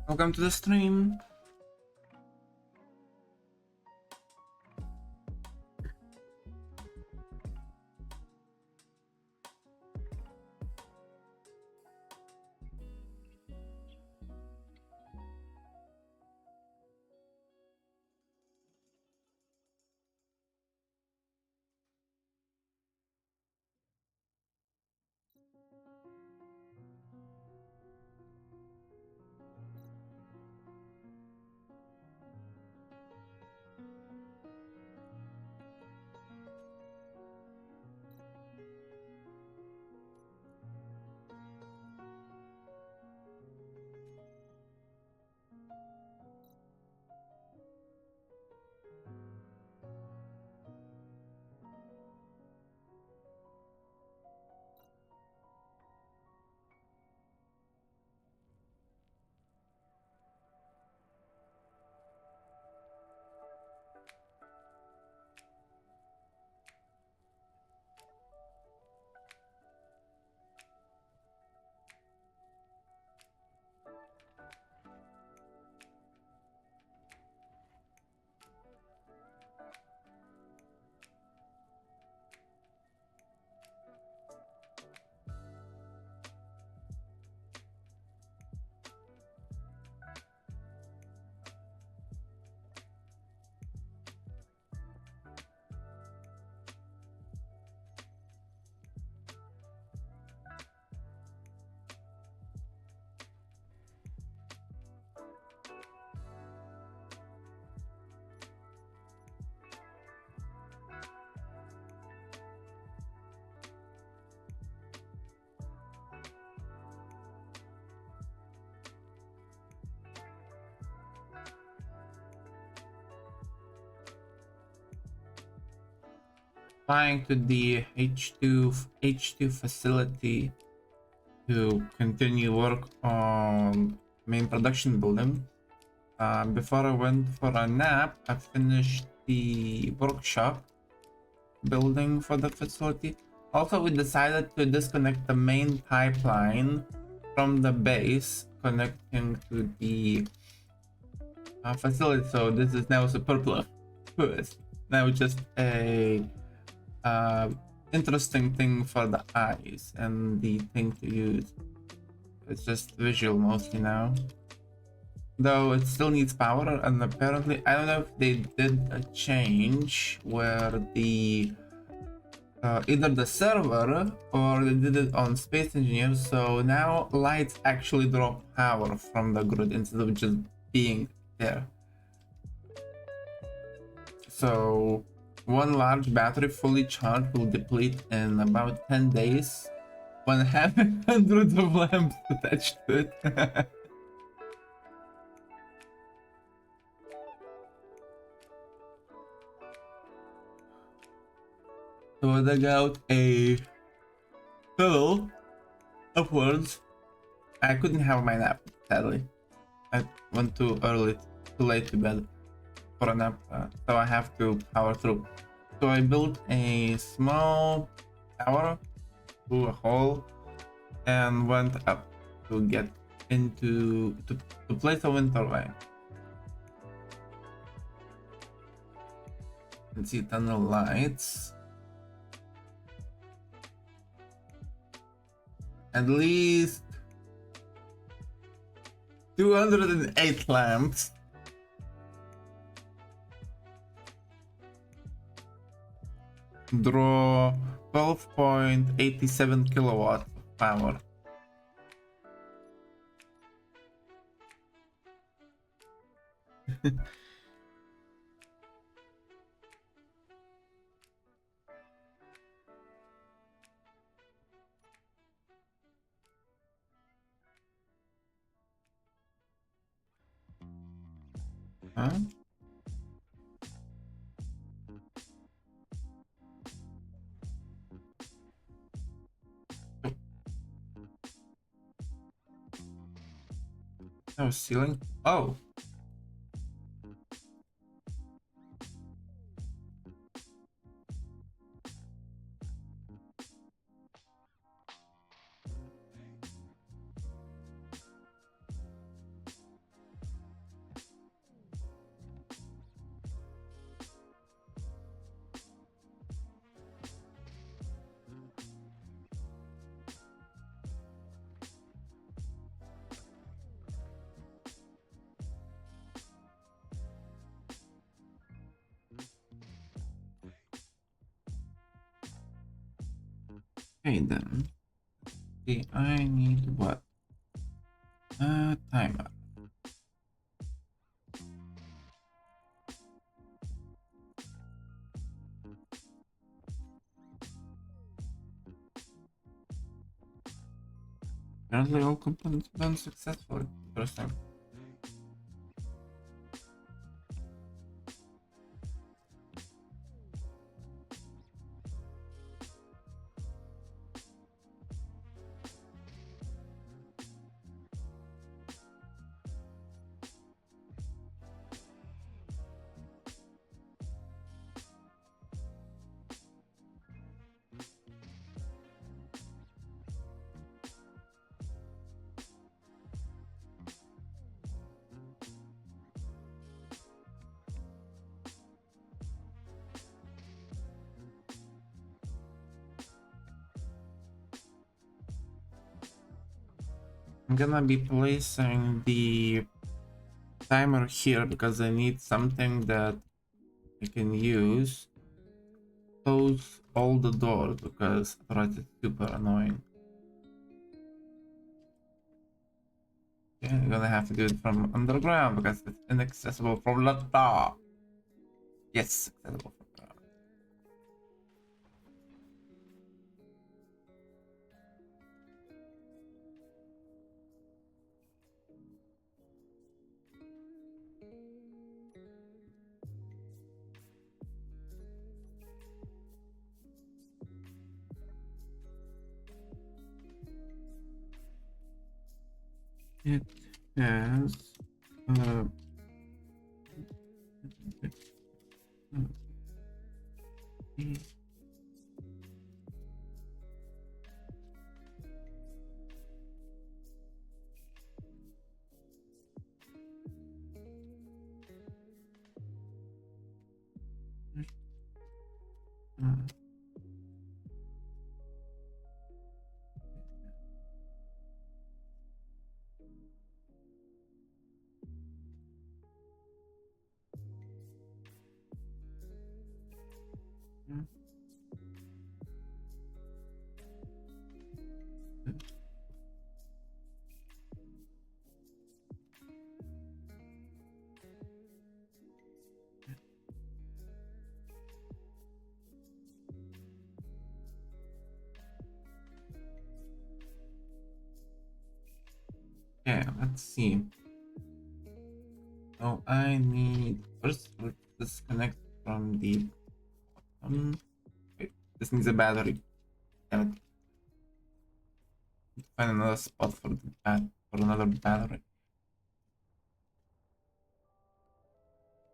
Welcome to the stream. Flying to the H2 facility to continue work on main production building. Before I went for a nap, I finished the workshop building for the facility. Also, we decided to disconnect the main pipeline from the base connecting to the facility. So this is now superfluous. Now just a interesting thing for the eyes and the thing to use. It's just visual mostly now. Though it still needs power, and apparently I don't know if they did a change where the either the server or they did it on Space Engineer, so now lights actually draw power from the grid instead of just being there. So one large battery fully charged will deplete in about 10 days when having hundreds of lamps attached to it. So I dug out a pillow upwards. I couldn't have my nap, sadly. I went too early, too late to bed for a nap, so I have to power through. So I built a small tower through a hole and went up to get into to place a wind turbine. You can see tunnel lights. At least 208 lamps. Draw 12.87 kilowatts of power. Huh? Oh, ceiling. Oh. Okay then. See, I need what? A timer. Apparently all components done successfully. Interesting. I'm gonna be placing the timer here because I need something that I can use. Close all the doors because otherwise it's super annoying. Okay, I'm gonna have to do it from underground because it's inaccessible from the top. Yes, accessible from the top. It has uh, okay, let's see. So I need first let's disconnect from the wait, this needs a battery. Damn it. Find another spot for the for another battery.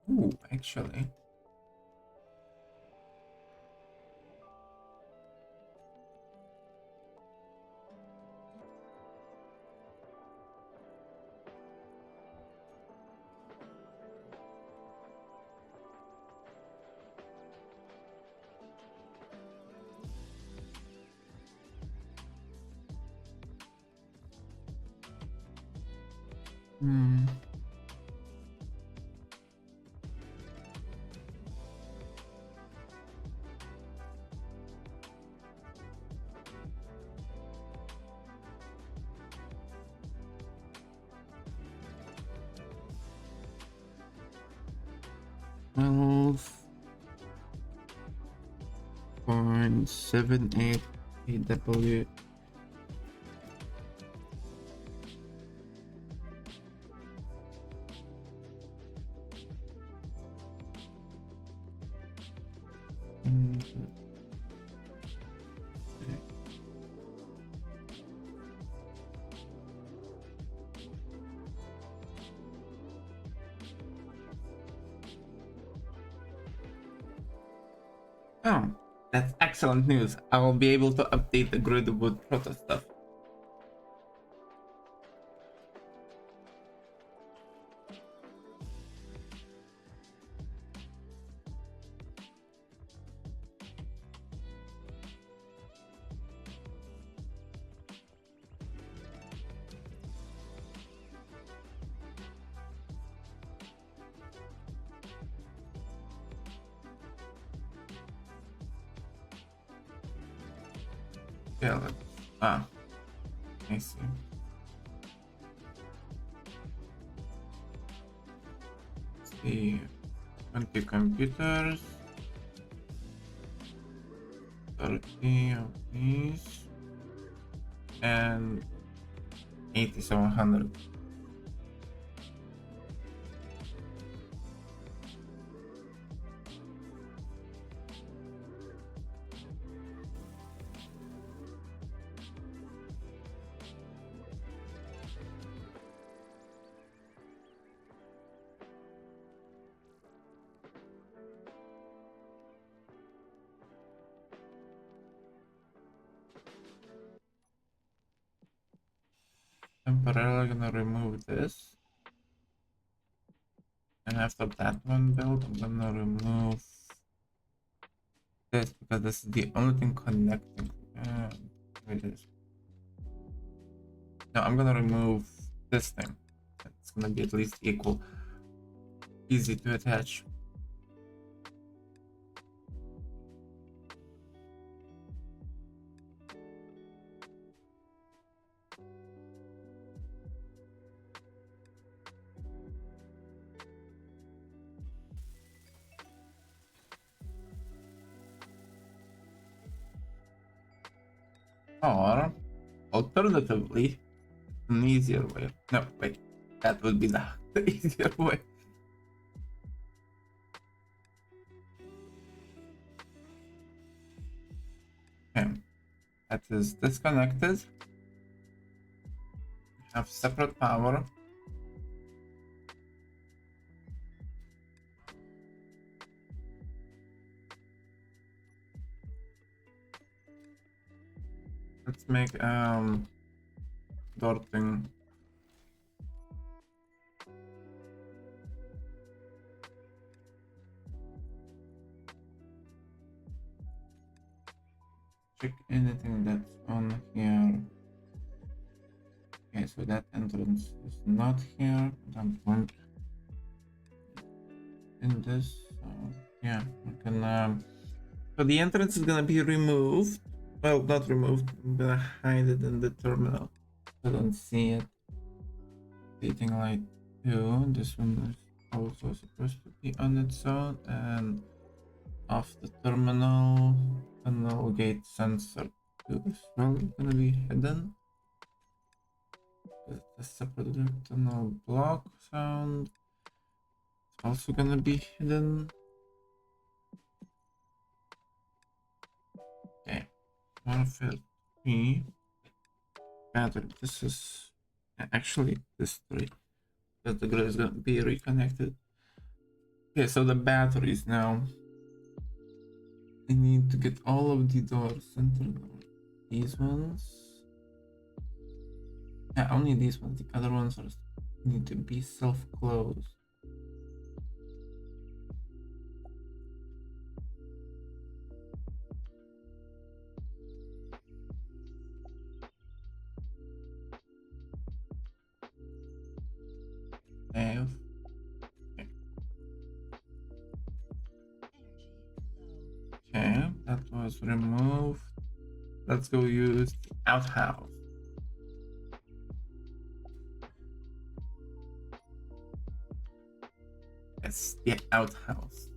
Ooh, actually. 12.78 AW. Oh, that's excellent news. I will be able to update the grid with proto stuff. Yeah, I see. Let's see. 20 computers. 30 of these. And 8700. Temporarily gonna remove this. And after that one build, I'm gonna remove this because this is the only thing connecting. Wait, it is. No, I'm gonna remove this thing. It's gonna be at least equal. Easy to attach. Or alternatively, an easier way. No, wait, that would be the easier way. Okay, that is disconnected. Have separate power. Let's make door thing. Check anything that's on here. Okay, so that entrance is not here. I'm going in this. Yeah, we can. So the entrance is gonna be removed. Well, not removed. I'm gonna hide it in the terminal. I don't see it. Heating light 2. This one is also supposed to be on its own. And off the terminal. Terminal gate sensor 2 is well gonna be hidden. It's a separate terminal block sound. It's also gonna be hidden. Okay. Warfare 3. Battery. This is actually this 3. Because the grid is gonna be reconnected. Okay, so the batteries now. I need to get all of the doors centered. These ones. Yeah, only these ones. The other ones are need to be self-closed. Okay, that was removed. Let's go use the outhouse. It's the outhouse.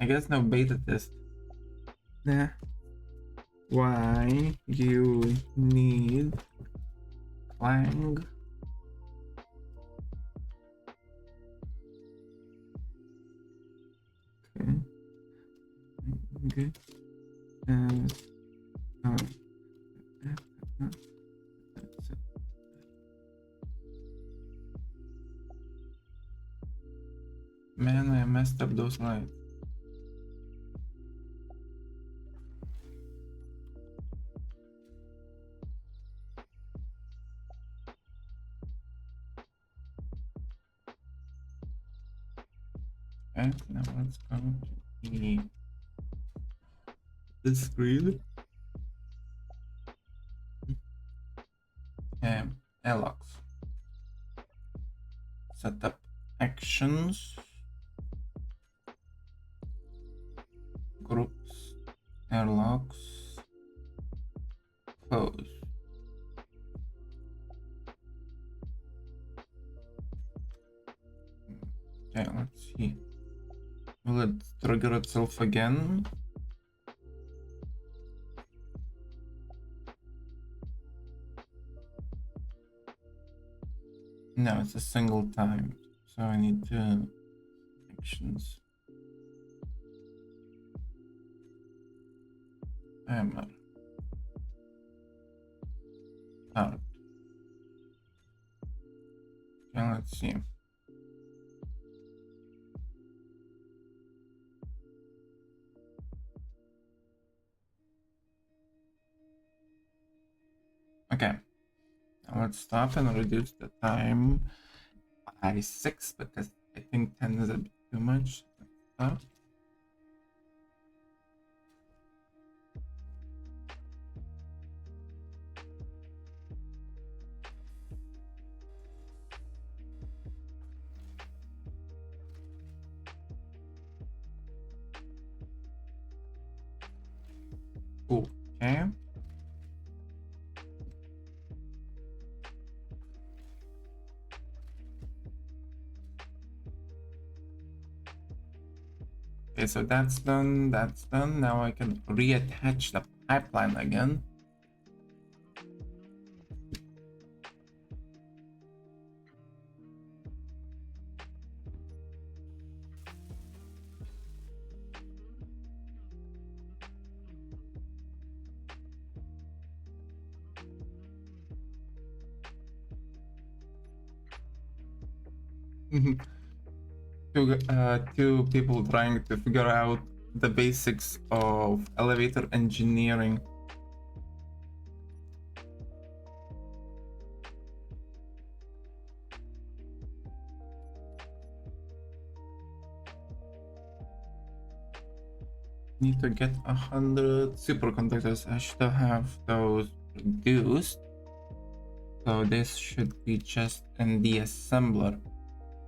I guess no beta test. Nah. Why you need Clang? Okay. Okay. Man, I messed up those lights. Okay, now let's go to the screen. Alex. Setup actions, groups, airlocks, close. Okay, let's see. Will it trigger itself again? No, it's a single time. So I need to actions. Hammer. Start. Okay, let's see. Okay. Now let's stop and reduce the time by 6 because I think 10 is a bit too much. Stop. Okay. Okay, so that's done, that's done. Now I can reattach the pipeline again. Two people trying to figure out the basics of elevator engineering. Need to get 100 superconductors. I should have those produced. So this should be just in the assembler.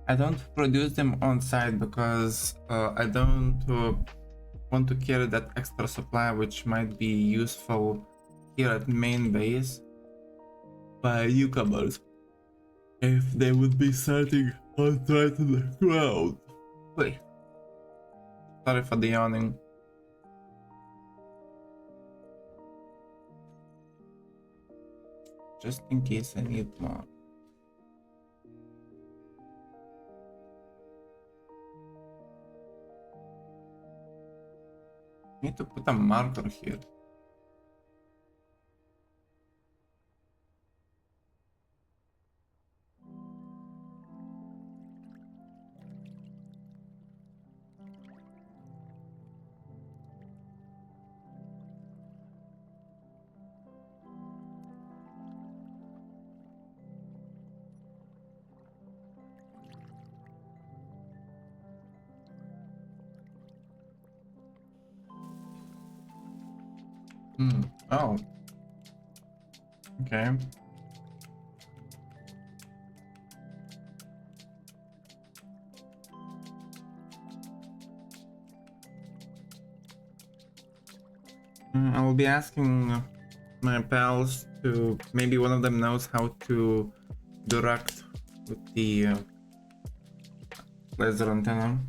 I don't produce them on site because I don't want to carry that extra supply, which might be useful here at main base by newcomers if they would be starting on site in the ground. Wait, sorry for the yawning. Just in case I need more. Need to put a marker here. Oh. Okay. I will be asking my pals to, maybe one of them knows how to direct with the laser antenna.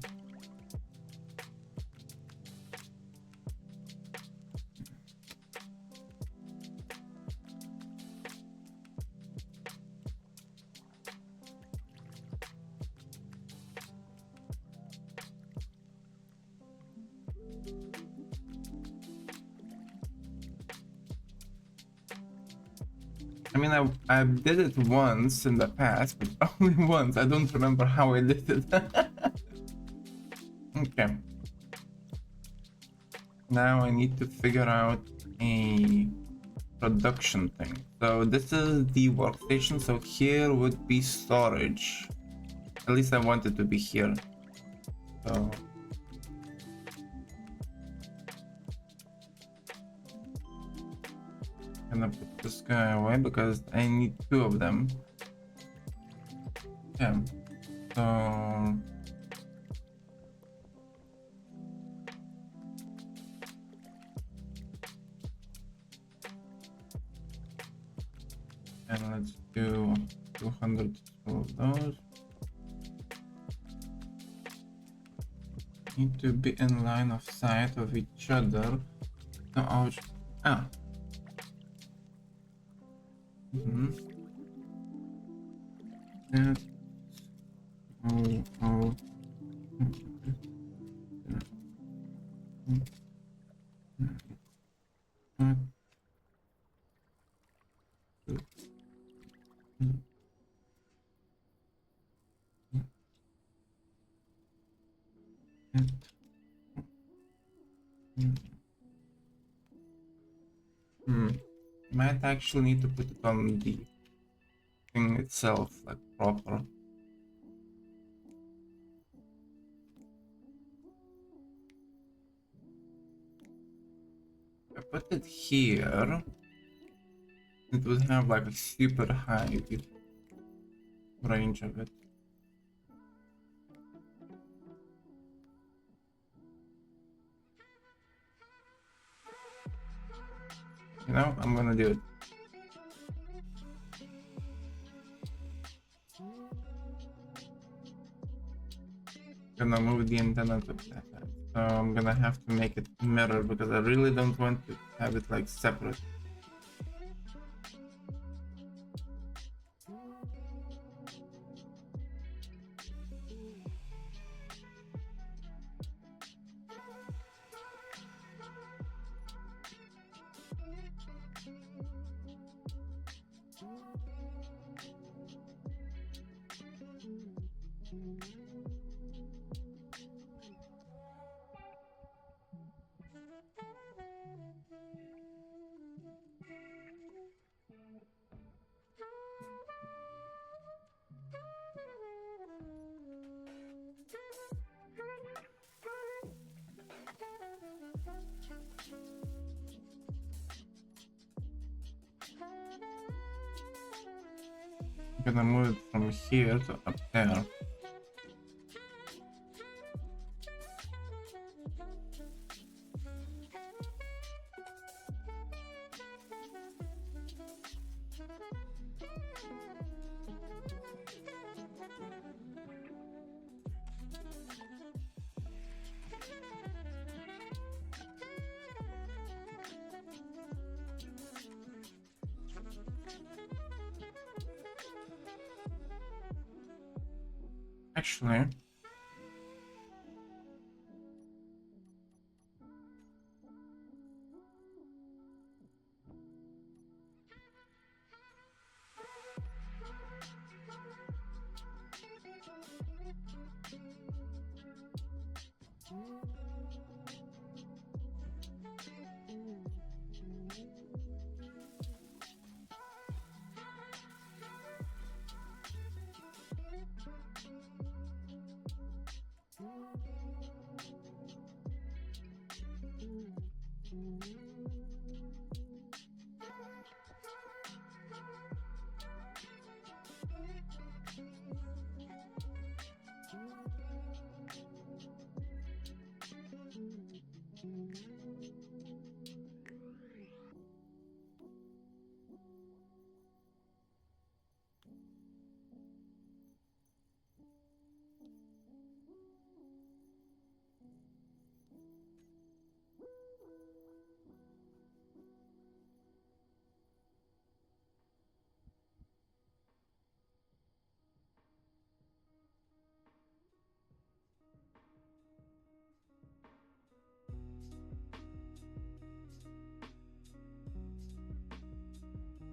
I mean, I did it once in the past, but only once. I don't remember how I did it. Okay. Now I need to figure out a production thing. So this is the workstation. So here would be storage. At least I want it to be here. So I'm gonna put this guy away because I need two of them. Yeah. So and let's do 200 of those. Need to be in line of sight of each other. No, That, oh. Might actually need to put it on the thing itself, like proper. If I put it here, it would have like a super high range of it. You know, I'm gonna do it. Gonna move the antenna to that. So I'm gonna have to make it mirror because I really don't want to have it like separate. I'm gonna move it from here to up there. Actually,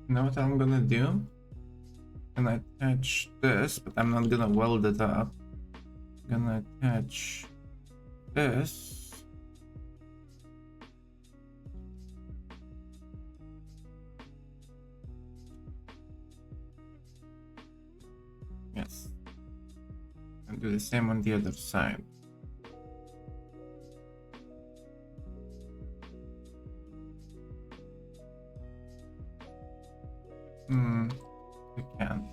you know what I'm gonna do? I'm gonna attach this, but I'm not gonna weld it up. I'm gonna attach this. Yes. And do the same on the other side. I can't.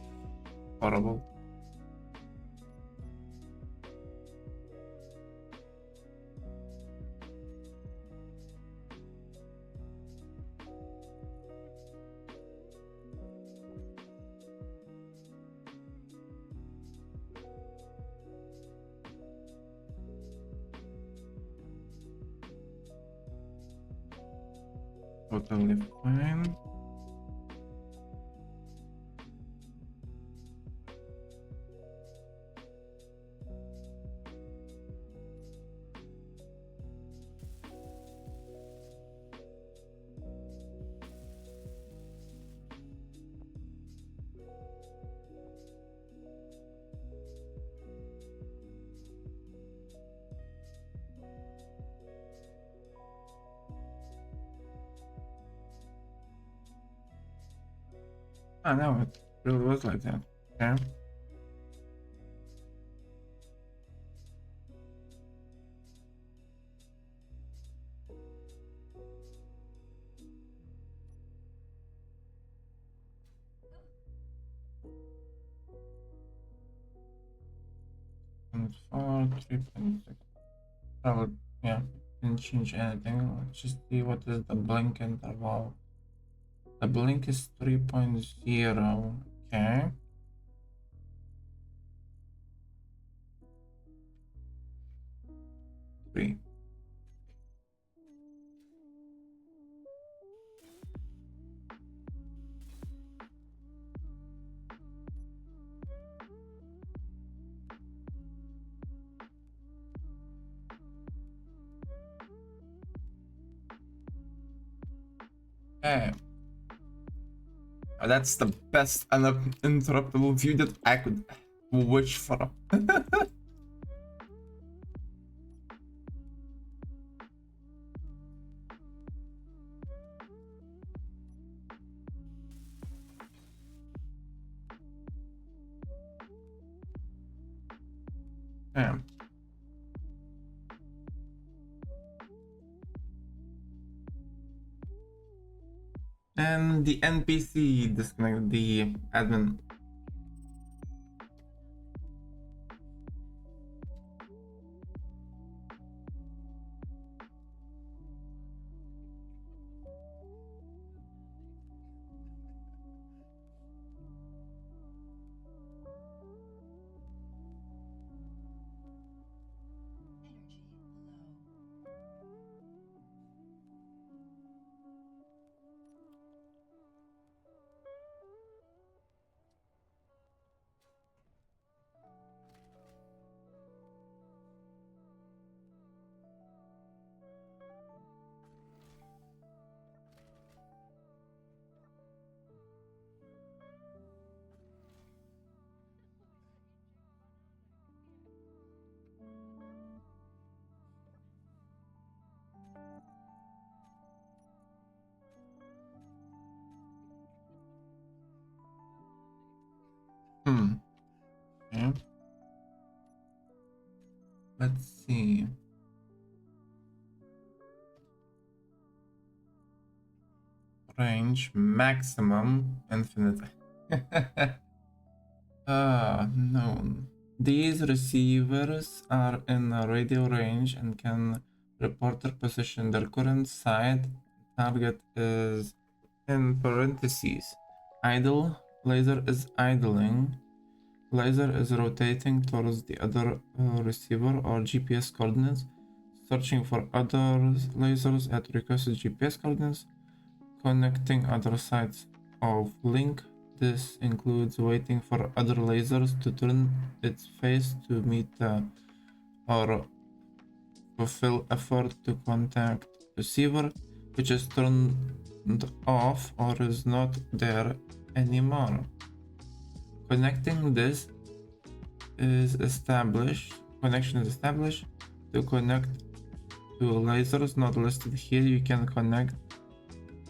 Horrible. totally fine. Ah, no, it really was like that. Okay. And 4, 3.6. Oh, yeah, didn't change anything. Let's just see what is the blink interval. The blink is 3.0. Okay. 3. Okay. That's the best uninterruptible view that I could wish for. Yeah. And the NPC disconnected the admin. Hmm. Okay. Let's see. Range maximum infinite. Known. These receivers are in a radio range and can report their position. Their current site target is in parentheses. Idle. Laser is idling. Laser is rotating towards the other receiver or GPS coordinates. Searching for other lasers at requested GPS coordinates. Connecting other sites of link. This includes waiting for other lasers to turn its face to meet or fulfill effort to contact receiver, which is turned off or is not there anymore. Connecting this is established. Connection is established. To connect to lasers not listed here, you can connect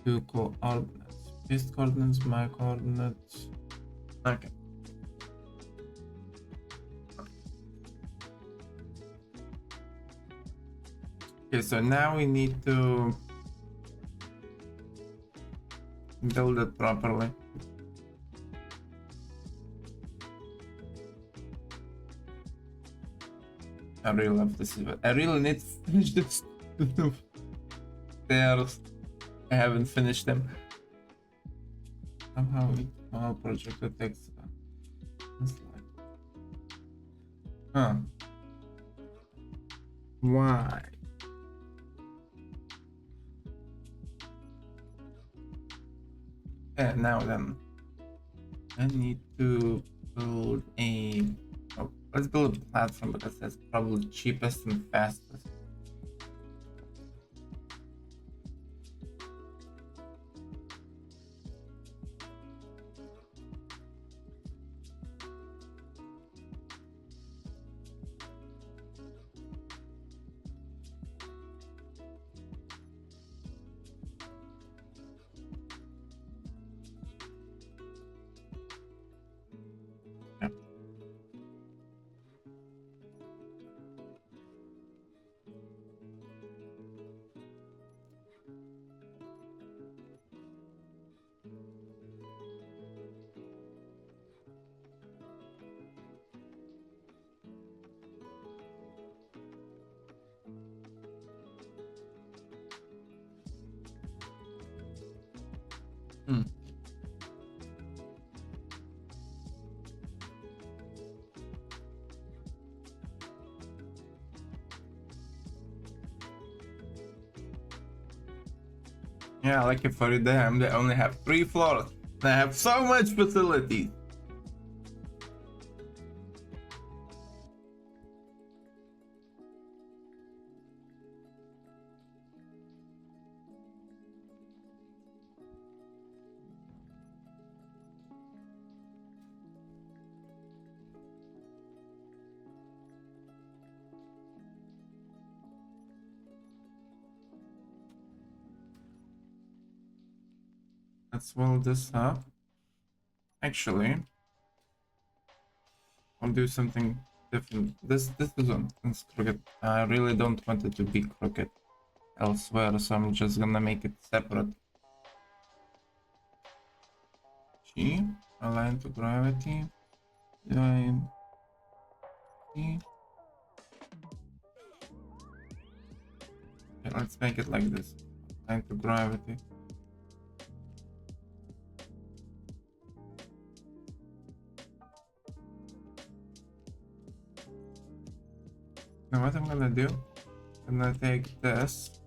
to coordinates. Paste coordinates, my coordinates. Okay. Okay, so now we need to build it properly. I really love this, but I really need to finish this stairs. I haven't finished them. Somehow it all projected text. Huh. Why? And now then, I need to build a. Oh, let's build a platform because that's probably cheapest and fastest. Yeah. Hmm. Yeah, like if for them they only have 3 floors. They have so much facilities. Let's weld this up. Actually, I'll do something different. This isn't it's crooked. I really don't want it to be crooked elsewhere, so I'm just gonna make it separate. G, align to gravity, align G. Okay, let's make it like this. Align to gravity. Now what I'm gonna do, I'm gonna take this.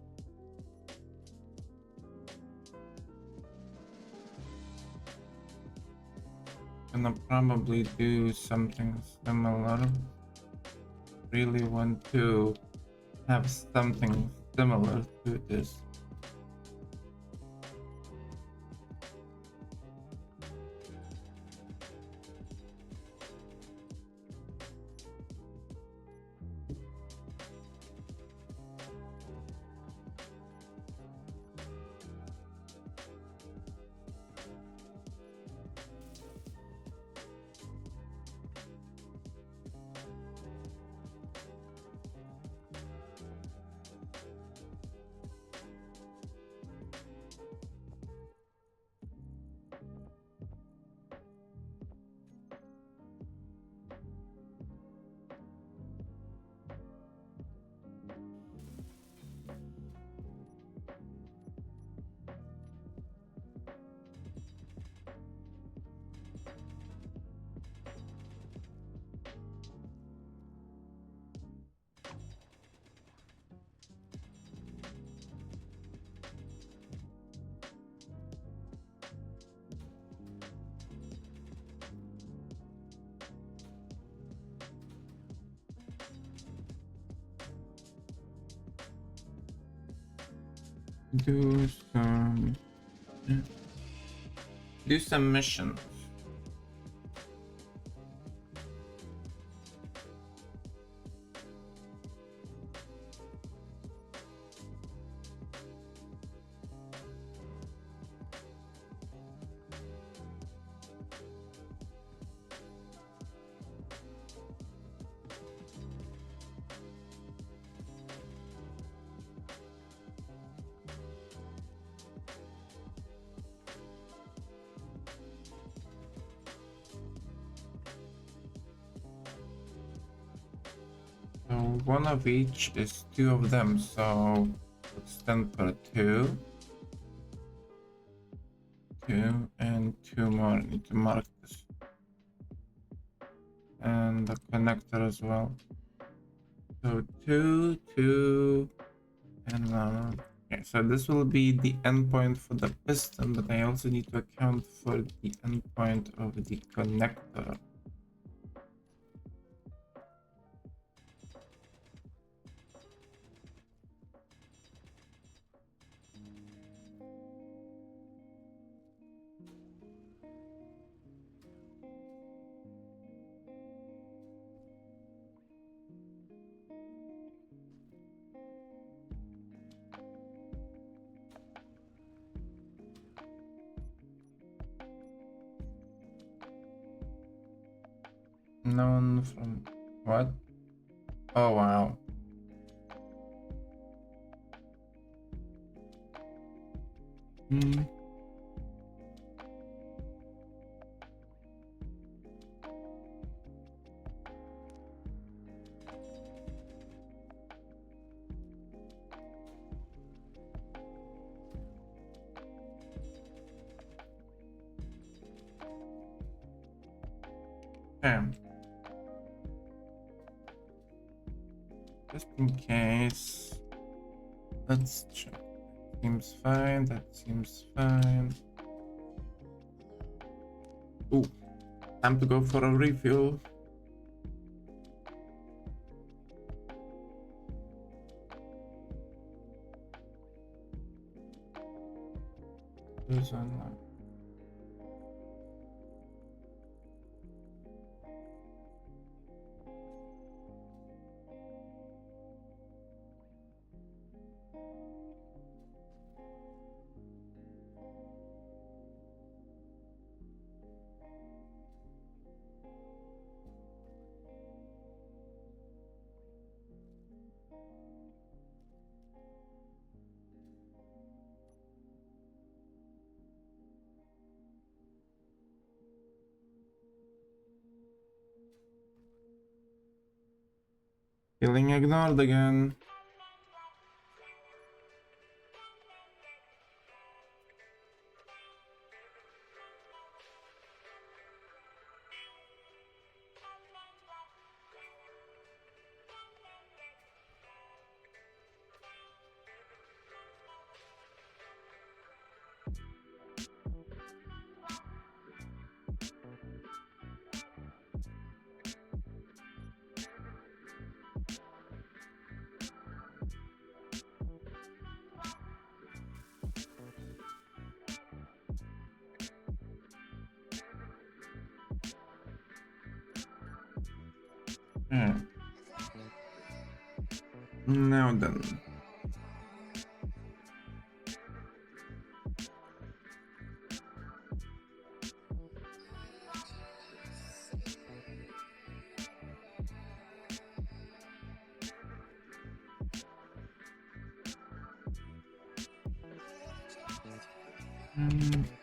Gonna probably do something similar. Really want to have something similar to this. Do some do some missions. So one of each is 2 of them, so it's 10 per 2. 2 and 2 more. I need to mark this. And the connector as well. So 2, 2, and 1. Okay, so this will be the endpoint for the piston, but I also need to account for the endpoint of the connector. Known from what? Oh wow. Hmm. Okay. Just in case. Let's check. Seems fine. That seems fine. Ooh. Time to go for a refuel. Who's online? Feeling ignored again. Hmm. Now then.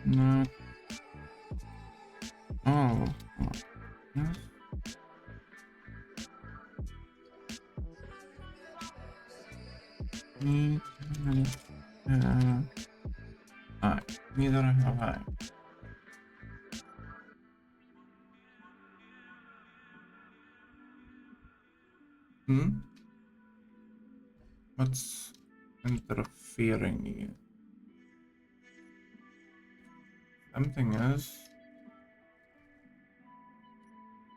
Not. Oh. Yes. Alright. Neither have I. Hmm? What's interfering here? Something is.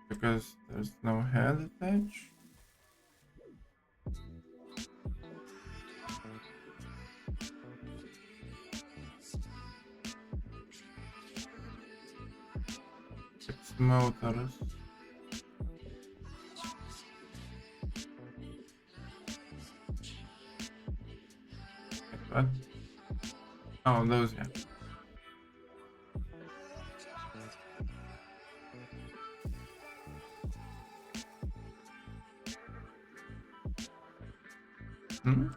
Because there's no head attached. Six motors. Wait, what? Oh, those, yeah. Hmm?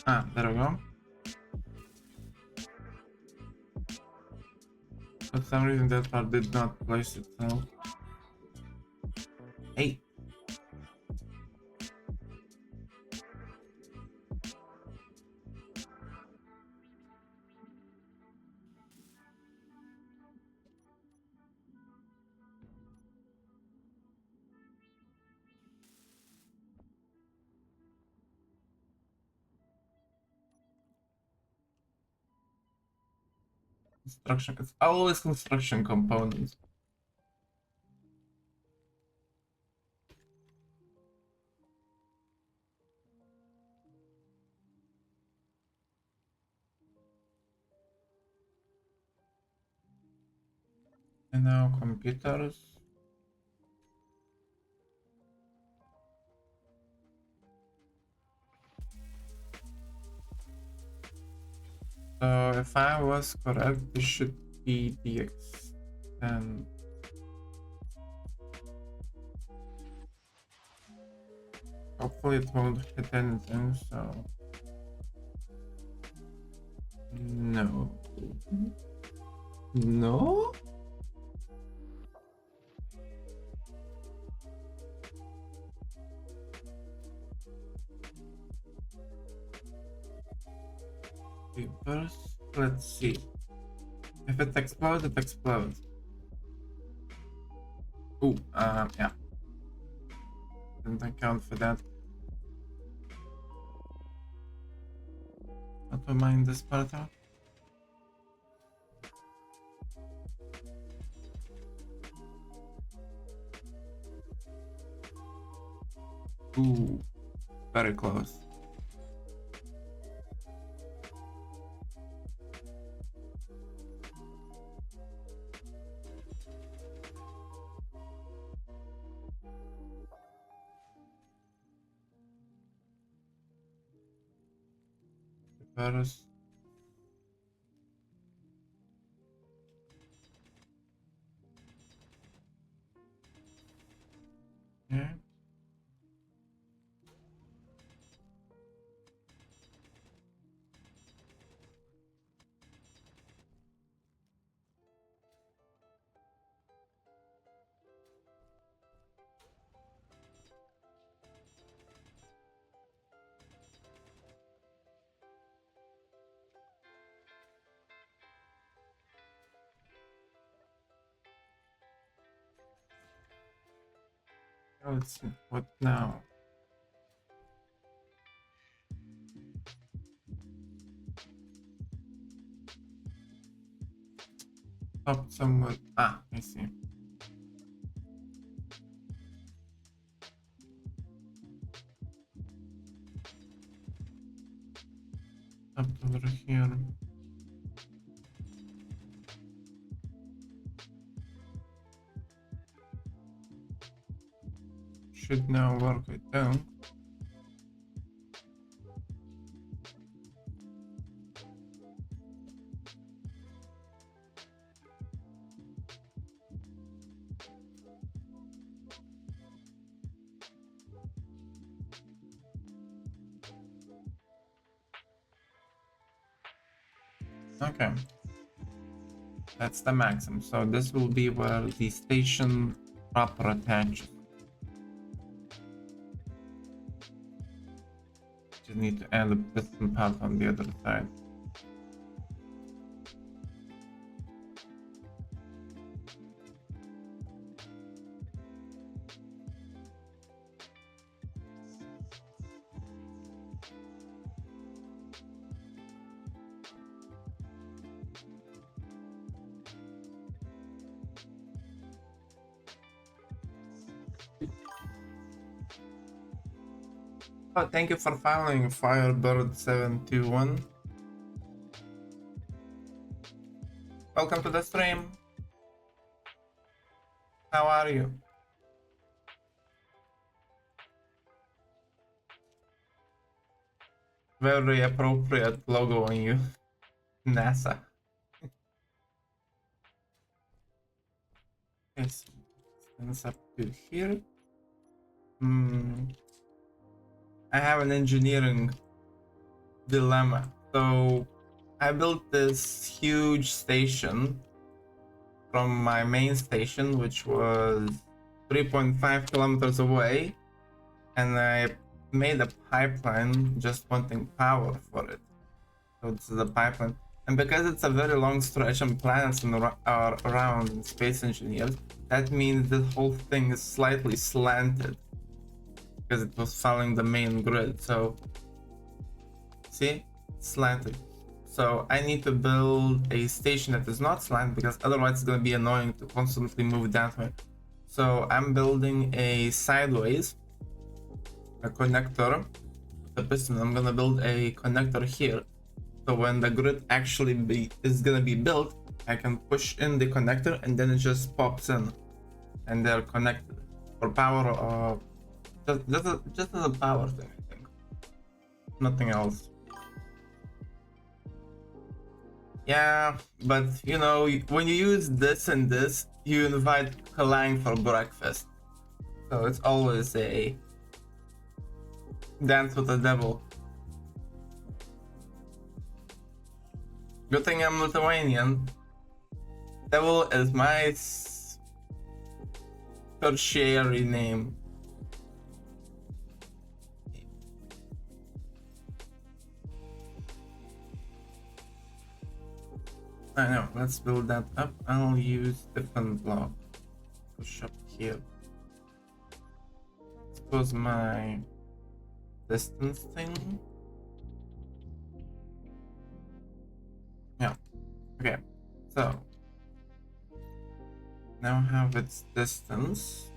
Ah, there we go. For some reason that part did not place itself. Hey! Construction. It's always construction components. And now computers. So if I was correct, this should be the extent. Hopefully it won't hit anything, so... No. No? Okay, first, let's see. If it explodes, it explodes. Ooh, yeah. Didn't account for that. Auto mine this part out. Ooh, very close. First. Yeah. Let's see. What now? Stop somewhere. Ah, I see. Up over here. Should now work it down. Okay. That's the maximum. So this will be where the station proper attaches. Just need to add a piston part on the other side. Oh, thank you for following Firebird721. Welcome to the stream. How are you? Very appropriate logo on you. NASA. Yes. Stands up to here. I have an engineering dilemma. So I built this huge station from my main station, which was 3.5 kilometers away, and I made a pipeline just wanting power for it. So this is a pipeline, and because it's a very long stretch and planets are around space engineers, that means the whole thing is slightly slanted because it was following the main grid. So see, slanted. So I need to build a station that is not slant because otherwise it's going to be annoying to constantly move that way. So I'm building a sideways, a connector, the piston. I'm going to build a connector here. So when the grid actually is going to be built, I can push in the connector and then it just pops in and they're connected for power of just as a power thing, I think. Nothing else. Yeah, but you know, when you use this and this, you invite Kalang for breakfast. So it's always a dance with the devil. Good thing I'm Lithuanian. Devil is my tertiary name. I know, let's build that up. I'll use different block. Push up here. Suppose my distance thing. Yeah. Okay. So now have its distance.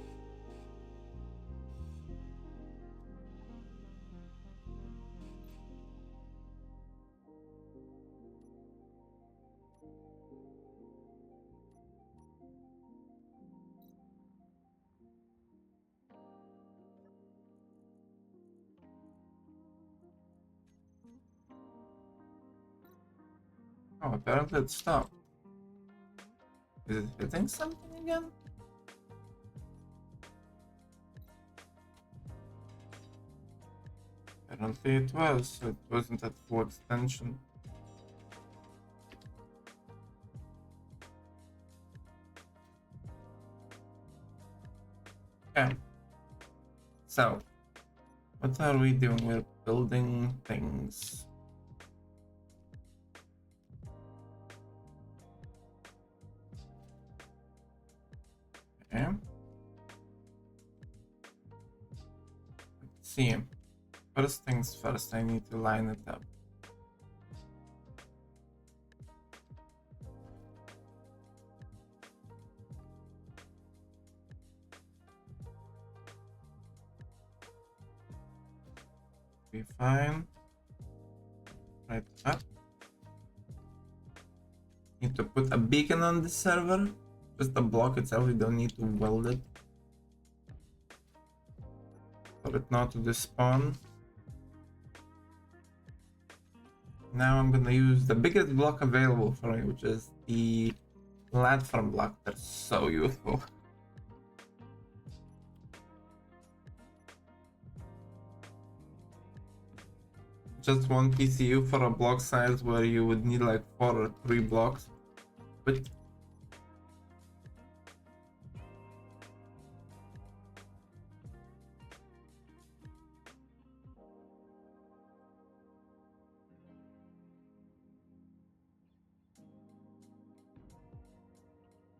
Oh, apparently it stopped. Is it hitting something again? Apparently it was. It wasn't at full extension. Okay. So, what are we doing? We're building things. Okay. Let's see. First things first, I need to line it up. Be fine. Right up. Need to put a beacon on the server. Just the block itself, you don't need to weld it. For it not to despawn. Now I'm gonna use the biggest block available for me, which is the platform block. They're so useful. Just one PCU for a block size where you would need like 4 or 3 blocks. But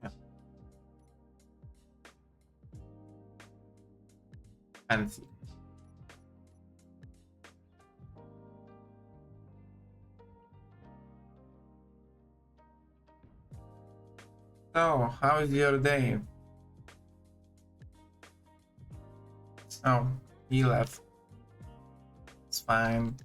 yeah. Fancy. So, how's your day? Oh, he left. It's fine.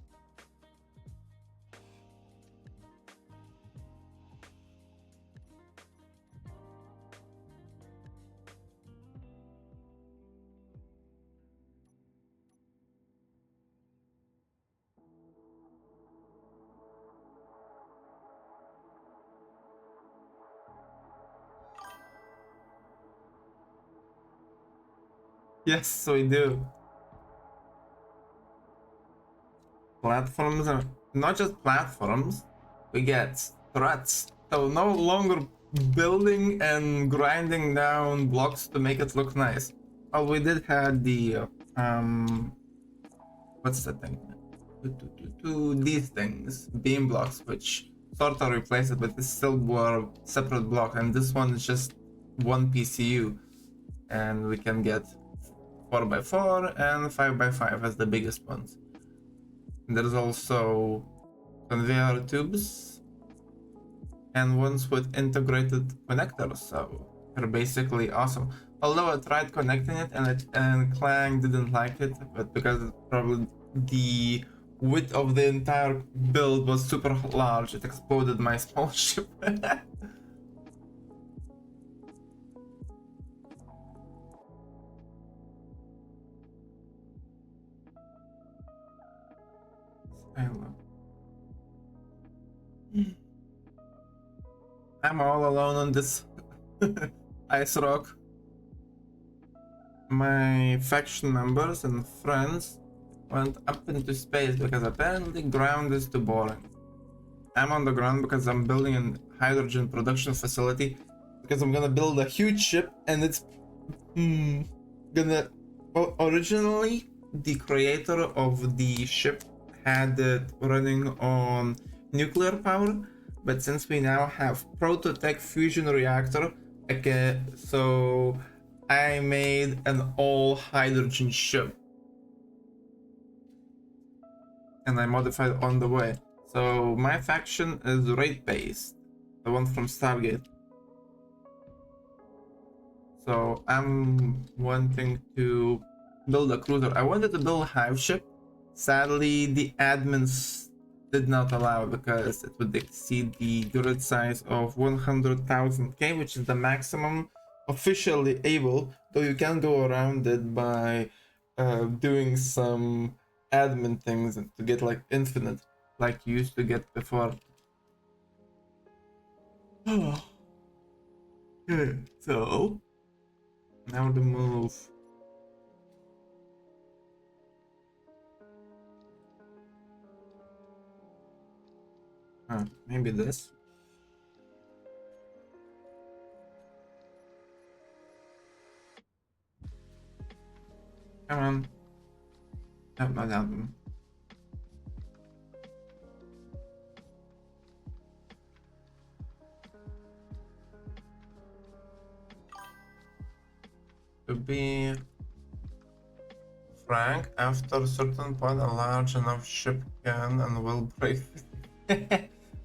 Yes, we do. Platforms are not just platforms, we get threats. So no longer building and grinding down blocks to make it look nice. Oh, we did have the what's the thing? These things, beam blocks, which sort of replace it, but it's still were separate block, and this one is just one PCU, and we can get 4x4 and 5x5 as the biggest ones. And there's also conveyor tubes and ones with integrated connectors, so they're basically awesome. Although I tried connecting it and Clang didn't like it, but because probably the width of the entire build was super large, it exploded my small ship. I'm all alone on this ice rock. My faction members and friends went up into space because apparently ground is too boring. I'm on the ground because I'm building a hydrogen production facility because I'm gonna build a huge ship and it's gonna... Well, originally the creator of the ship had it running on nuclear power, but since we now have Prototech fusion reactor, okay, so I made an all hydrogen ship and I modified on the way. So my faction is rate based, the one from Stargate. So I'm wanting to build a cruiser. I wanted to build a hive ship. Sadly, the admins did not allow because it would exceed the grid size of 100,000k, which is the maximum officially able, though you can go around it by doing some admin things to get like infinite, like you used to get before. So now the move. Maybe this. Come on. No, not that one. To be frank, after a certain point, a large enough ship can and will break.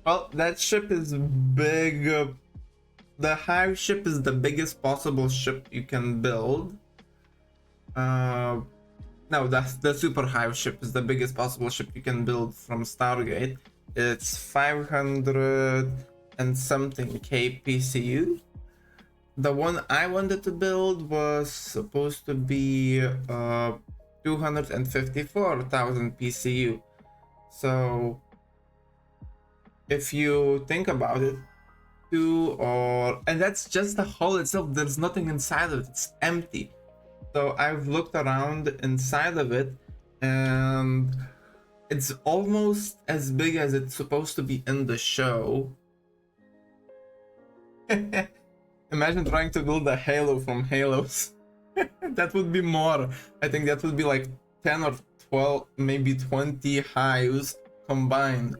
Well, that ship is big. The hive ship is the biggest possible ship you can build. No, the super hive ship is the biggest possible ship you can build from Stargate. It's 500 and something K PCU. The one I wanted to build was supposed to be 254,000 PCU. So if you think about it, and that's just the hull itself, there's nothing inside of it, it's empty. So I've looked around inside of it and it's almost as big as it's supposed to be in the show. Imagine trying to build a Halo from Halos. That would be more. I think that would be like 10 or 12, maybe 20 hives combined.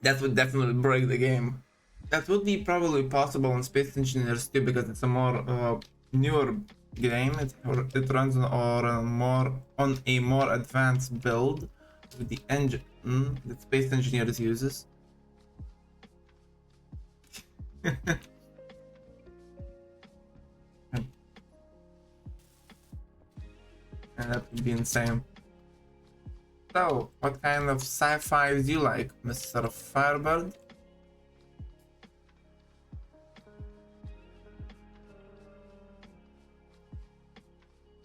That would definitely break the game. That would be probably possible in Space Engineers too, because it's a more newer game. It runs on a more advanced build with the engine that Space Engineers uses. And that would be insane. So, what kind of sci-fi do you like, Mr. Firebird?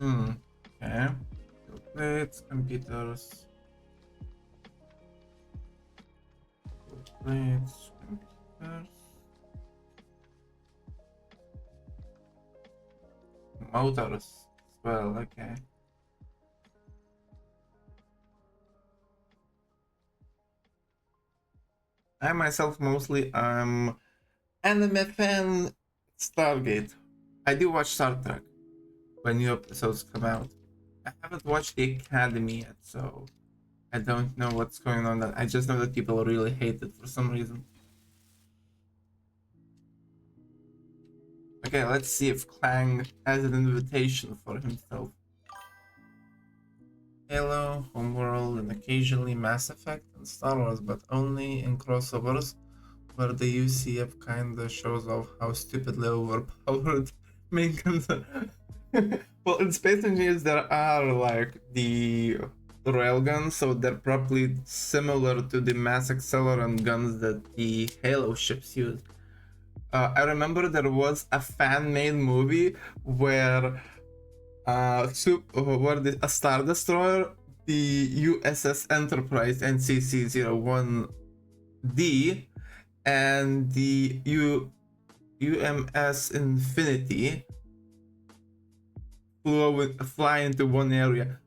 Okay. Plates, computers. Plates, computers. Motors as well, okay. I myself mostly am anime fan. Stargate. I do watch Star Trek when new episodes come out. I haven't watched the Academy yet, so I don't know what's going on. I just know that people really hate it for some reason. Okay, let's see if Clang has an invitation for himself. Halo, Homeworld, and occasionally Mass Effect and Star Wars, but only in crossovers where the UCF kinda shows off how stupidly overpowered main guns are. Well, in Space Engineers there are like the railguns, so they're probably similar to the mass accelerant guns that the Halo ships use. I remember there was a fan-made movie where a Star Destroyer, the USS Enterprise NCC-01D, and the UMS Infinity fly into one area.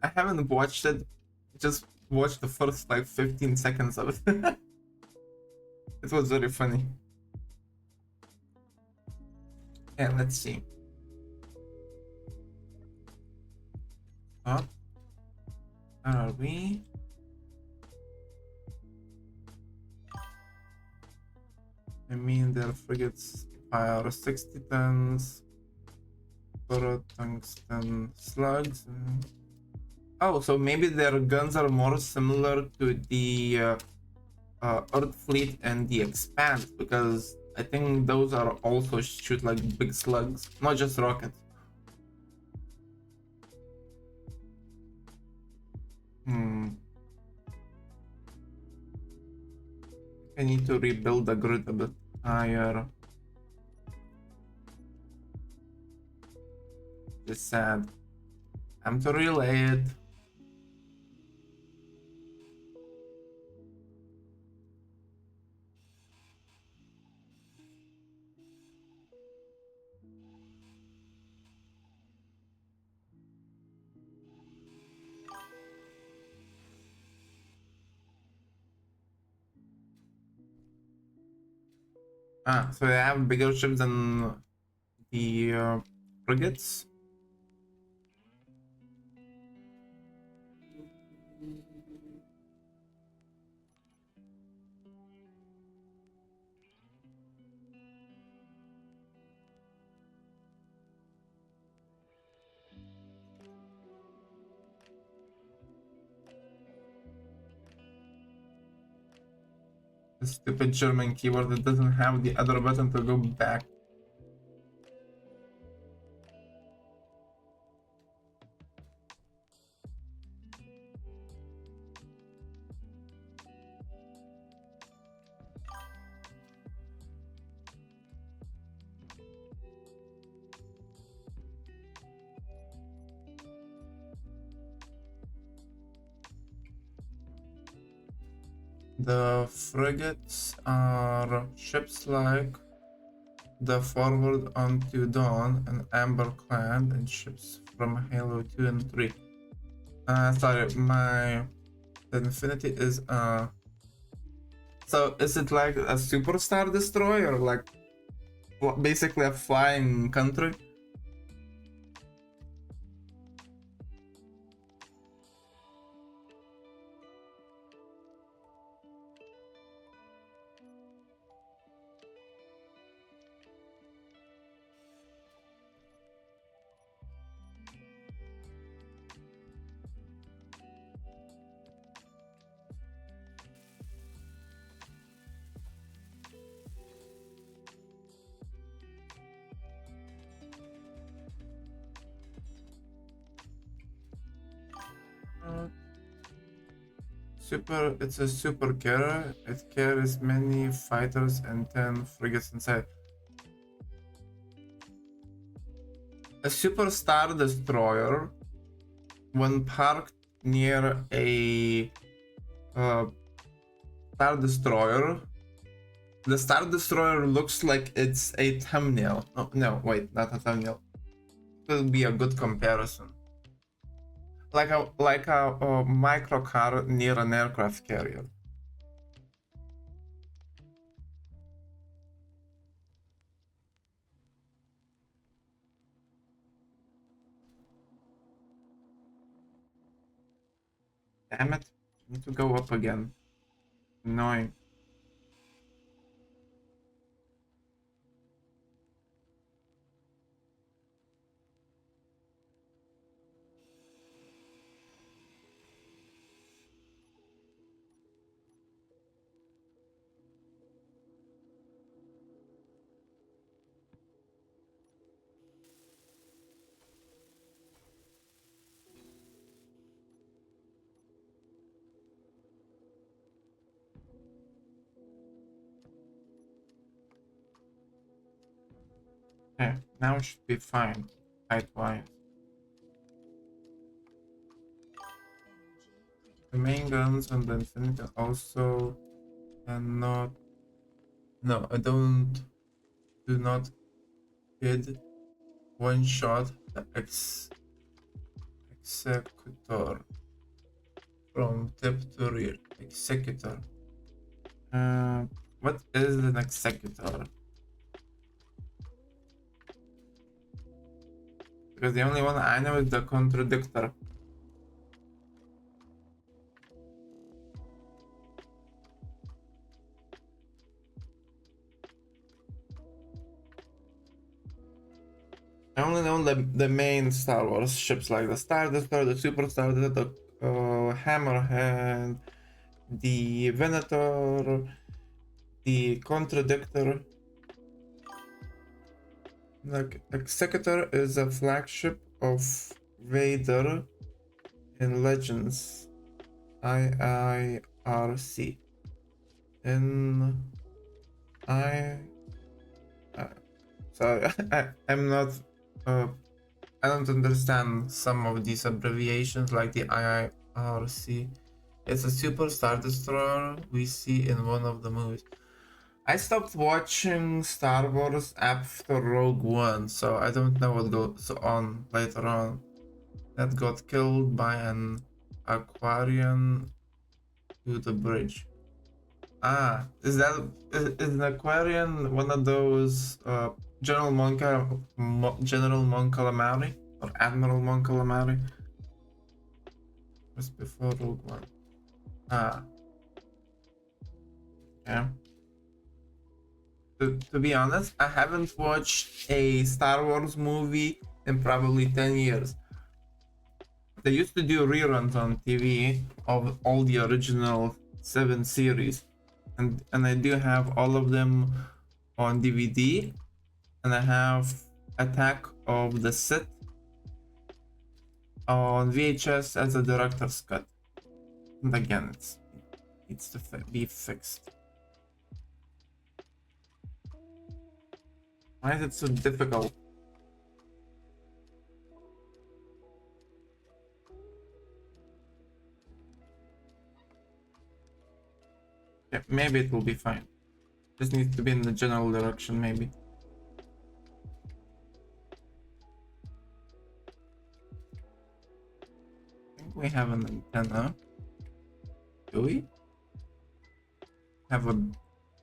I haven't watched it, just watched the first like 15 seconds of it. It was very funny. Yeah, let's see. Oh, where are we? I mean, their frigates fire 60 tons, for tungsten slugs. Oh, so maybe their guns are more similar to the Earth Fleet and the Expand, because I think those are also shoot like big slugs, not just rockets. I need to rebuild the grid a bit higher. It's sad. I'm to relay it. Ah, so they have bigger ships than the frigates. The stupid German keyboard that doesn't have the other button to go back. The frigates are ships like the Forward Unto Dawn and Amber Clan, and ships from Halo 2 and 3. Sorry, the Infinity is so is it like a superstar destroyer, like basically a flying country? It's a super carrier. It carries many fighters and 10 frigates inside. A superstar destroyer, when parked near a uh, star destroyer, the star destroyer looks like it's a thumbnail. Oh, no, wait, not a thumbnail. It will be a good comparison. Like a micro car near an aircraft carrier. Damn it! I need to go up again. Annoying. Okay, now it should be fine. Height-wise. The main guns and the Infinity also cannot. No, I don't. Do not hit one shot the executor from tip to rear. Executor. Uh, what is an executor? Because the only one I know is the contradictor. I only know the main Star Wars ships like the Star Destroyer, the Super Star Destroyer, the Hammerhead, the Venator, the Contradictor. The Executor is a flagship of Vader in Legends IIRC. In sorry, I'm not. I don't understand some of these abbreviations like the IIRC. It's a Super Star Destroyer we see in one of the movies. I stopped watching Star Wars after Rogue One, so I don't know what goes on later on. That got killed by an Aquarian to the bridge. Ah, is an Aquarian one of those General Mon Calamari or Admiral Mon Calamari? Just before Rogue One. Ah, yeah. To be honest, I haven't watched a Star Wars movie in probably 10 years. They used to do reruns on TV of all the original 7 series, and I do have all of them on DVD, and I have Attack of the Sith on VHS as a director's cut. And again, it needs to be fixed. Why is it so difficult? Yeah, maybe it will be fine. Just needs to be in the general direction, maybe. I think we have an antenna. Do we? Have a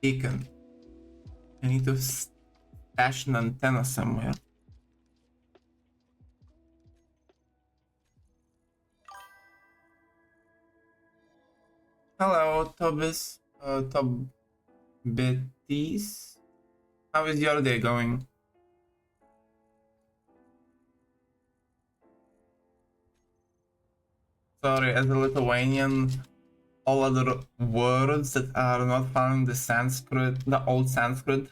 beacon. I need to stash an antenna somewhere. Hello, Tobias. Tobias. How is your day going? Sorry, as a Lithuanian, all other words that are not found in the Sanskrit, the old Sanskrit,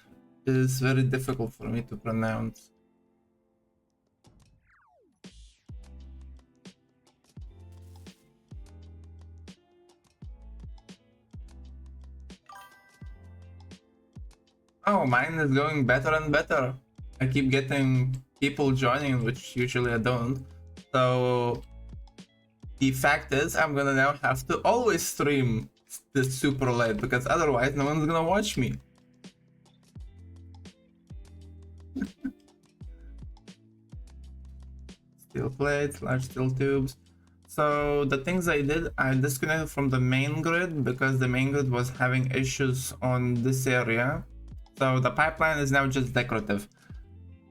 is very difficult for me to pronounce. Oh, mine is going better and better. I keep getting people joining, which usually I don't. So the fact is, I'm gonna now have to always stream this super late because otherwise no one's gonna watch me. Steel plates, large steel tubes. So the things I did, I disconnected from the main grid because the main grid was having issues on this area. So the pipeline is now just decorative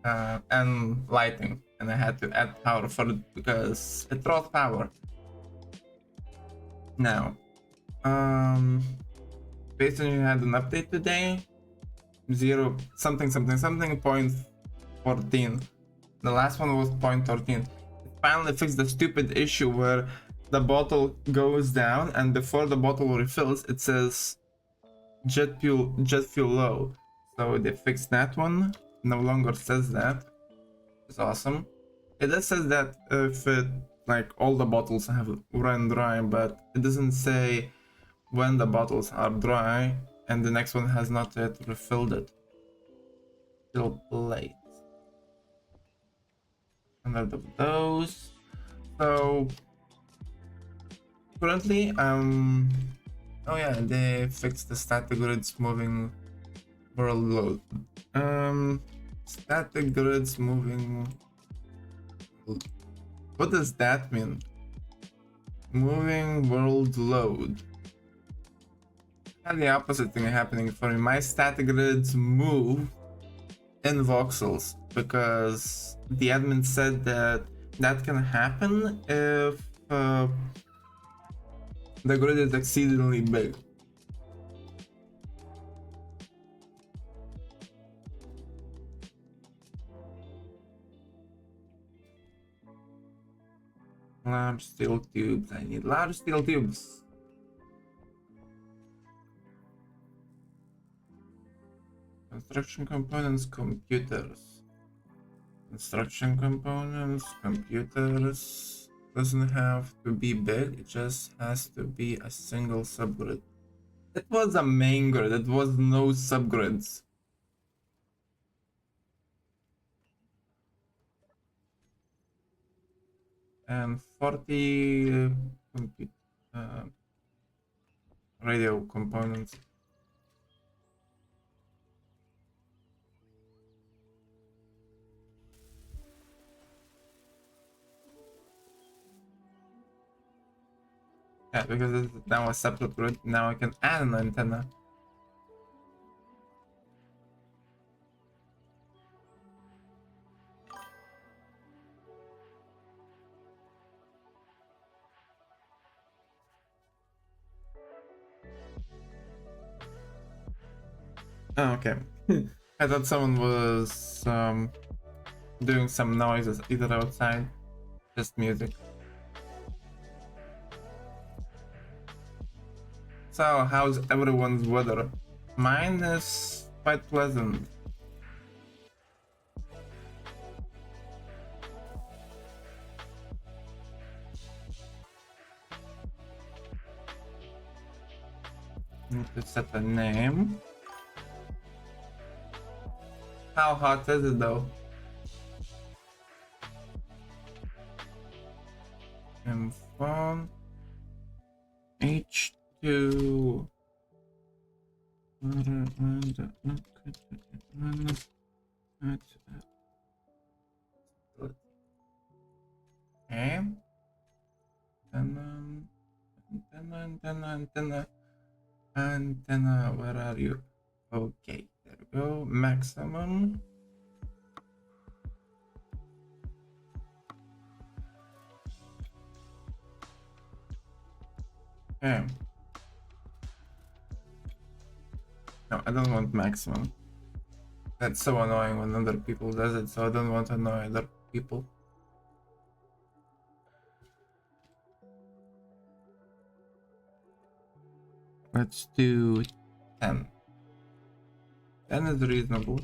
and lighting, and I had to add power for it because it draws power. Now, basically had an update today, 0 something something something point 14. The last one was 0.13. It finally fixed the stupid issue where the bottle goes down and before the bottle refills it says jet fuel low. So they fixed that one. No longer says that. It's awesome. It does says that if it, like, all the bottles have run dry, but it doesn't say when the bottles are dry and the next one has not yet refilled it. Still late. 100 of those. So currently, oh yeah, they fixed the static grids moving world load. Static grids moving. What does that mean? Moving world load. And the opposite thing happening for me. My static grids move in voxels because the admin said that that can happen if the grid is exceedingly big. Large steel tubes. I need large steel tubes. Construction components, computers. Construction components, computers. Doesn't have to be big, it just has to be a single subgrid. It was a main grid, it was no subgrids. And 40 radio components. Yeah, because it's now a separate grid, now I can add an antenna. Oh, okay. I thought someone was doing some noises either outside, just music. So, how's everyone's weather? Mine is quite pleasant. Need to set a name. How hot is it though? And phone H2 okay. Antenna, where are you? Okay, there we go. Maximum. Okay. No, I don't want maximum. That's so annoying when other people does it, so I don't want to annoy other people. Let's do 10. 10 is reasonable.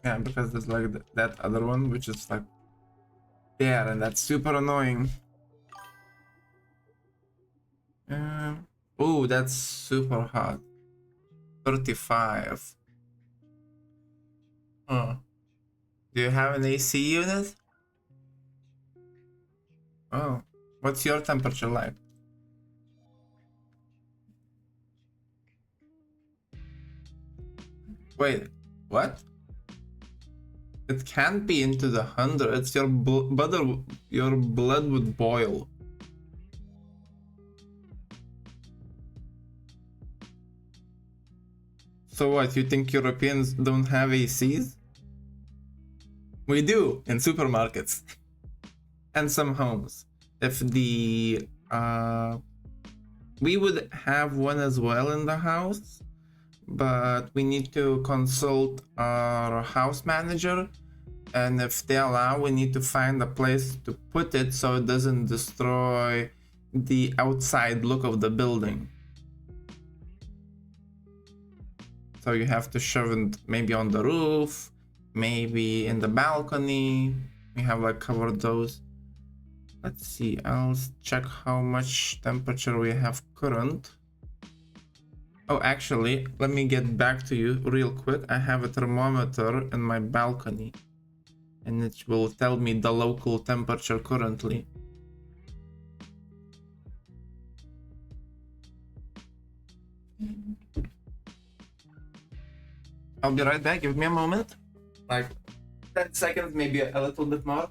Yeah, because there's like that other one, which is like there, and that's super annoying. Oh, that's super hot. 35. Huh. Do you have an AC unit? Oh, what's your temperature like? Wait, what? It can't be into the hundreds. Your blood would boil. So what? You think Europeans don't have ACs? We do in supermarkets and some homes. If the we would have one as well in the house, but we need to consult our house manager, and if they allow, we need to find a place to put it so it doesn't destroy the outside look of the building. So you have to shove it maybe on the roof, maybe in the balcony. We have like covered those. Let's see, I'll check how much temperature we have current. Oh, actually, let me get back to you real quick. I have a thermometer in my balcony, and it will tell me the local temperature currently. I'll be right back. Give me a moment. Like 10 seconds, maybe a little bit more.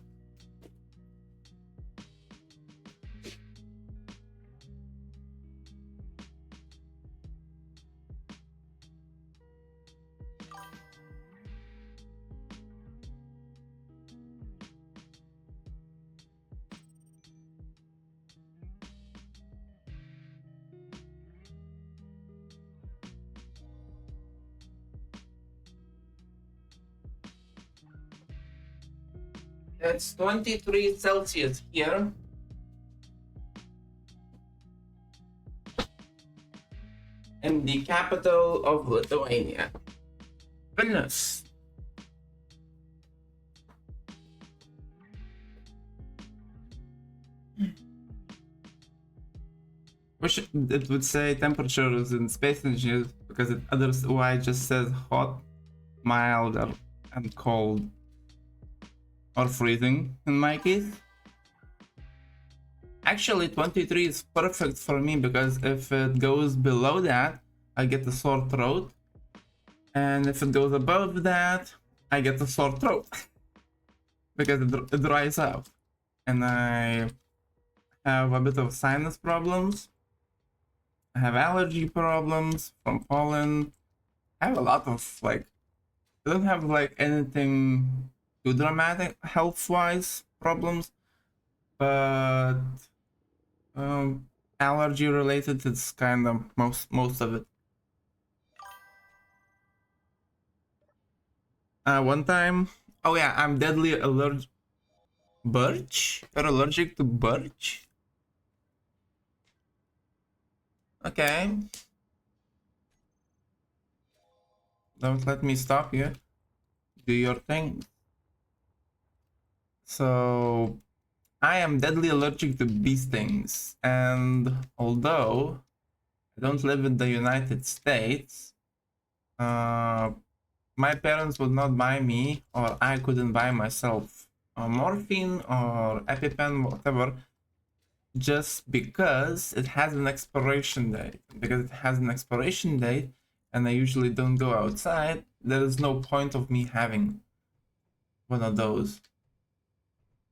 It's 23 Celsius here. In the capital of Lithuania, Vilnius. Wish it would say temperatures in Space Engineers because it otherwise just says hot, mild, and cold. Or freezing in my case. Actually, 23 is perfect for me because if it goes below that, I get a sore throat. And if it goes above that, I get a sore throat. Because it dries up. And I have a bit of sinus problems. I have allergy problems from pollen. I have a lot of I don't have anything too dramatic health-wise problems, but allergy related it's kind of most of it. One time, oh yeah, I'm deadly allergic. Birch? You're allergic to birch? Okay. Don't let me stop you. Do your thing. So, I am deadly allergic to bee stings, and although I don't live in the United States, my parents would not buy me, or I couldn't buy myself, morphine or EpiPen, whatever, just because it has an expiration date. Because it has an expiration date, and I usually don't go outside, there is no point of me having one of those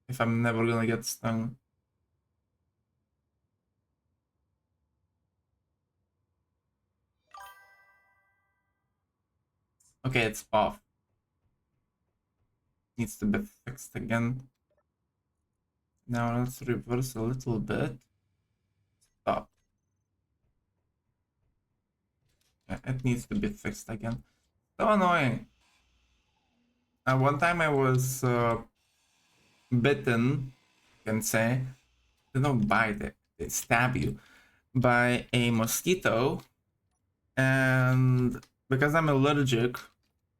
if I'm never gonna get stung. Okay, it's off. Needs to be fixed again. Now let's reverse a little bit. Stop. Yeah, it needs to be fixed again. So annoying. One time I was bitten, you can say. They don't bite, they stab you by a mosquito. And because I'm allergic,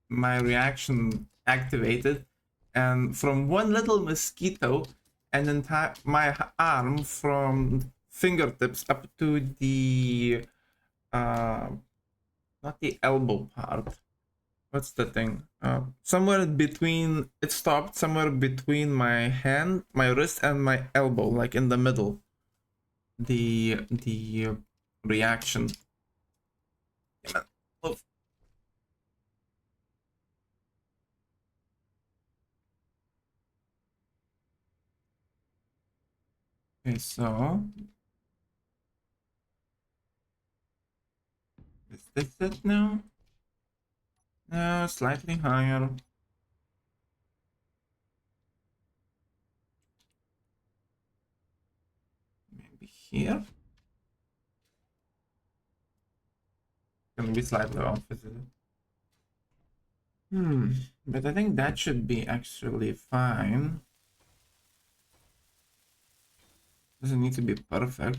my reaction activated. And from one little mosquito, and entire my arm from fingertips up to the not the elbow part. What's the thing? Somewhere between, it stopped somewhere between my hand, my wrist, and my elbow, like in the middle. The reaction. Okay, so is this it now? No, slightly higher. Maybe here. Gonna be slightly off, is it? But I think that should be actually fine. Doesn't need to be perfect.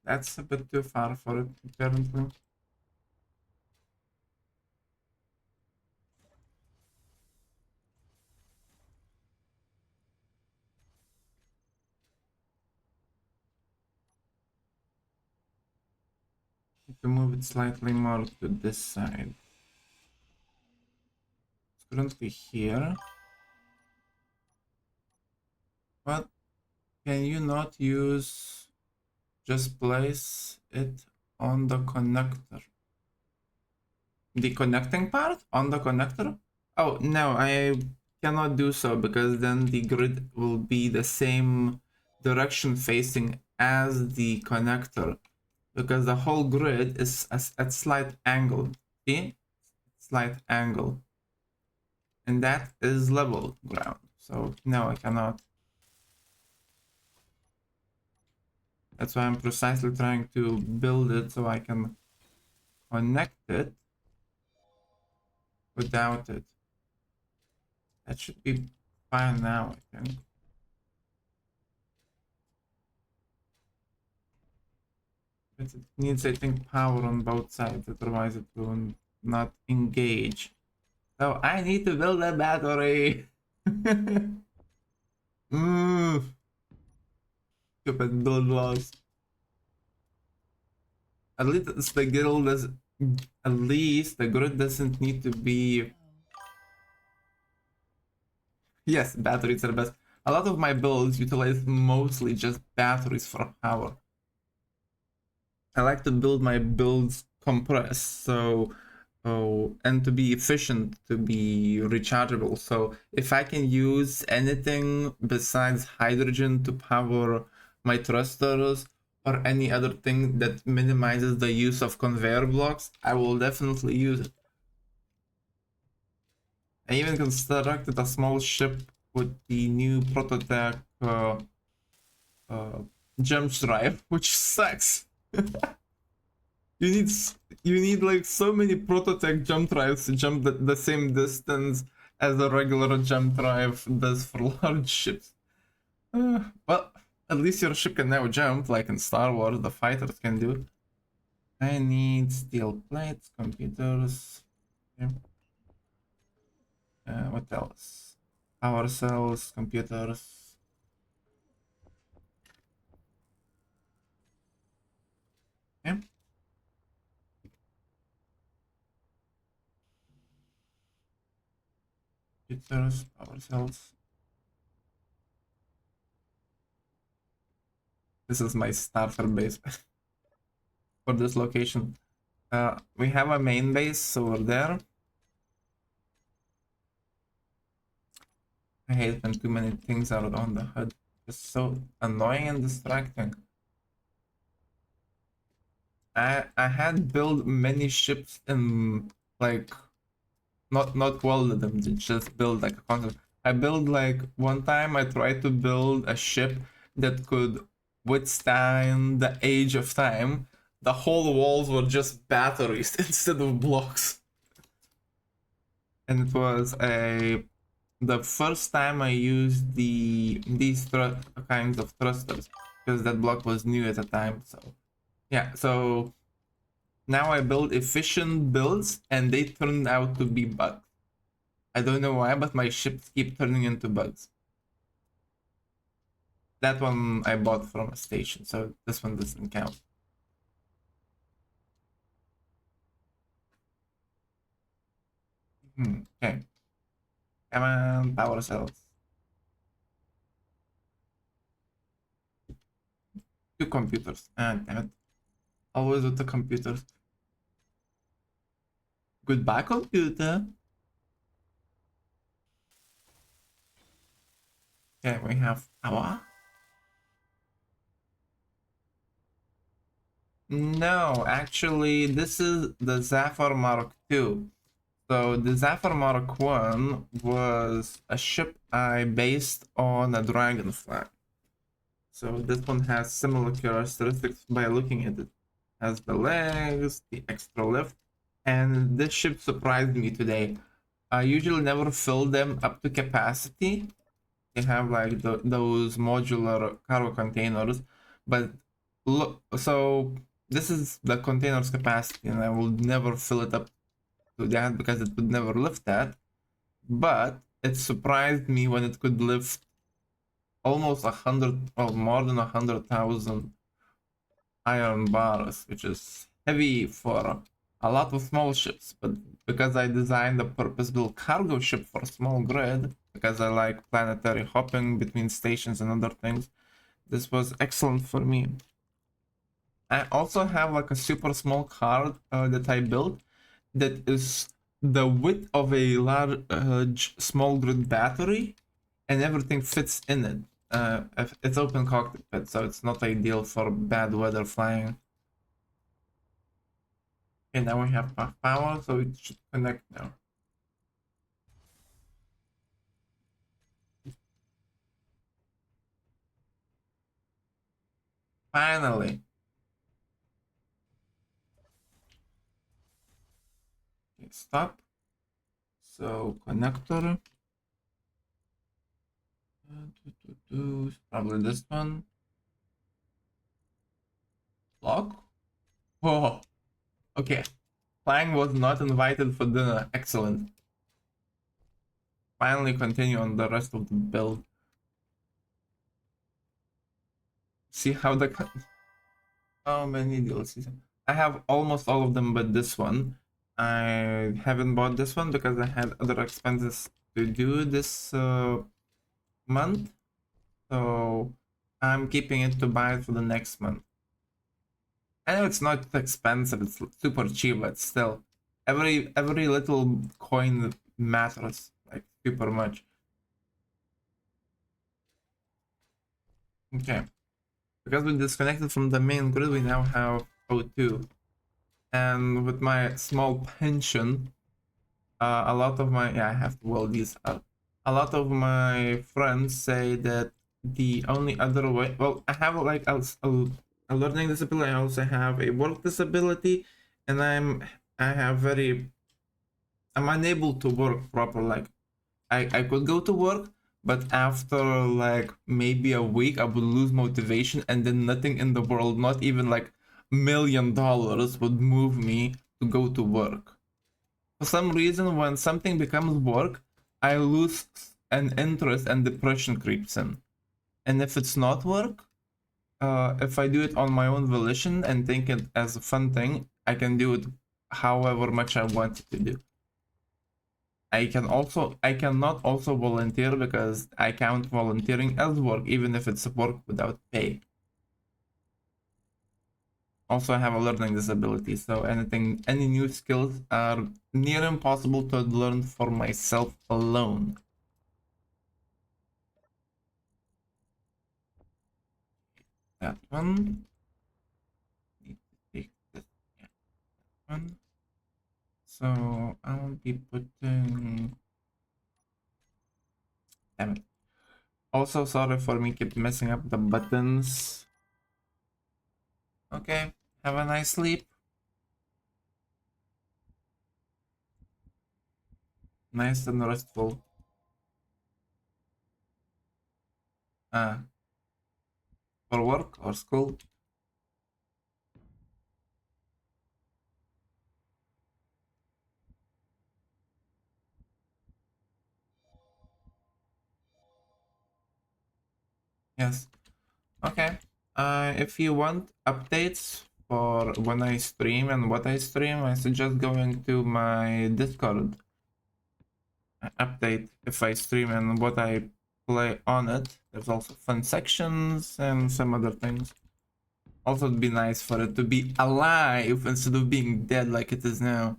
That's a bit too far for it, apparently. Need to move it slightly more to this side. It's currently here. But can you not use, just place it on the connector? The connecting part on the connector? Oh, no, I cannot do so because then the grid will be the same direction facing as the connector, because the whole grid is at slight angle. See? Slight angle. And that is level ground. So no, I cannot. That's why I'm precisely trying to build it so I can connect it without it. That should be fine now, I think. But it needs, I think, power on both sides, otherwise it will not engage. So I need to build a battery. Stupid build loss. At least the grid does. At least the grid doesn't need to be. Yes, batteries are best. A lot of my builds utilize mostly just batteries for power. I like to build my builds compressed, so and to be efficient, to be rechargeable. So if I can use anything besides hydrogen to power my thrusters or any other thing that minimizes the use of conveyor blocks, I will definitely use it. I even constructed a small ship with the new prototype jump drive, which sucks. You need like so many prototype jump drives to jump the same distance as a regular jump drive does for large ships. Well, at least your ship can now jump, like in Star Wars, the fighters can do. I need steel plates, computers. Okay. What else? Power cells, computers. Okay. Computers, power cells. This is my starter base for this location. We have a main base over there. I hate when too many things are on the HUD. It's so annoying and distracting. I had built many ships in like not welded them, just build like a concept. I built like one time I tried to build a ship that could withstand the age of time. The whole walls were just batteries instead of blocks. And it was the first time I used these kinds of thrusters because that block was new at the time. So yeah, so now I build efficient builds and they turned out to be bugs. I don't know why, but my ships keep turning into bugs. That one I bought from a station, so this one doesn't count. Okay. Come on, power cells. Two computers. Ah, damn it. Always with the computers. Goodbye, computer. Okay, we have power. No, actually, this is the Zafar Mark II. So the Zafar Mark 1 was a ship I based on a Dragonfly. So this one has similar characteristics by looking at it. Has the legs, the extra lift, and this ship surprised me today. I usually never fill them up to capacity. They have like those modular cargo containers, but look, so this is the container's capacity, and I will never fill it up to that because it would never lift that. But it surprised me when it could lift almost 100 or more than 100,000 iron bars, which is heavy for a lot of small ships. But because I designed a purpose-built cargo ship for small grid, because I like planetary hopping between stations and other things, this was excellent for me. I also have like a super small card that I built that is the width of a large small grid battery, and everything fits in it. It's open cockpit, so it's not ideal for bad weather flying. Okay, now we have power, so it should connect now. Finally. Okay, stop. So connector. Probably this one. Lock. Oh, okay. Flying was not invited for dinner. Excellent. Finally continue on the rest of the build. See how the... How many DLCs? I have almost all of them but this one. I haven't bought this one because I had other expenses to do this month. So I'm keeping it to buy it for the next month. I know it's not expensive, it's super cheap, but still, every little coin matters like super much. Okay, because we disconnected from the main grid, we now have O2, and with my small pension, a lot of my I have to weld these up. A lot of my friends say that the only other way, well, I have like a learning disability. I also have a work disability, and I'm unable to work proper. Like I could go to work, but after like maybe a week, I would lose motivation, and then nothing in the world, not even like $1 million, would move me to go to work. For some reason, when something becomes work, I lose an interest and depression creeps in. And if it's not work, if I do it on my own volition and think it as a fun thing, I can do it however much I want it to do. I cannot also volunteer because I count volunteering as work even if it's work without pay. Also, I have a learning disability, so any new skills are near impossible to learn for myself alone. That one. Need to take this one. So I'll be putting. Damn it. Also, sorry for me keep messing up the buttons. Okay. Have a nice sleep. Nice and restful. For work or school? Yes. Okay. If you want updates for when I stream and what I stream, I suggest going to my Discord. Update if I stream and what I play on it. There's also fun sections and some other things. Also, it'd be nice for it to be alive instead of being dead like it is now.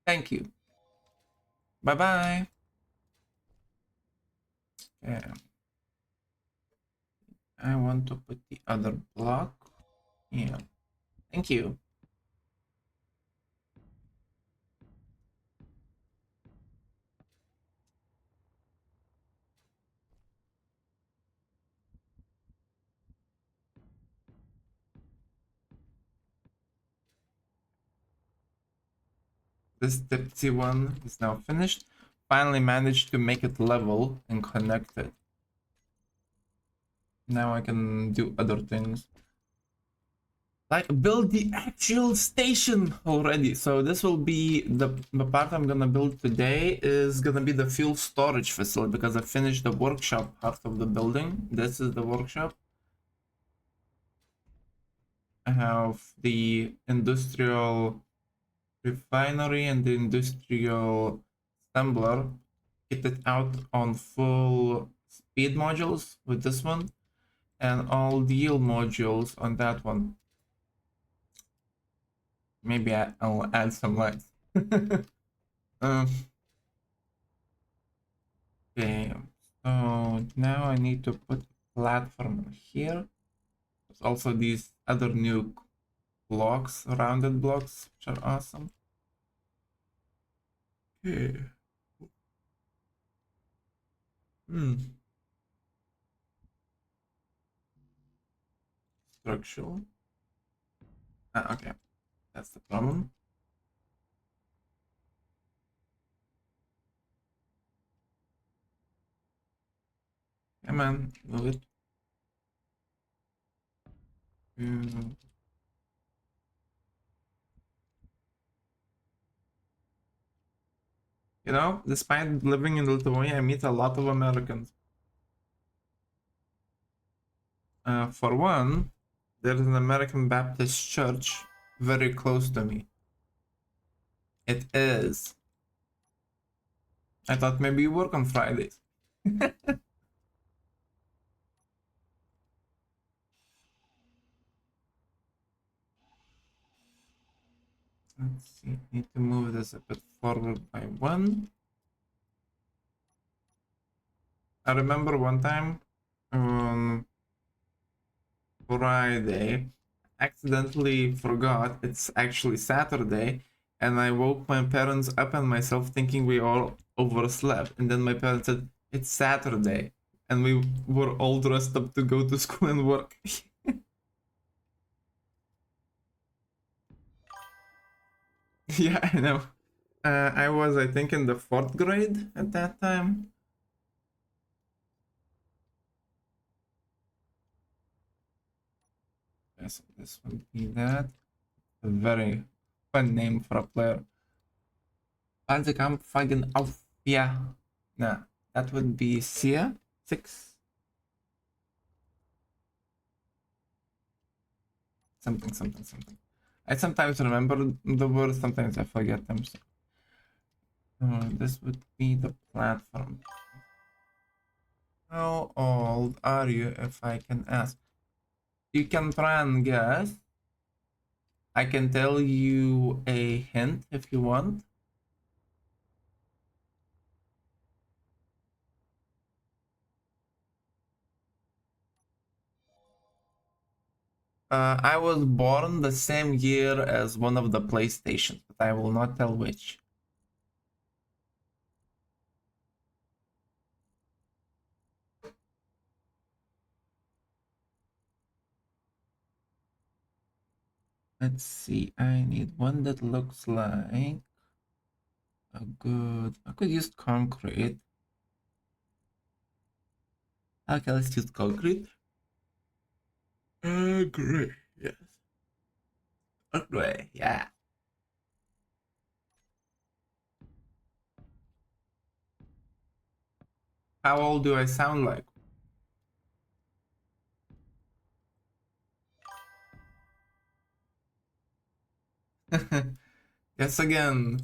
Thank you. Bye bye. Yeah. I want to put the other block. Yeah. Thank you. This tipsy one is now finished. Finally managed to make it level and connected. Now I can do other things. Like build the actual station already. So this will be the part I'm gonna build today is gonna be the fuel storage facility because I finished the workshop part of the building. This is the workshop. I have the industrial refinery and the industrial assembler kitted out on full speed modules with this one and all the yield modules on that one. Maybe I'll add some lights. Okay, so now I need to put a platform here. There's also these other new blocks, rounded blocks, which are awesome. Okay. Structural. Okay, that's the problem. Come on, move it. You know, despite living in Lithuania, I meet a lot of Americans. For one, there's an American Baptist church very close to me. It is. I thought maybe you work on Fridays. Let's see, need to move this a bit forward by one. I remember one time on Friday, accidentally forgot it's actually Saturday, and I woke my parents up and myself thinking we all overslept. And then my parents said, it's Saturday. And we were all dressed up to go to school and work. Yeah, I know. I was, I think, in the 4th grade at that time. Yes, this would be that. A very fun name for a player. Kampfwagen auf. Yeah. Nah, that would be Sia 6. Something, something, something. I sometimes remember the words, sometimes I forget them. So. This would be the platform. How old are you, if I can ask? You can try and guess. I can tell you a hint if you want. I was born the same year as one of the PlayStations, but I will not tell which. Let's see, I need one that looks like a good... I could use concrete. Okay, let's use concrete. Great, yes. Okay, yeah. How old do I sound like? Yes, again.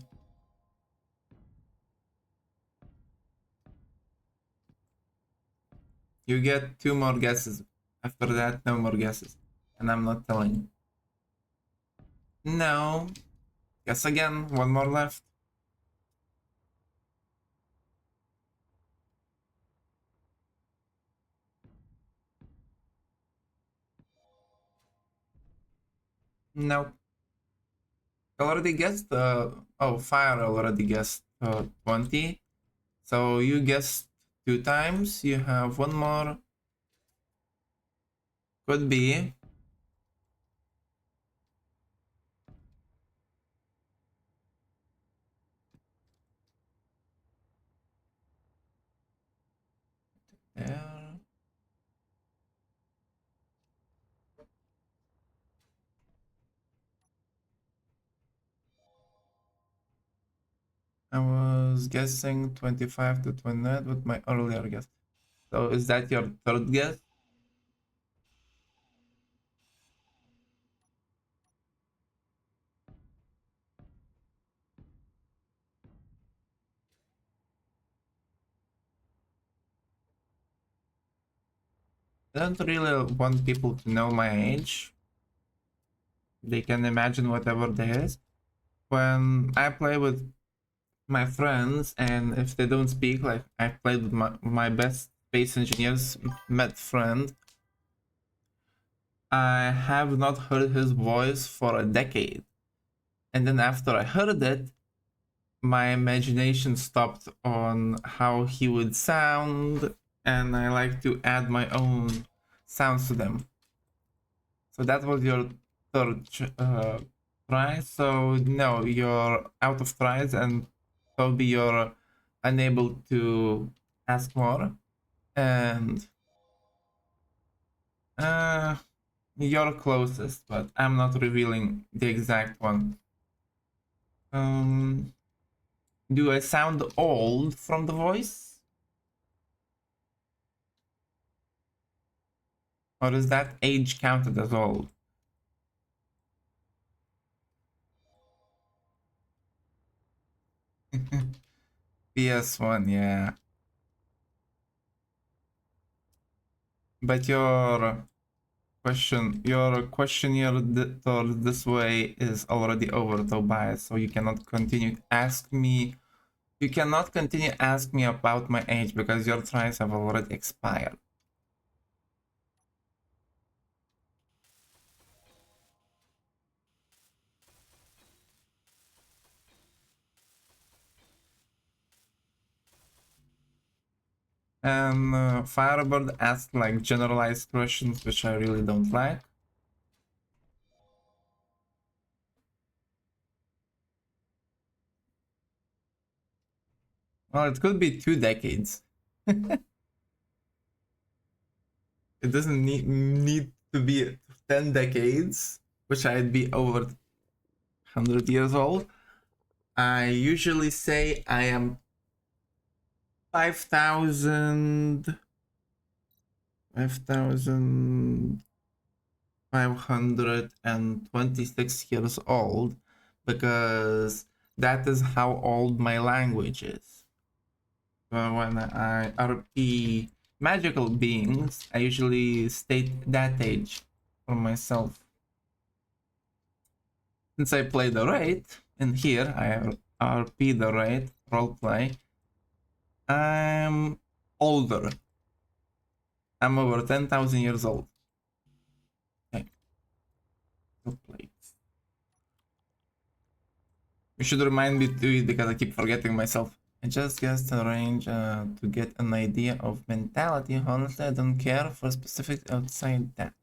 You get 2 more guesses. After that, no more guesses. And I'm not telling you. No. Guess again. One more left. No. Already guessed. Oh, Fire already guessed 20. So you guessed 2 times. You have one more. Could be. I was guessing 25 to 29 with my earlier guess. So is that your third guess? I don't really want people to know my age. They can imagine whatever they is. When I play with my friends, and if they don't speak, like I played with my best space engineers met friend, I have not heard his voice for a decade. And then after I heard it, my imagination stopped on how he would sound, and I like to add my own sounds to them. So that was your third try. So no, you're out of tries, and probably you're unable to ask more. And you're closest, but I'm not revealing the exact one. Do I sound old from the voice? Or is that age counted as old? PS1, yeah. But your questionnaire towards this way is already over, Tobias, so you cannot continue to ask me. You cannot continue to ask me about my age because your tries have already expired. And Firebird asked like generalized questions, which I really don't like. Well, it could be 2 decades. It doesn't need to be 10 decades, which I'd be over 100 years old. I usually say I am 5,526 years old, because that is how old my language is. So when I RP magical beings, I usually state that age for myself. Since I play the raid, and here I RP the raid roleplay, I'm older. I'm over 10,000 years old. Okay. So plates. You should remind me to it because I keep forgetting myself. I just guessed the range to get an idea of mentality. Honestly, I don't care for specifics outside that.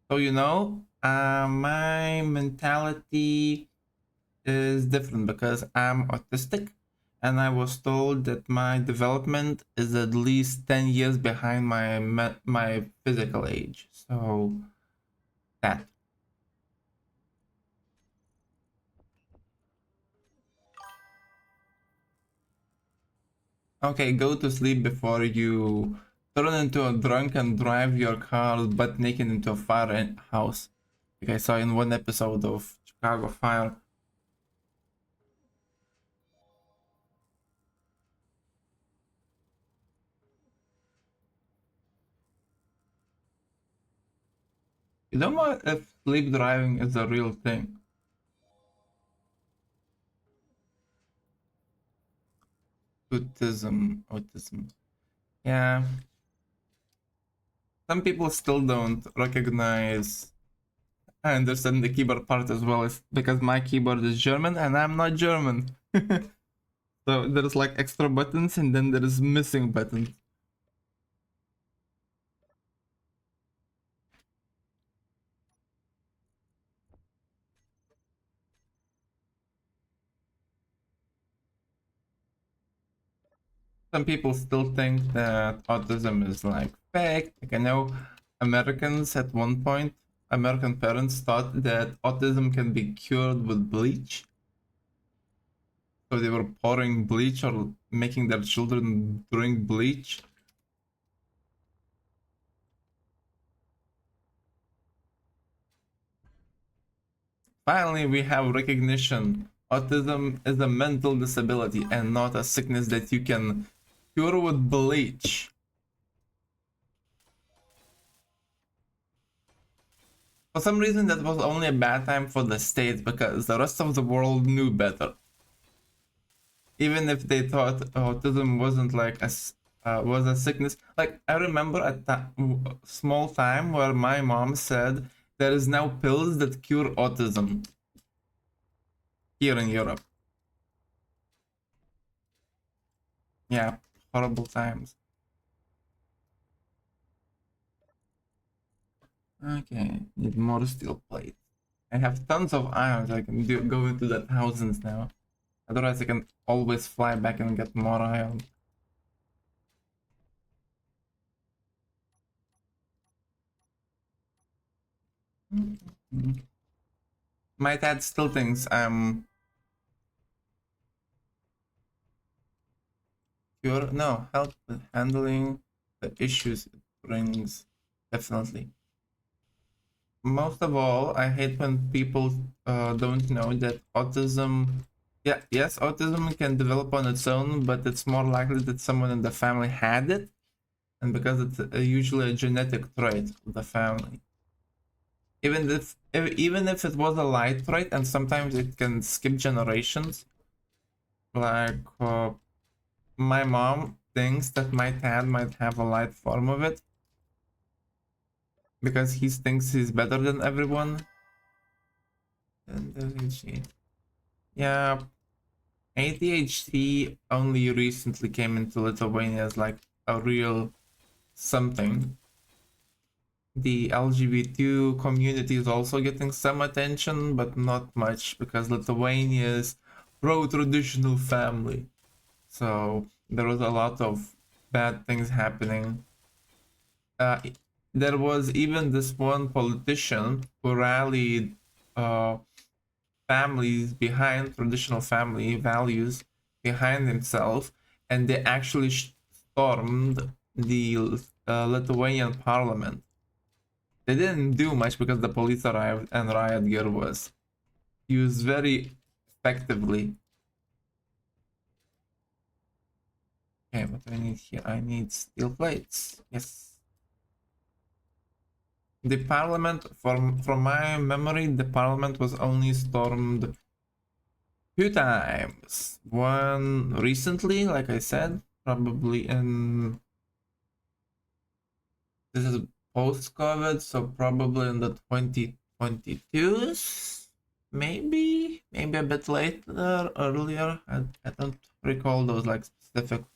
So you know, my mentality is different because I'm autistic, and I was told that my development is at least 10 years behind my physical age. So that. Okay, go to sleep before you turn into a drunk and drive your car butt naked into a firehouse. Like I saw in one episode of Chicago Fire. You don't know if sleep driving is a real thing. Autism. Yeah. Some people still don't recognize. I understand the keyboard part as well, is because my keyboard is German and I'm not German. So there's like extra buttons and then there is missing buttons. Some people still think that autism is like fake. Like I know Americans at one point, American parents thought that autism can be cured with bleach. So they were pouring bleach or making their children drink bleach. Finally, we have recognition. Autism is a mental disability and not a sickness that you can cure with bleach. For some reason, that was only a bad time for the States because the rest of the world knew better. Even if they thought autism wasn't like was a sickness. Like I remember a small time where my mom said there is now pills that cure autism here in Europe. Yeah, horrible times. Okay, need more steel plates. I have tons of iron. I can go into the thousands now. Otherwise, I can always fly back and get more iron. My dad still thinks I'm pure. No, help with handling the issues it brings. Definitely. Most of all, I hate when people don't know that autism. Yeah, yes, autism can develop on its own, but it's more likely that someone in the family had it, and because it's usually a genetic trait of the family. Even if it was a light trait, and sometimes it can skip generations. Like my mom thinks that my dad might have a light form of it because he thinks he's better than everyone. And yeah, ADHD only recently came into Lithuania as like a real something. The LGBT community is also getting some attention, but not much because Lithuania is pro-traditional family. So there was a lot of bad things happening. Uh, there was even this one politician who rallied uh, families behind traditional family values behind himself, and they actually stormed the Lithuanian parliament. They didn't do much because the police arrived and riot gear was used very effectively. Okay, what do I need here? I need steel plates. Yes. The parliament, from my memory, the parliament was only stormed 2 times. One recently, like I said, probably in this is post-COVID, so probably in the 2022s, maybe a bit later, earlier. I don't recall those like specifics.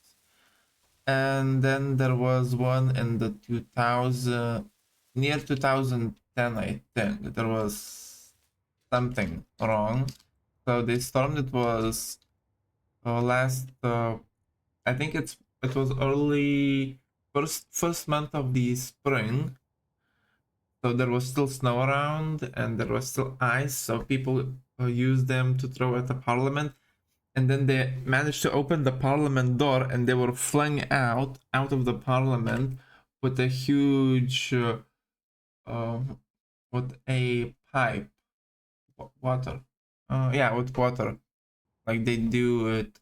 And then there was one in the 2000 near 2010, I think. There was something wrong, so they stormed. It was last I think it was early first month of the spring, so there was still snow around and there was still ice, so people used them to throw at the parliament, and then they managed to open the parliament door and they were flung out of the parliament with a huge uh, with a pipe, water, yeah, with water, like they do it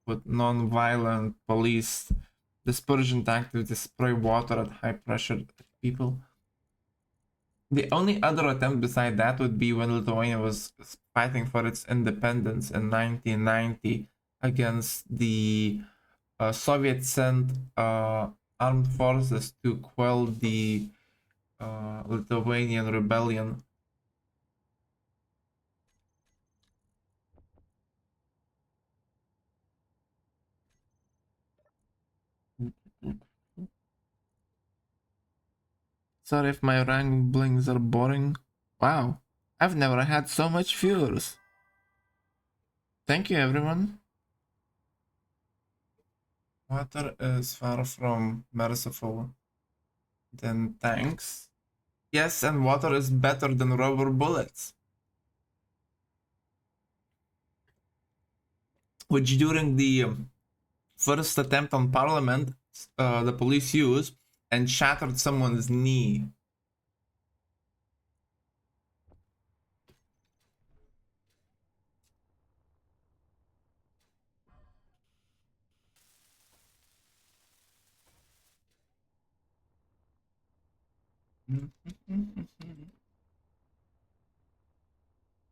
with non-violent police dispersion tactics. They spray water at high pressure at people. The only other attempt beside that would be when Lithuania was fighting for its independence in 1990 against the Soviet sent armed forces to quell the Lithuanian rebellion. Sorry if my ramblings are boring. Wow, I've never had so much viewers. Thank you, everyone. Water is far from merciful than tanks. Yes, and water is better than rubber bullets. which during the first attempt on parliament, the police used and shattered someone's knee.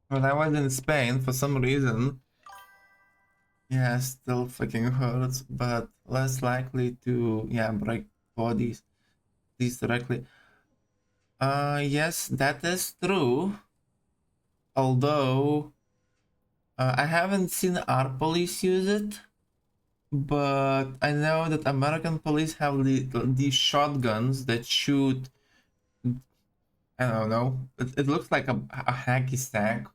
When I was in Spain, for some reason, yeah, still fucking hurts, but less likely to, yeah, break bodies these directly. Yes, that is true. Although, I haven't seen our police use it, but I know that American police have these shotguns that shoot, I don't know, it looks like a hacky sack,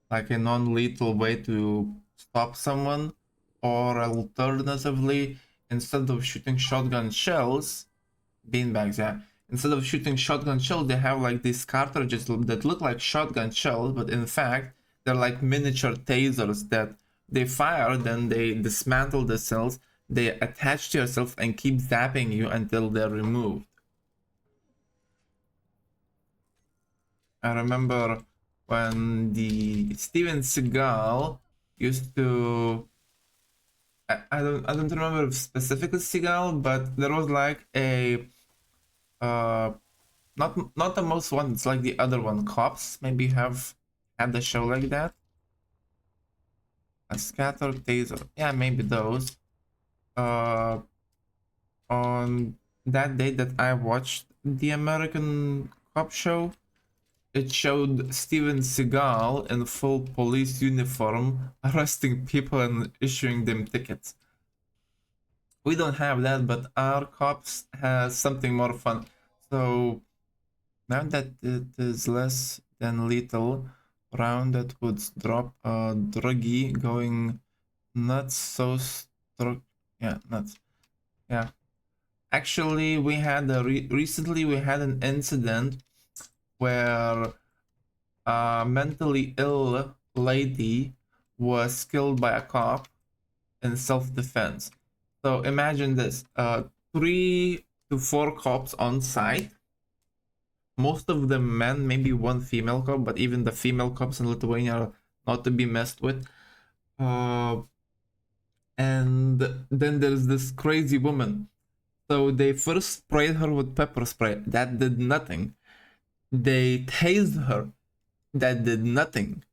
like a non-lethal way to stop someone, or alternatively, instead of shooting shotgun shells, beanbags, yeah. Instead of shooting shotgun shells, they have like these cartridges that look like shotgun shells, but in fact, they're like miniature tasers that they fire, then they dismantle the cells, they attach to yourself and keep zapping you until they're removed. I remember when the Steven Seagal used to, I don't remember specifically Seagal, but there was like a not the most one, it's like the other one. Cops maybe have had a show like that. A scatter taser. Yeah, maybe those. Uh on that day that I watched the American Cop show, it showed Steven Seagal in full police uniform arresting people and issuing them tickets. We don't have that, but our cops has something more fun. So now that it is less than lethal, round that would drop a druggie going nuts so yeah, nuts. Yeah. Actually, we had recently we had an incident where a mentally ill lady was killed by a cop in self-defense. So imagine this: 3 to 4 cops on site, most of them men, maybe one female cop, but even the female cops in Lithuania are not to be messed with. And then there's this crazy woman. So they first sprayed her with pepper spray. That did nothing. They tased her. That did nothing.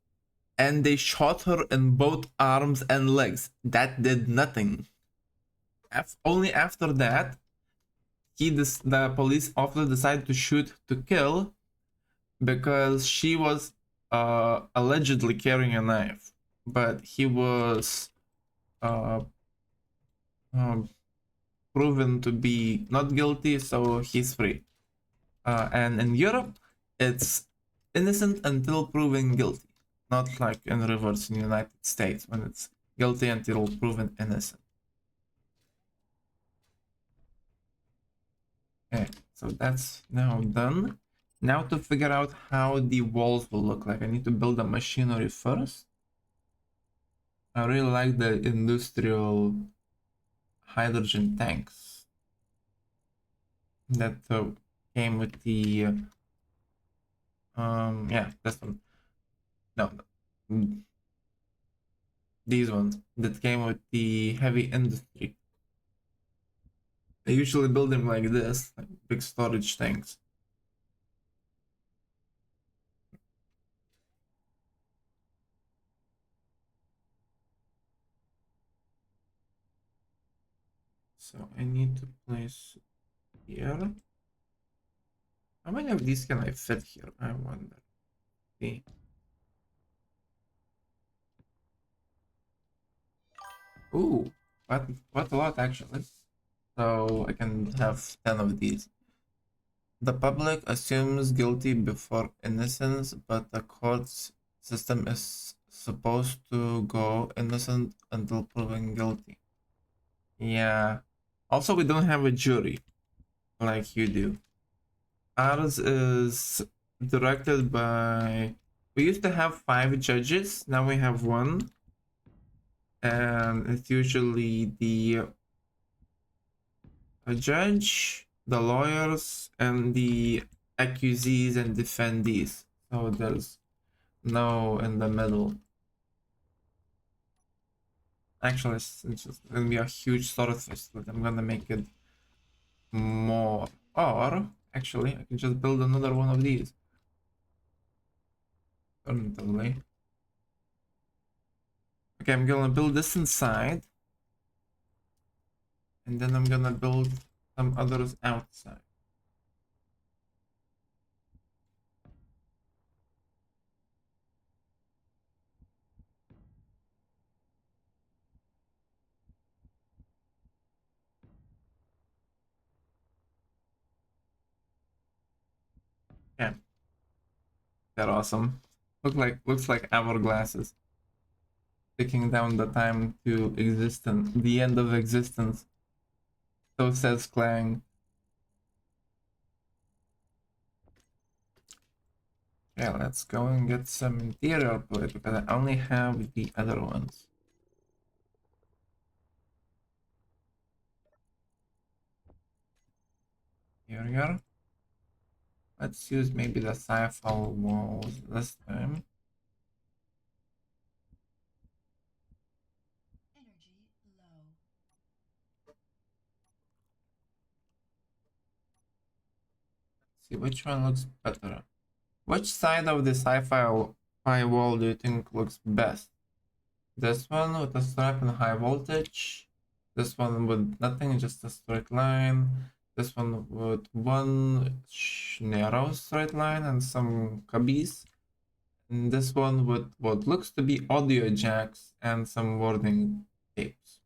And they shot her in both arms and legs. That did nothing. Only after that, the police officer decided to shoot to kill because she was allegedly carrying a knife, but he was uh, proven to be not guilty, so he's free. And in Europe, it's innocent until proven guilty, not like in reverse in the United States when it's guilty until proven innocent. Okay, so that's now done. Now to figure out how the walls will look like, I need to build a machinery first. I really like the industrial hydrogen tanks that came with the yeah, this one. No, these ones that came with the heavy industry. I usually build them like this, like big storage tanks. So I need to place here. How many of these can I fit here? I wonder. See. Ooh, what a lot actually. So I can have 10 of these. The public assumes guilty before innocence, but the court system is supposed to go innocent until proven guilty. Yeah. Also, we don't have a jury like you do. Ours is directed by. We used to have 5 judges, now we have 1. and it's usually the judge, the lawyers, and the accusees and defendees. So there's no in the middle. Actually, it's just gonna be a huge swordfish, but I'm gonna make it more. Or actually, I can just build another one of these. Totally. Okay, I'm gonna build this inside, and then I'm gonna build some others outside. Yeah, they're awesome. Looks like hourglasses, ticking down the time to existence, the end of existence. So says Clang. Yeah, let's go and get some interior plate because I only have the other ones. Here we are. Let's use maybe the sci-fi walls this time. See which one looks better. Which side of the sci-fi wall do you think looks best? This one with a stripe and high voltage. This one with nothing, just a straight line. This one with one narrow straight line and some cubbies. And this one with what looks to be audio jacks and some wording tapes.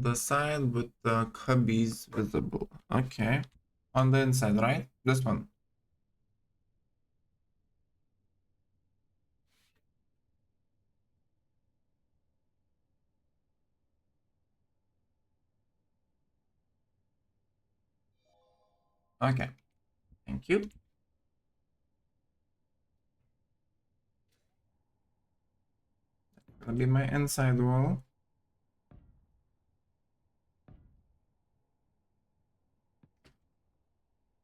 The side with the cubbies visible. Okay. On the inside, right? This one. Okay. Thank you. Gonna be my inside wall.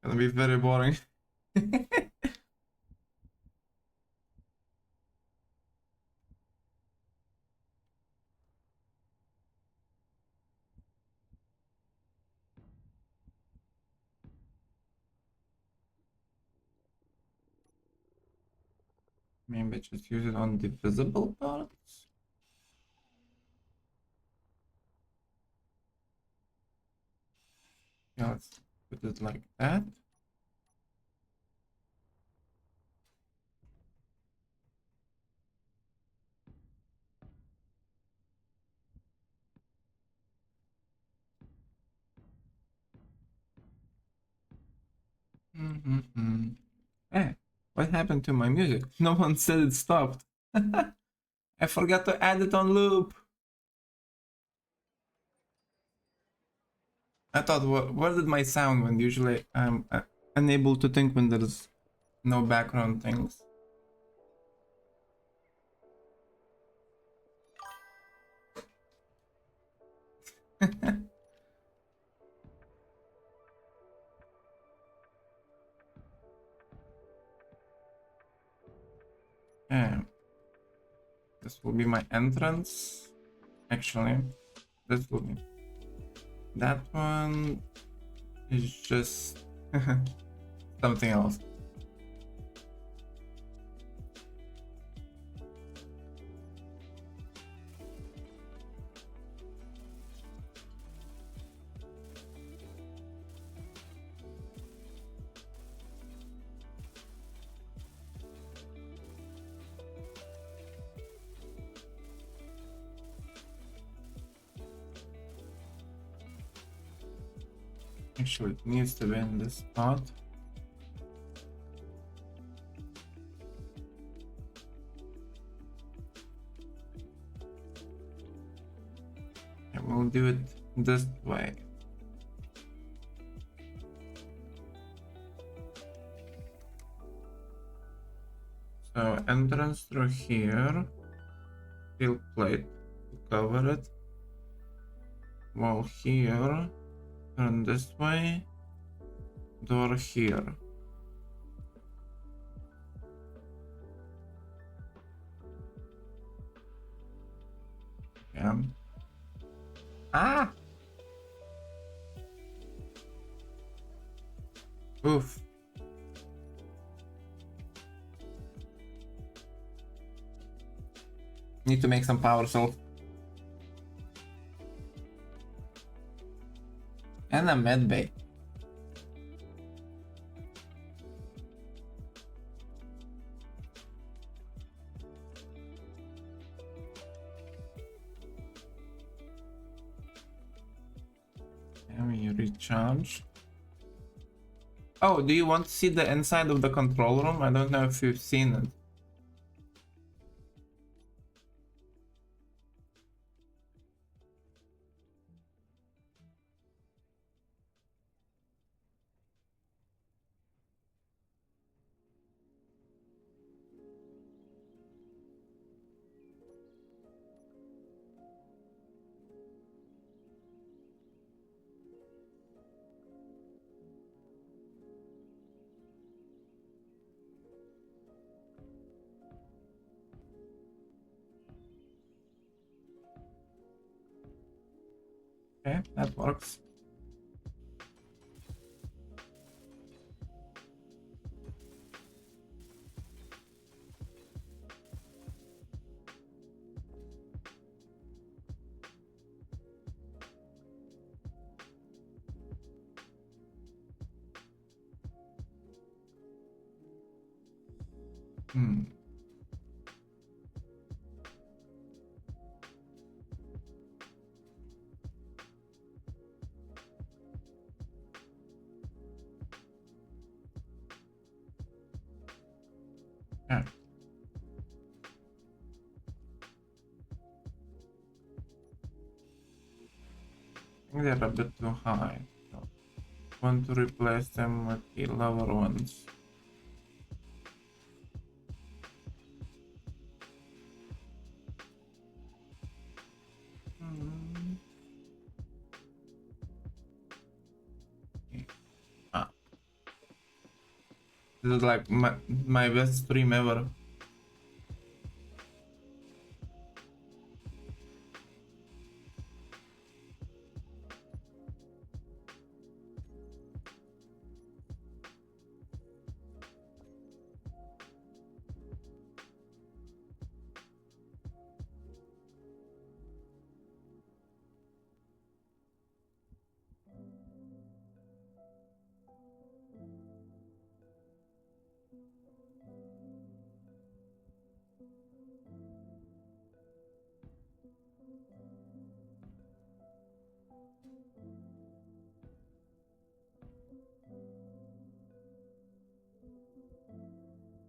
Gonna be very boring. Maybe just use it on the visible parts. Yeah, let's put it like that. Hey, what happened to my music? No one said it stopped. I forgot to add it on loop. I thought, where did my sound when usually I'm unable to think when there's no background things. Yeah. This will be my entrance. Actually, this will be. That one is just something else. Actually, it needs to be in this spot. we'll do it this way. So entrance through here, steel plate to cover it. Wall here, turn this way, door here. Yeah. Ah! Oof. Need to make some power cell. And a med bay. And we recharge. Oh, do you want to see the inside of the control room? I don't know if you've seen it. Okay, that works. Yeah. I think they're a bit too high. So want to replace them with the lower ones. Ah. This is like my best stream ever.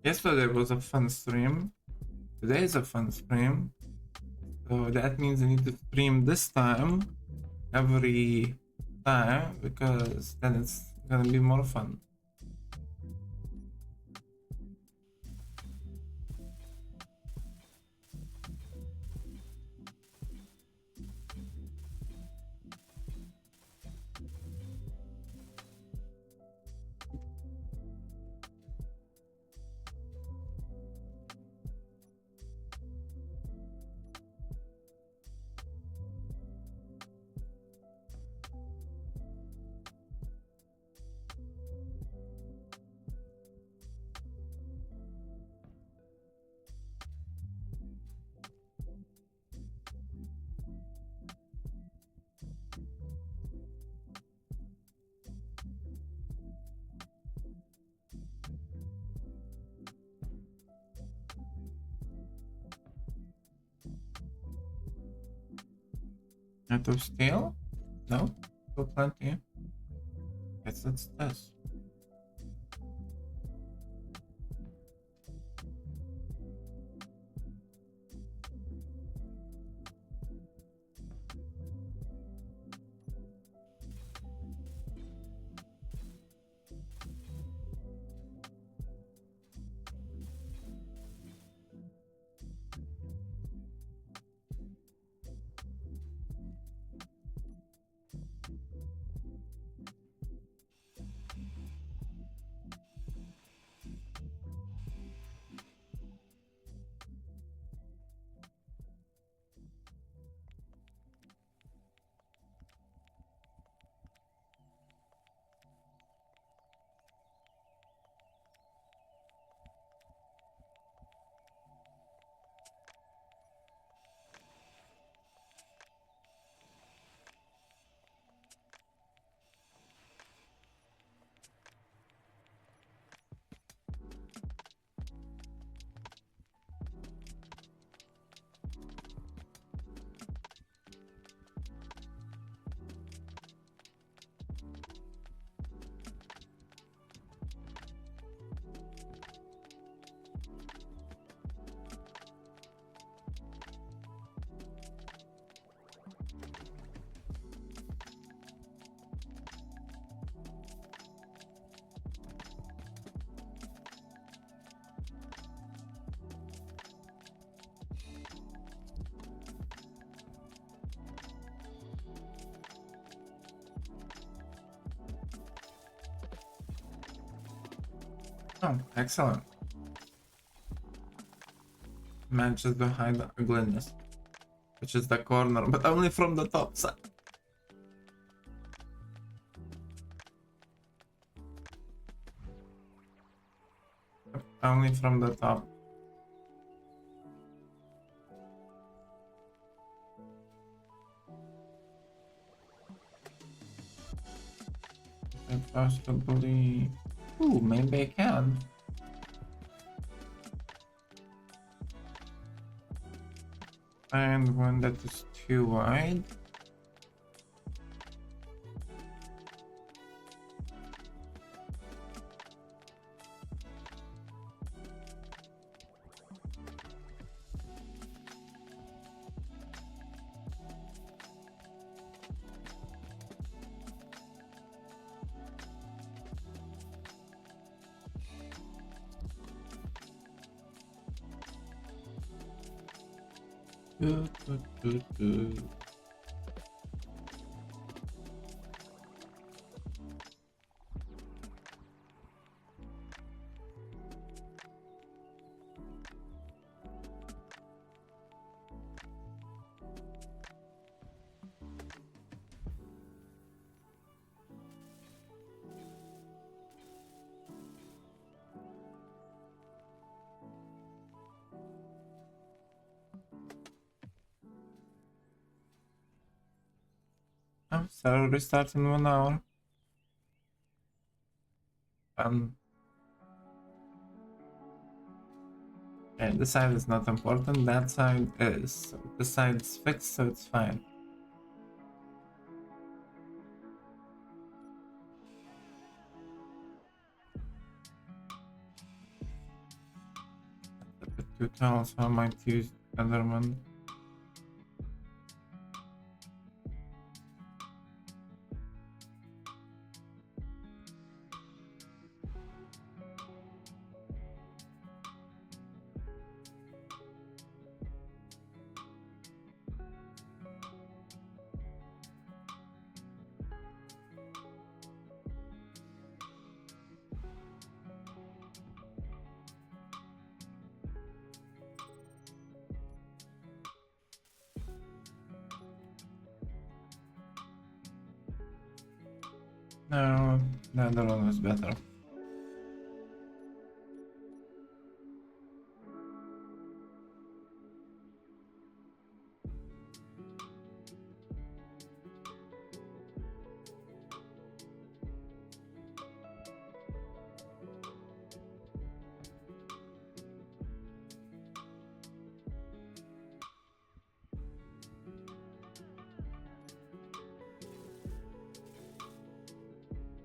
Yesterday was a fun stream. Today is a fun stream. So that means I need to stream this time every time because then it's gonna be more fun. Out of steel? No? Still plenty. Guess that's this. Oh, excellent. Manages to hide the ugliness, which is the corner, but only from the top side. Only from the top. And possibly... Ooh, maybe I can. Find one that is too wide. Do, do, do, do. Oh, so restart in 1 hour. Okay, this side is not important, that side is. So this side is fixed, so it's fine. A bit too tall, so I might use another one. No, the other one was better.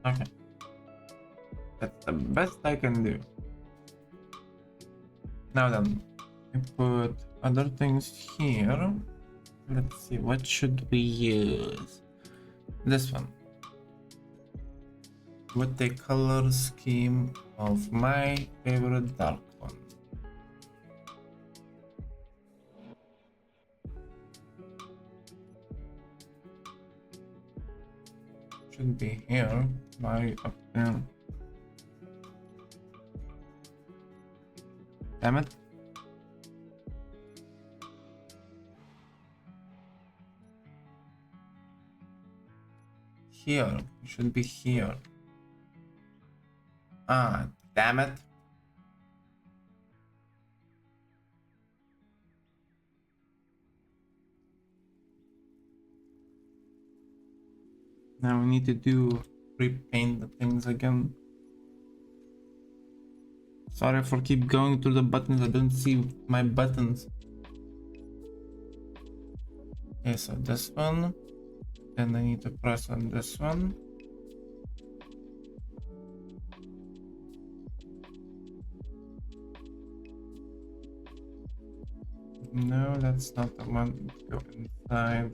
Okay. That's the best I can do. Now then, I put other things here. Let's see, what should we use? This one. With the color scheme of my favorite dark one. Should be here, my up there. Damn it. Here, it should be here. Ah, damn it. Now we need to repaint the things again. Sorry for keep going to the buttons, I don't see my buttons. Okay, so this one. Then I need to press on this one. No, that's not the one. Go inside.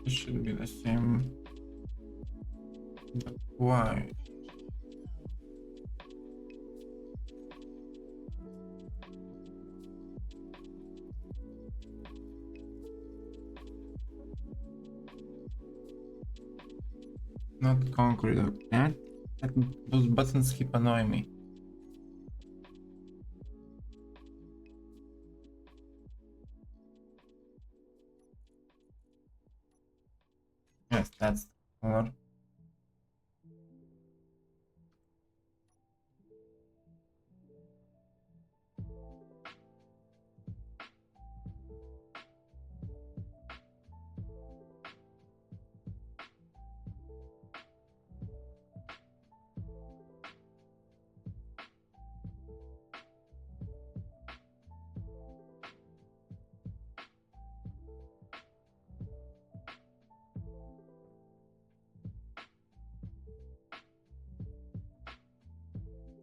It should be the same. But why? Not concrete. Okay. Those buttons keep annoying me. Yes, that's the color.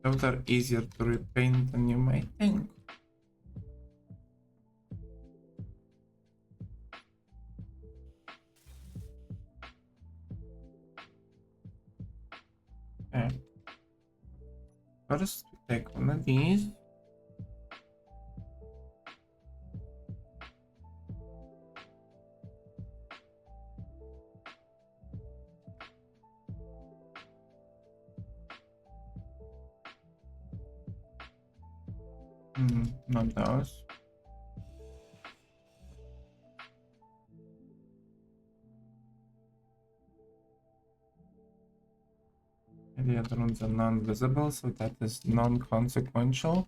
Those are easier to repaint than you might think. Okay. First, we take one of these. Not those. The other ones are non-visible, so that is non-consequential.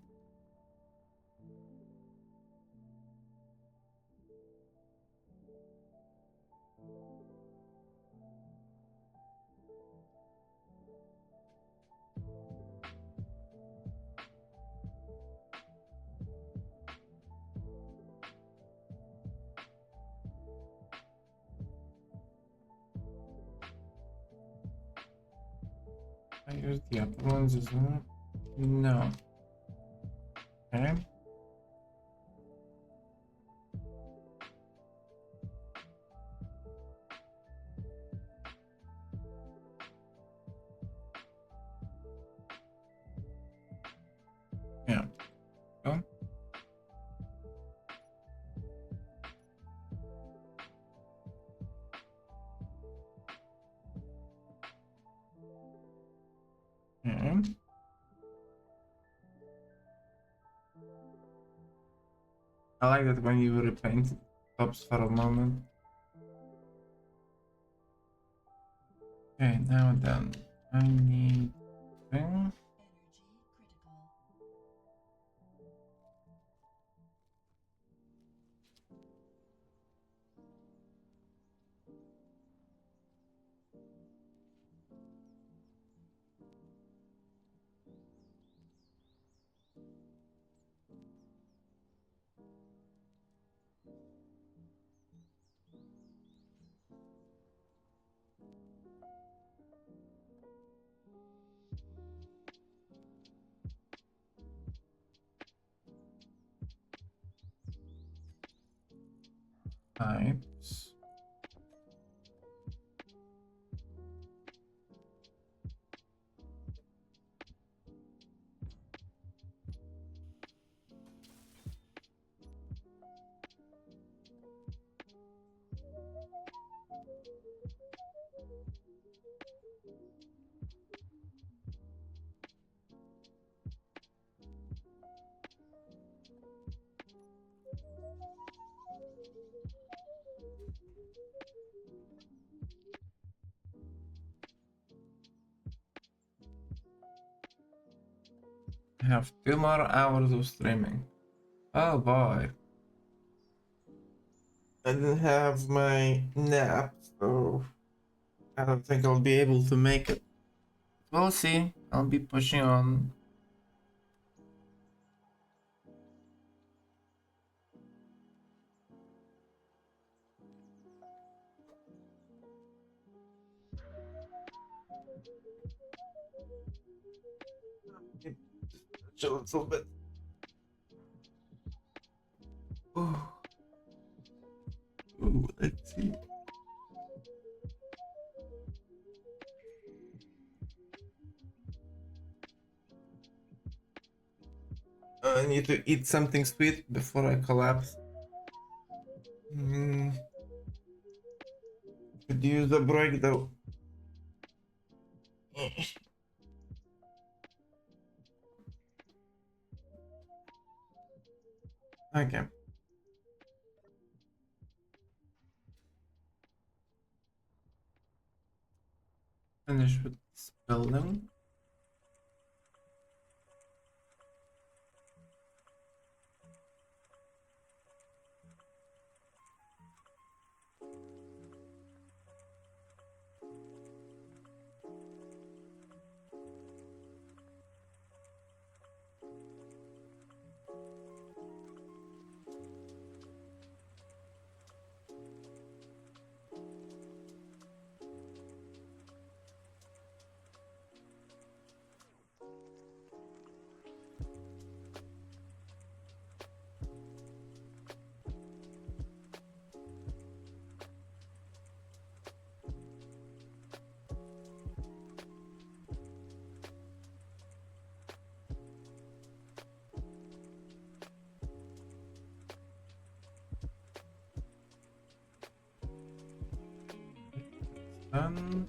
I use the upper ones as well. No. Okay. Yeah. Go. Okay. I like that when you repaint, it stops for a moment. Okay, now then, I need thing. Types. I have 2 more hours of streaming. Oh boy. I didn't have my nap, so I don't think I'll be able to make it. We'll see. I'll be pushing on. chill a little bit. Ooh, let's see. I need to eat something sweet before I collapse. Could use a break though. Okay. Finish with this building. Done.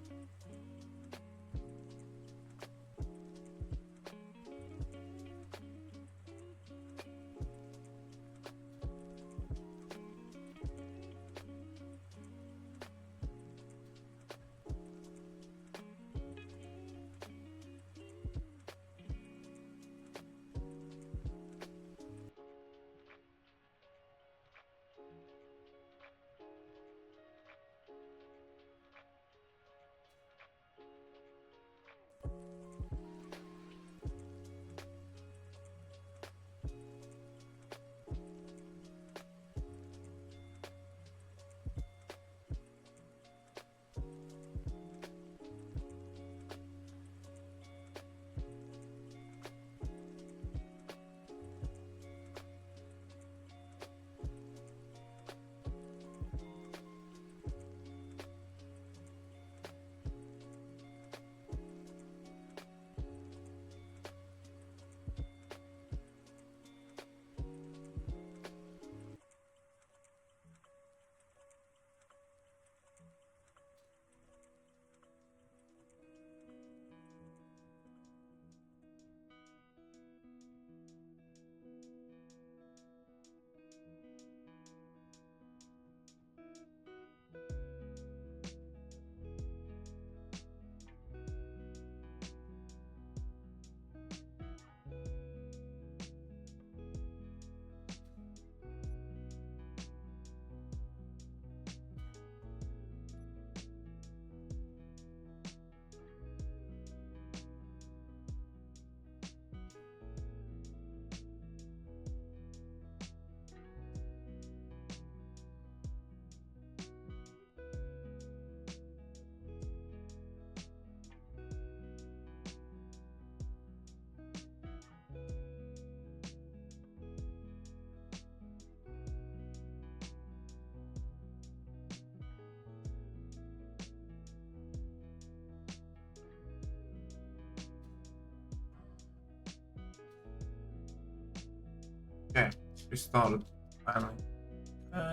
Okay, we started finally.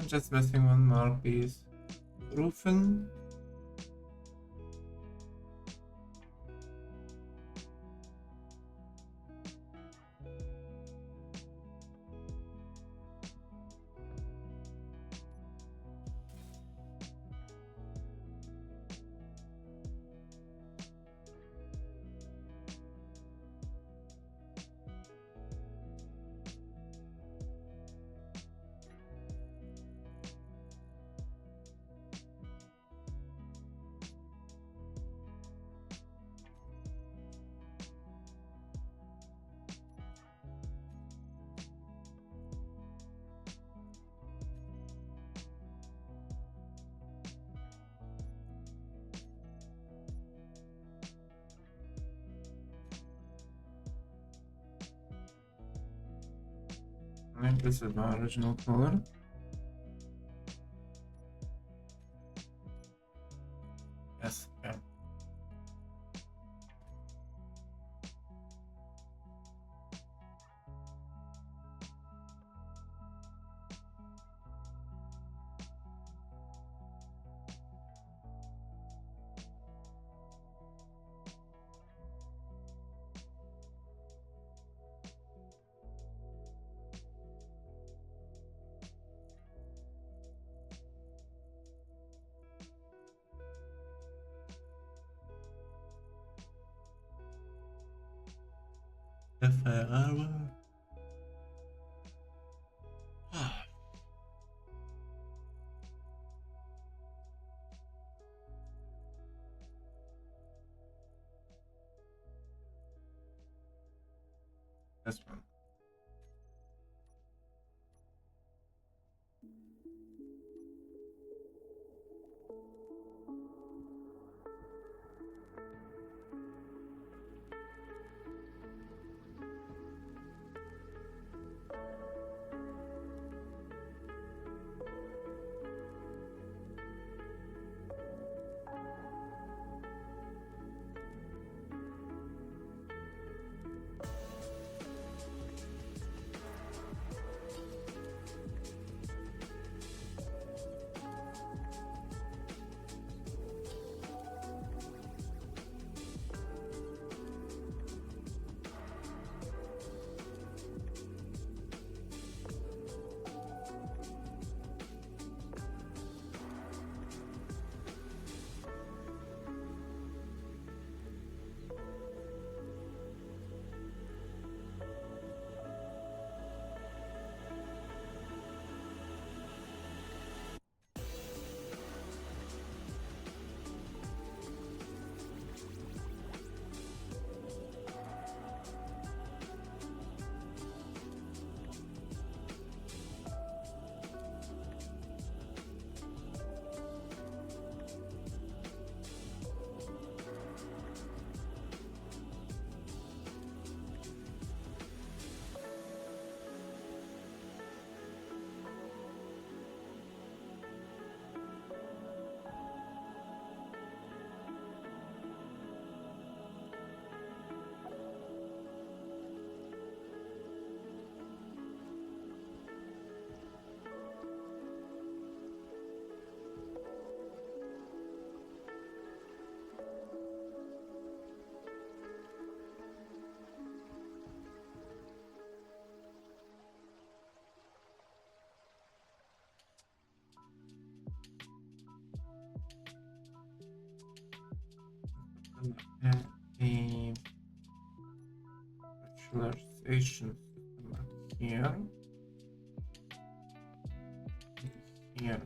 Just missing one more piece. Roofing. And this is my original color. Yes, okay. FIR. This one. Add a virtualization system here. Here.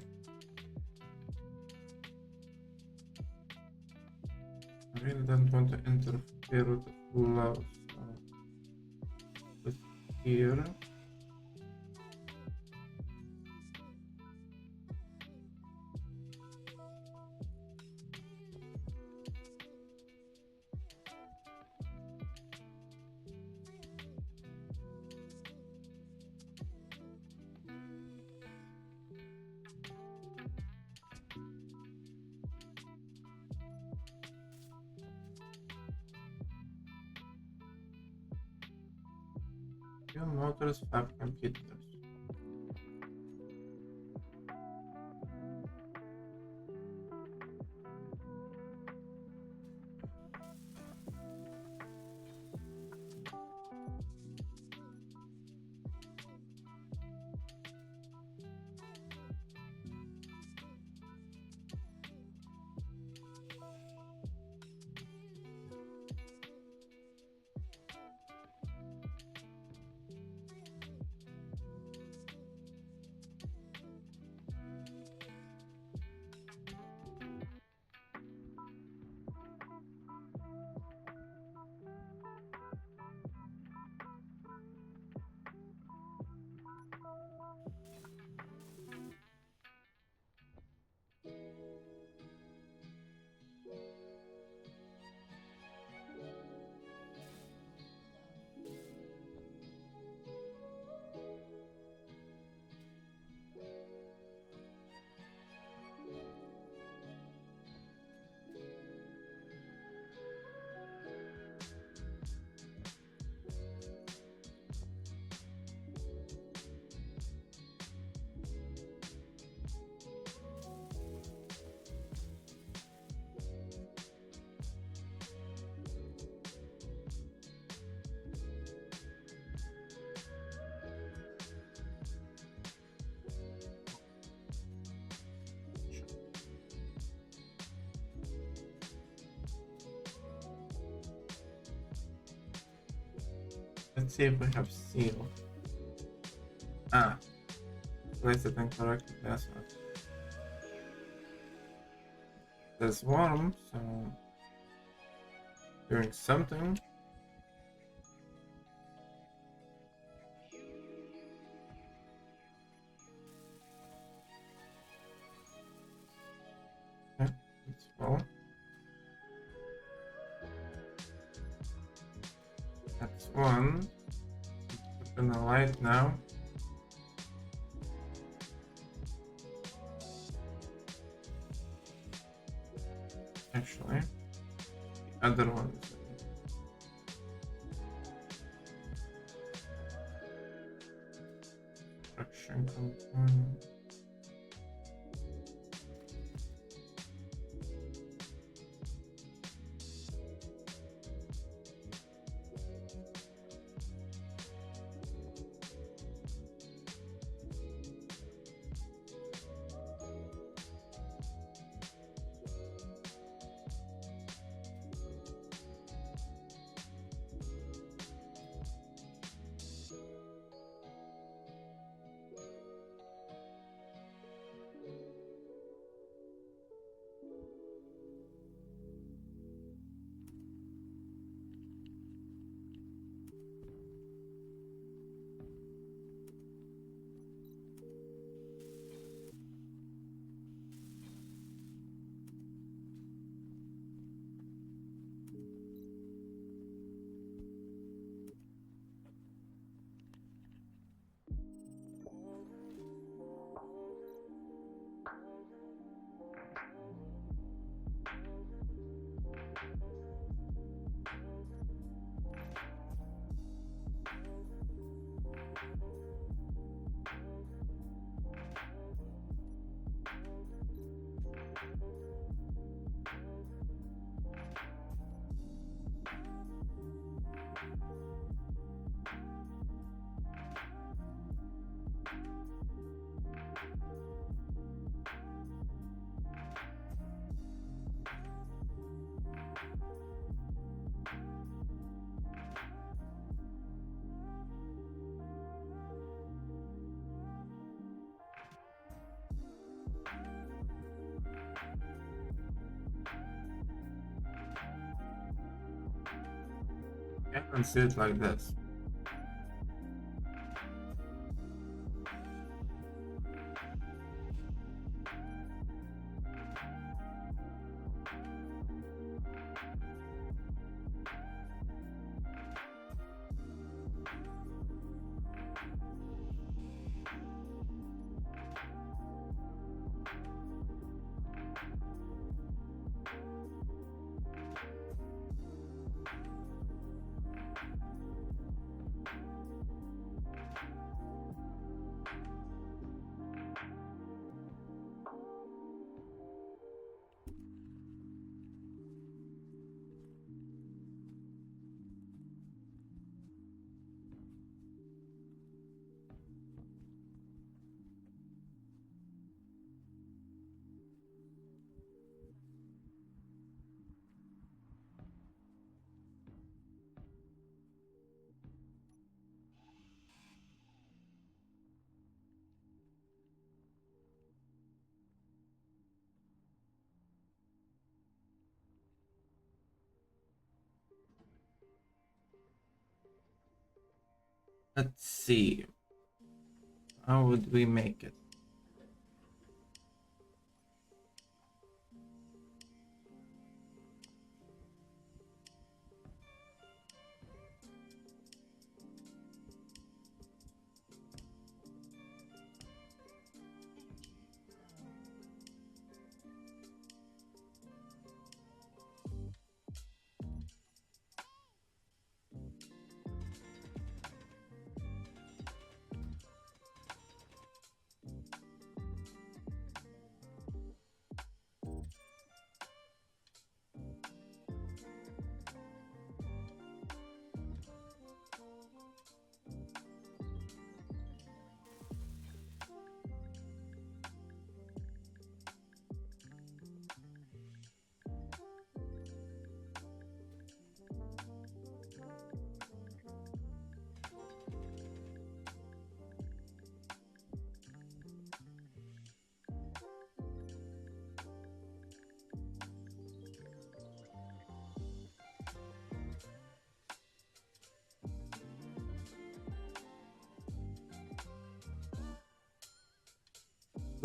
I really don't want to interfere with the flow, so this here. Few motors, 5 computers. Let's see if we have seal. Ah, place it incorrectly. That's not. There's worm, so doing something. Yeah, it's full. That's one. Put in the light now. Actually, the other one is construction component. I can see it like this. Let's see. How would we make it?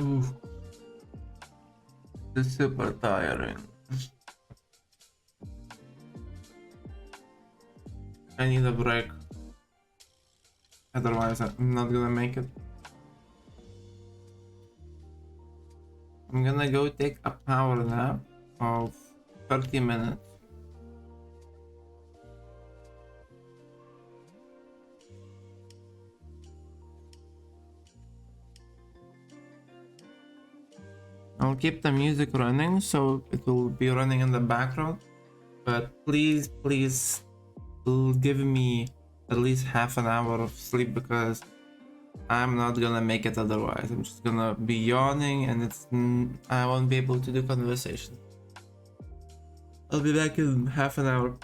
Ooh, this is super tiring. I need a break. Otherwise, I'm not gonna make it. I'm gonna go take a power nap of 30 minutes. I'll keep the music running so it will be running in the background. But please, please give me at least half an hour of sleep because I'm not gonna make it otherwise. I'm just gonna be yawning and I won't be able to do conversation. I'll be back in half an hour.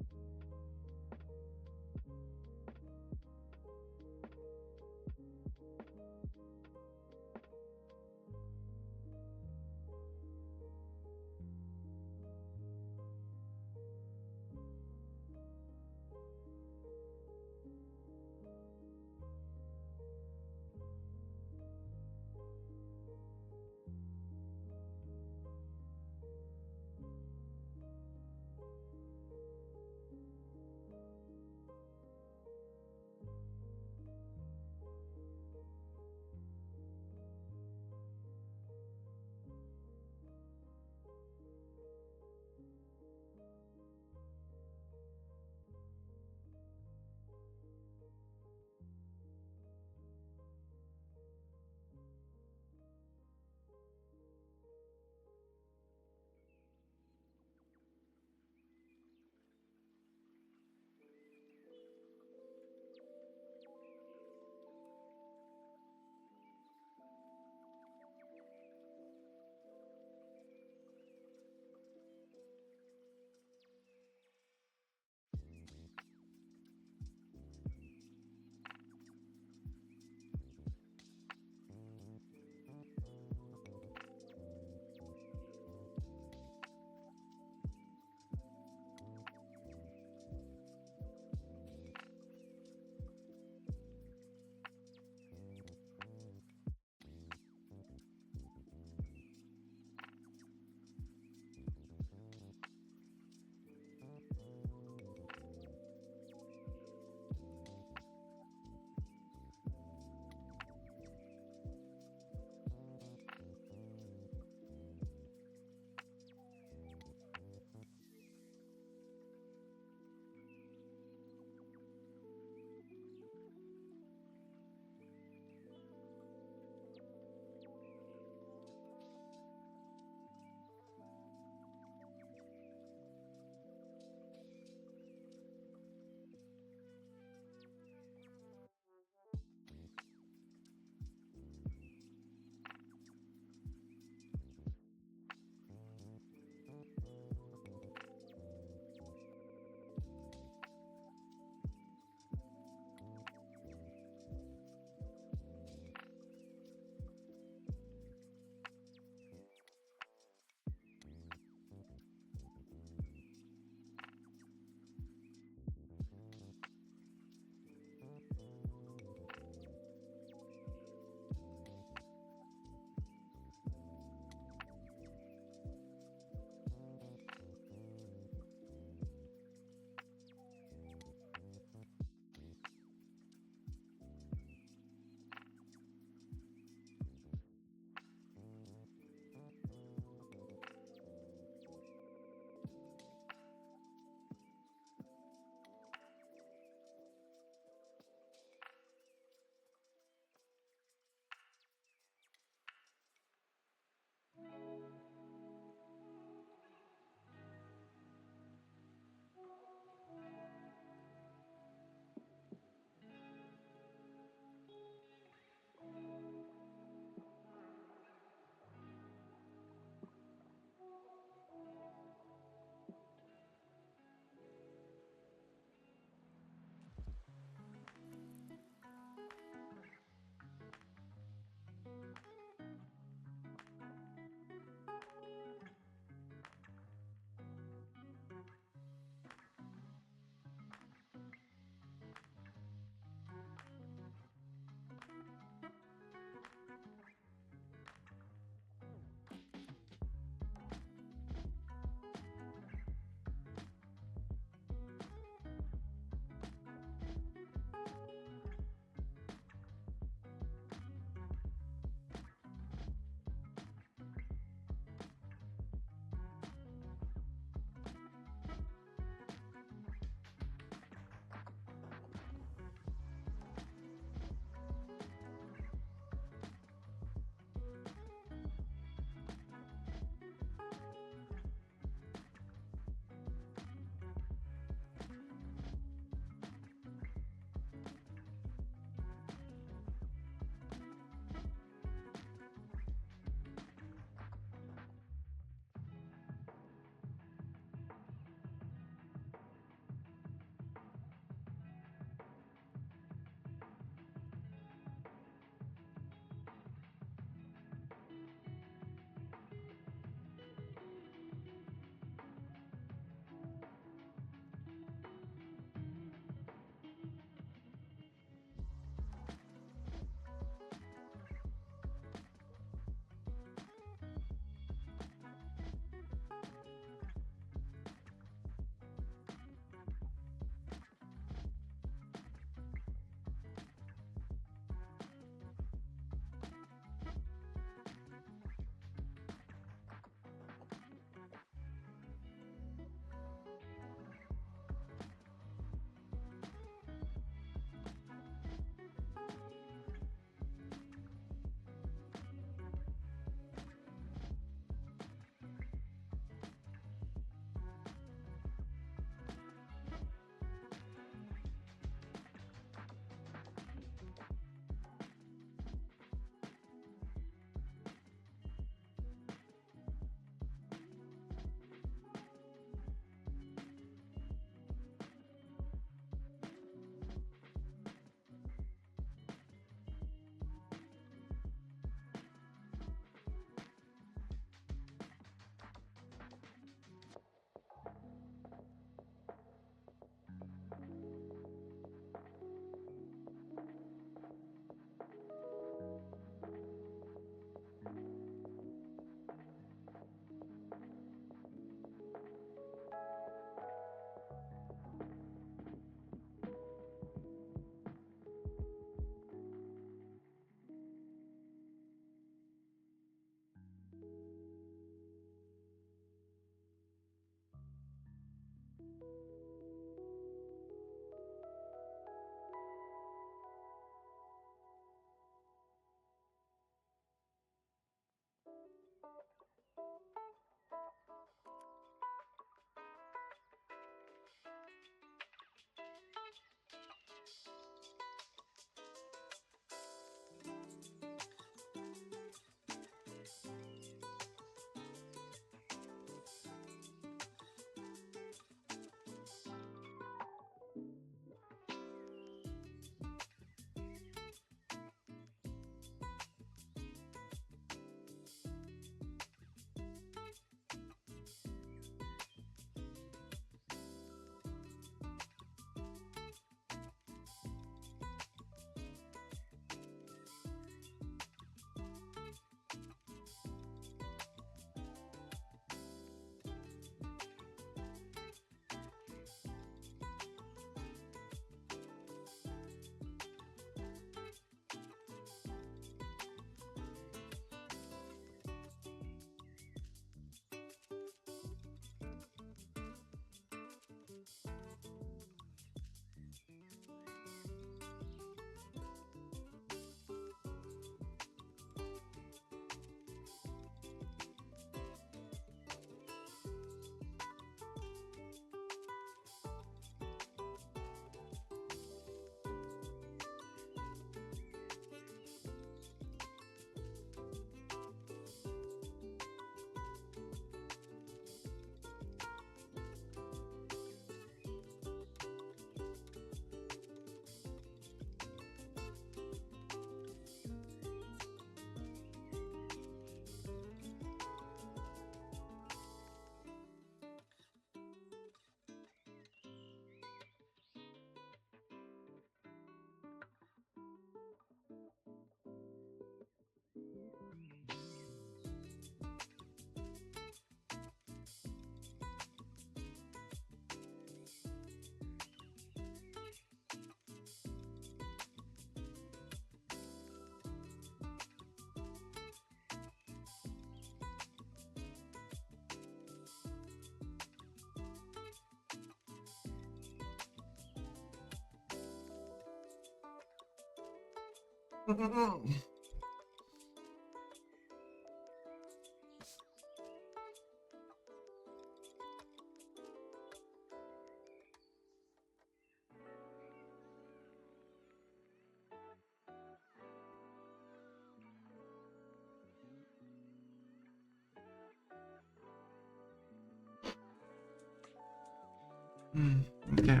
Okay.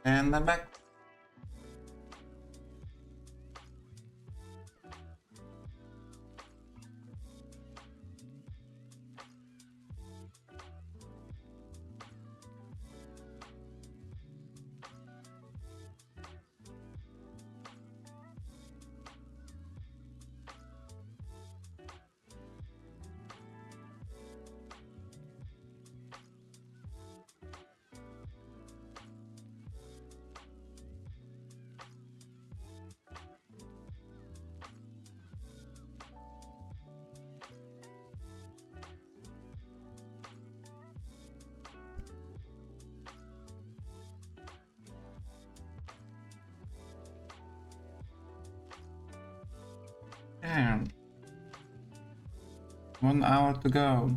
And I'm back. Damn. 1 hour to go.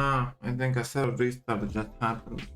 I think a server restart just happened.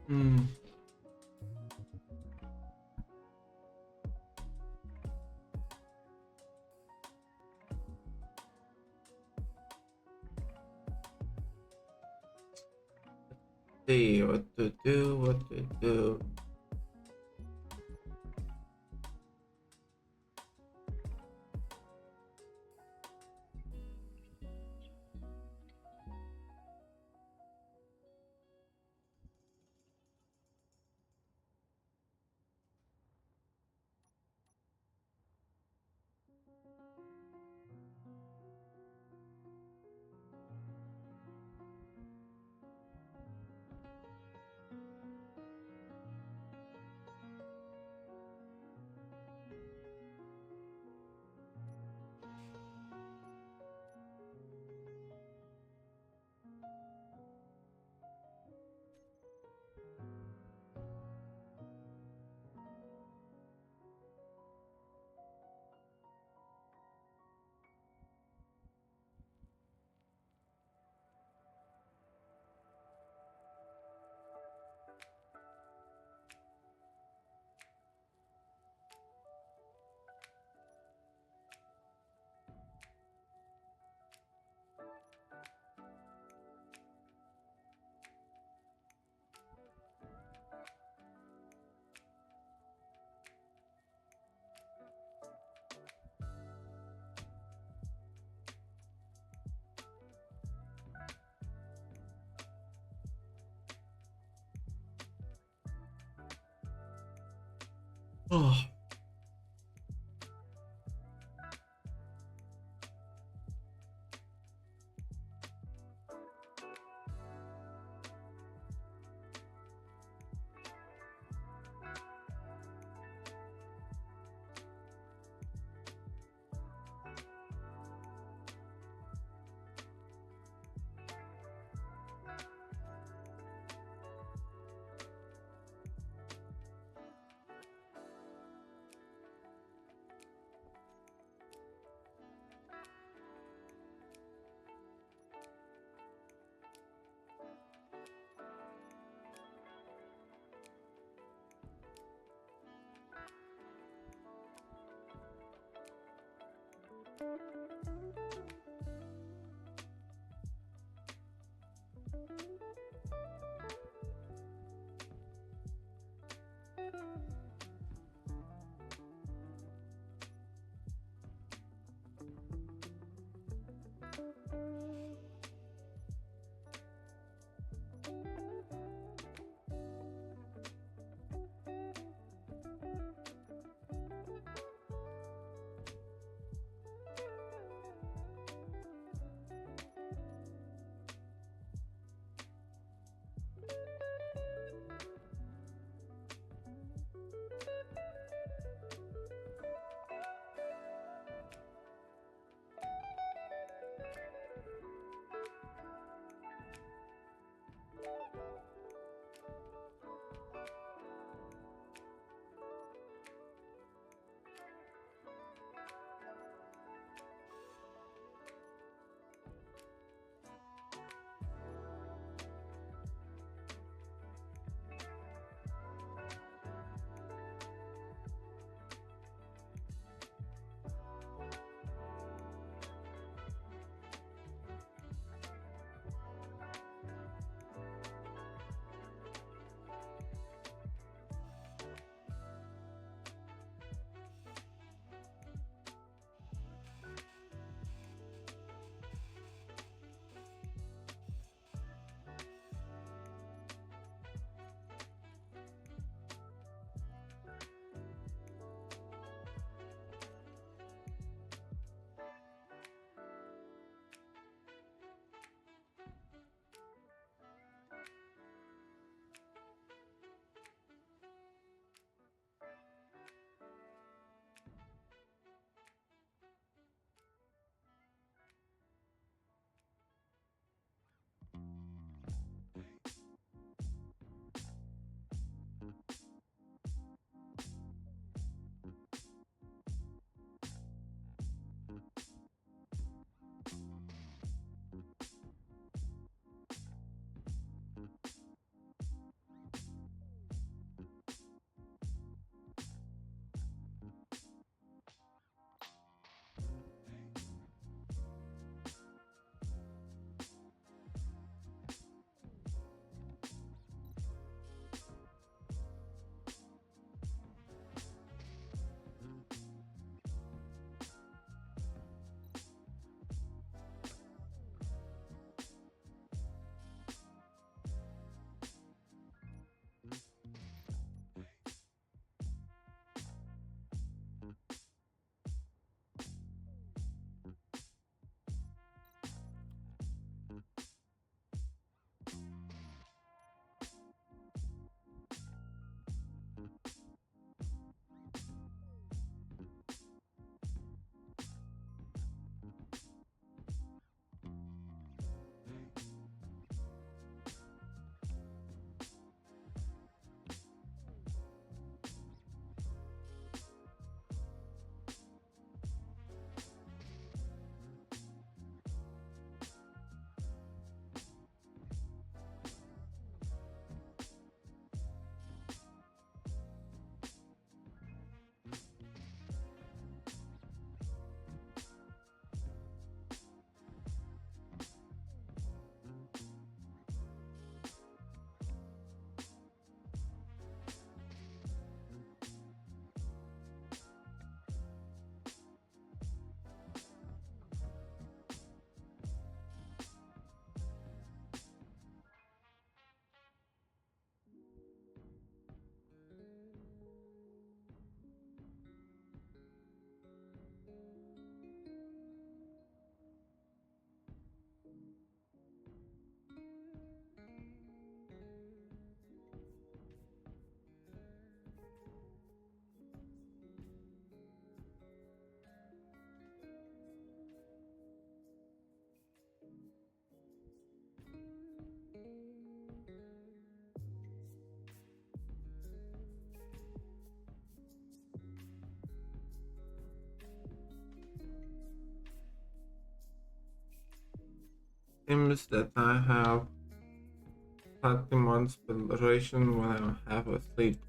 Hmm. See what to do, what to do. Oh. seems that I have 30 months duration when I have asleep.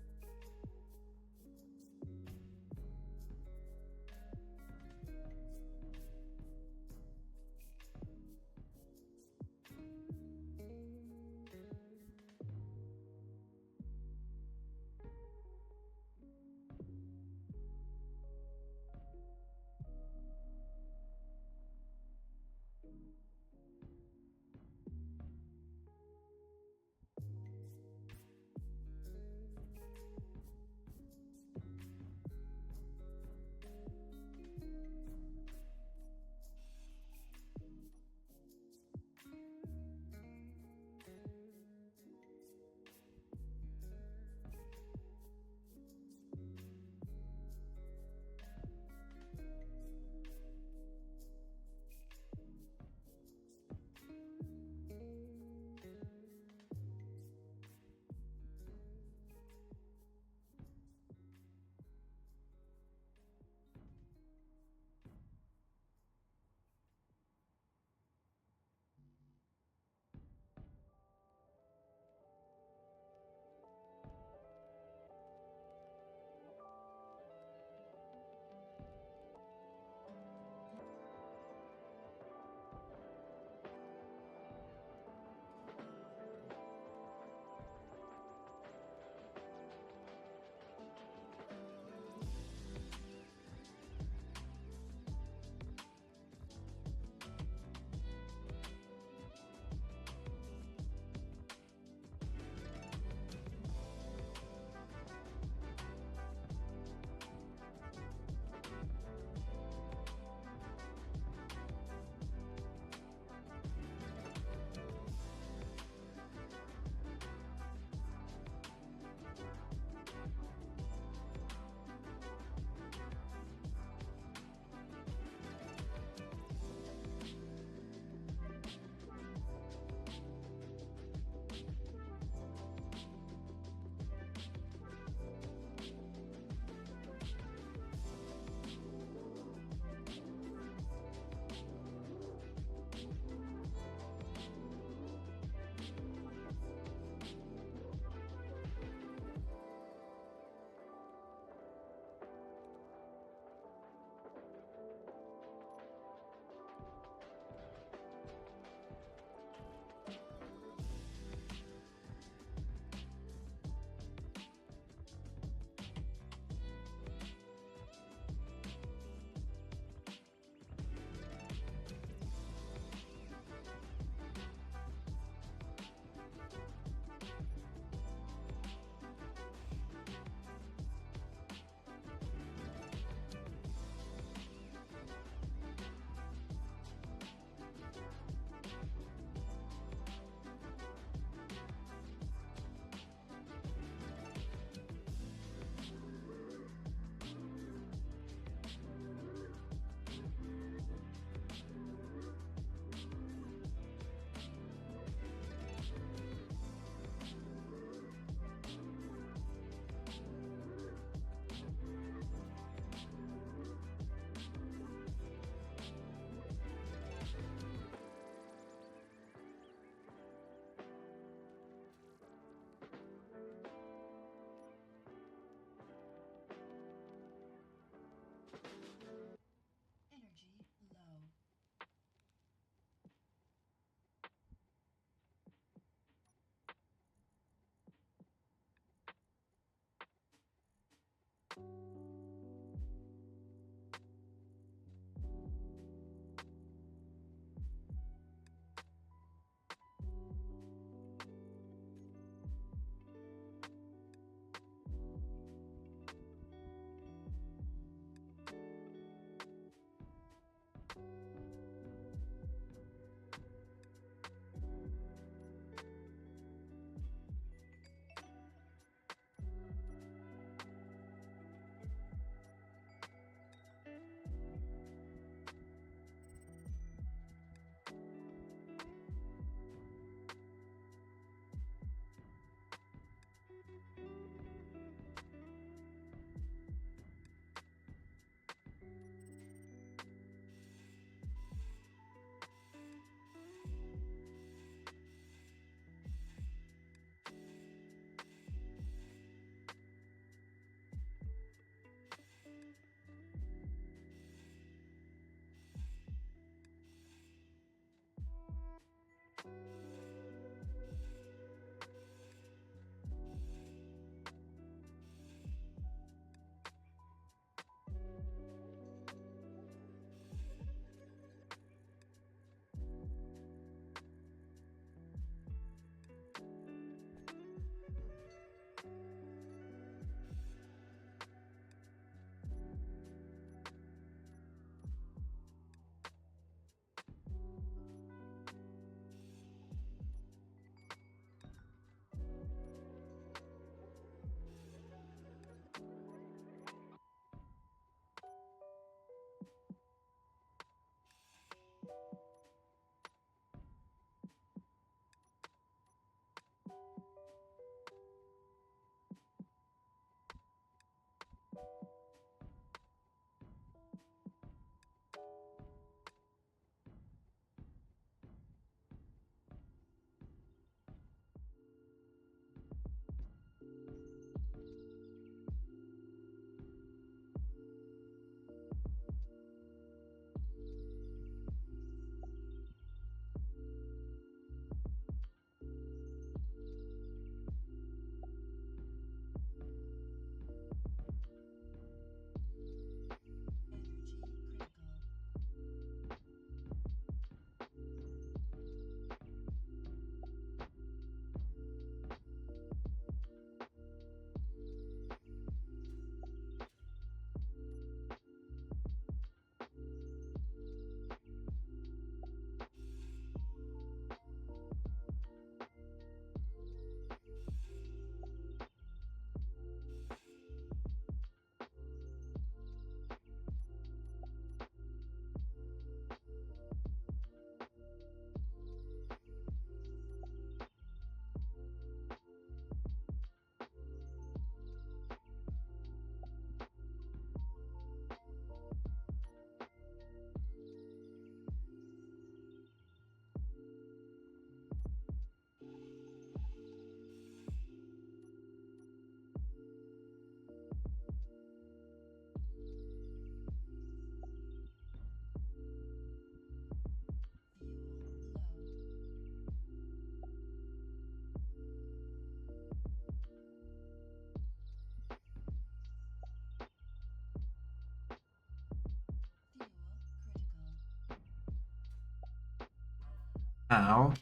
now.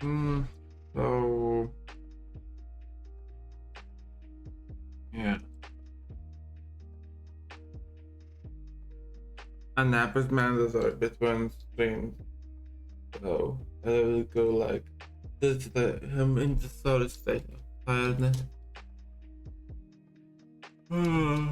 Hmm. So yeah, a nap is mandatory between streams. So I will go like this. I'm in the sort of state of tiredness. Hmm.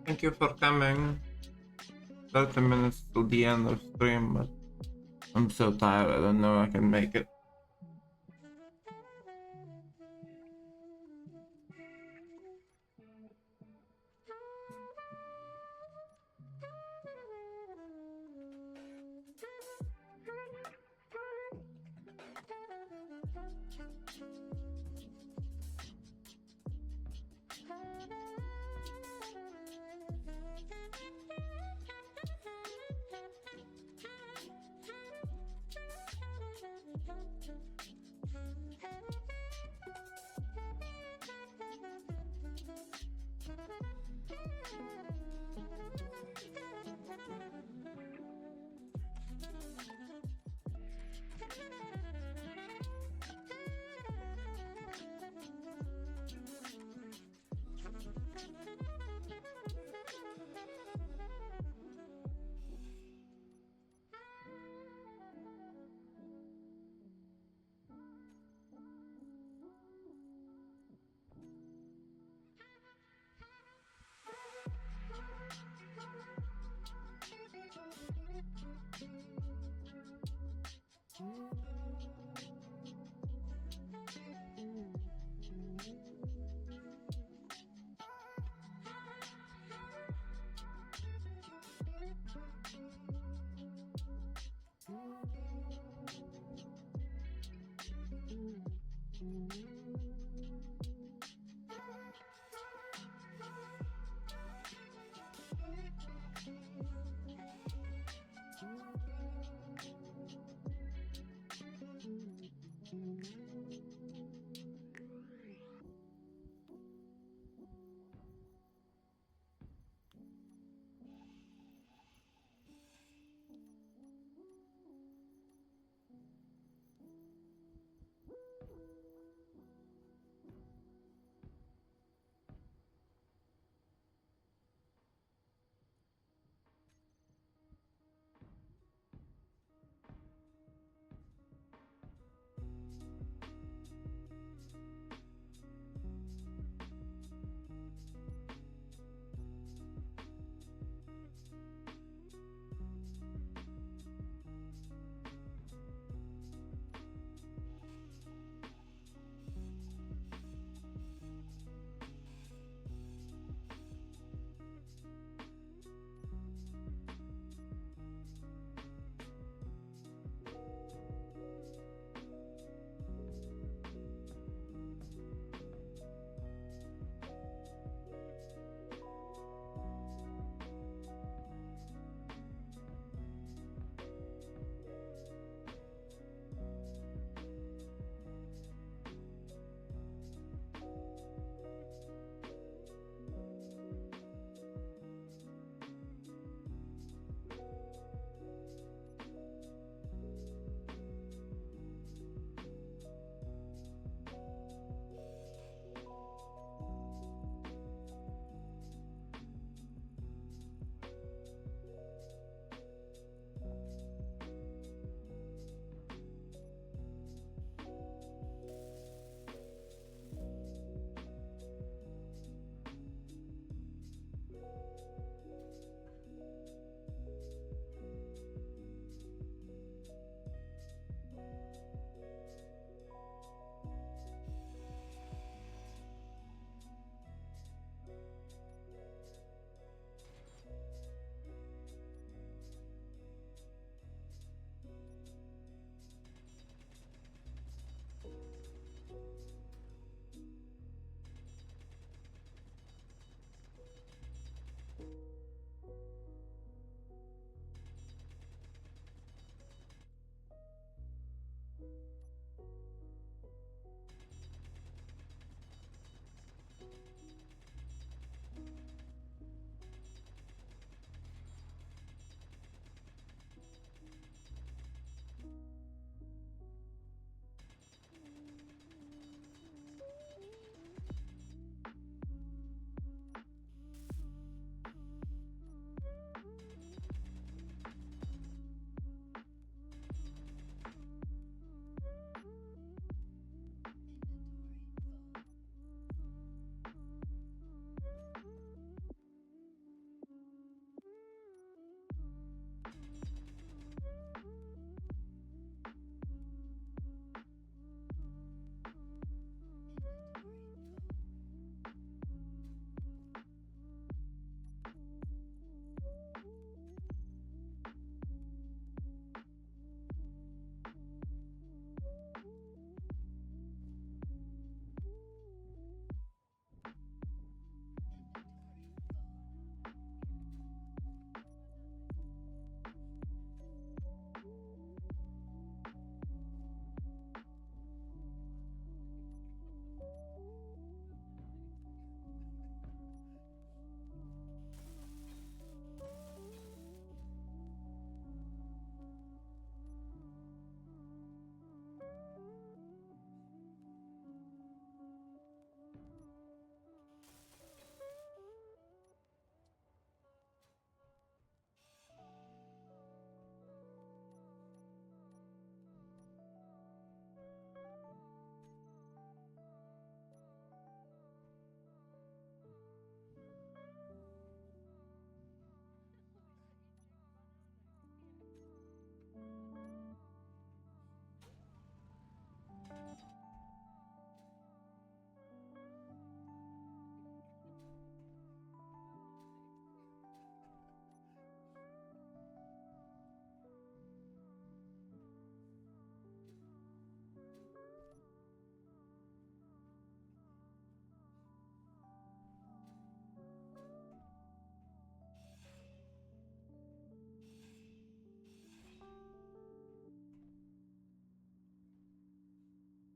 Thank you for coming. 30 minutes till the end of stream, but I'm so tired, I don't know I can make it.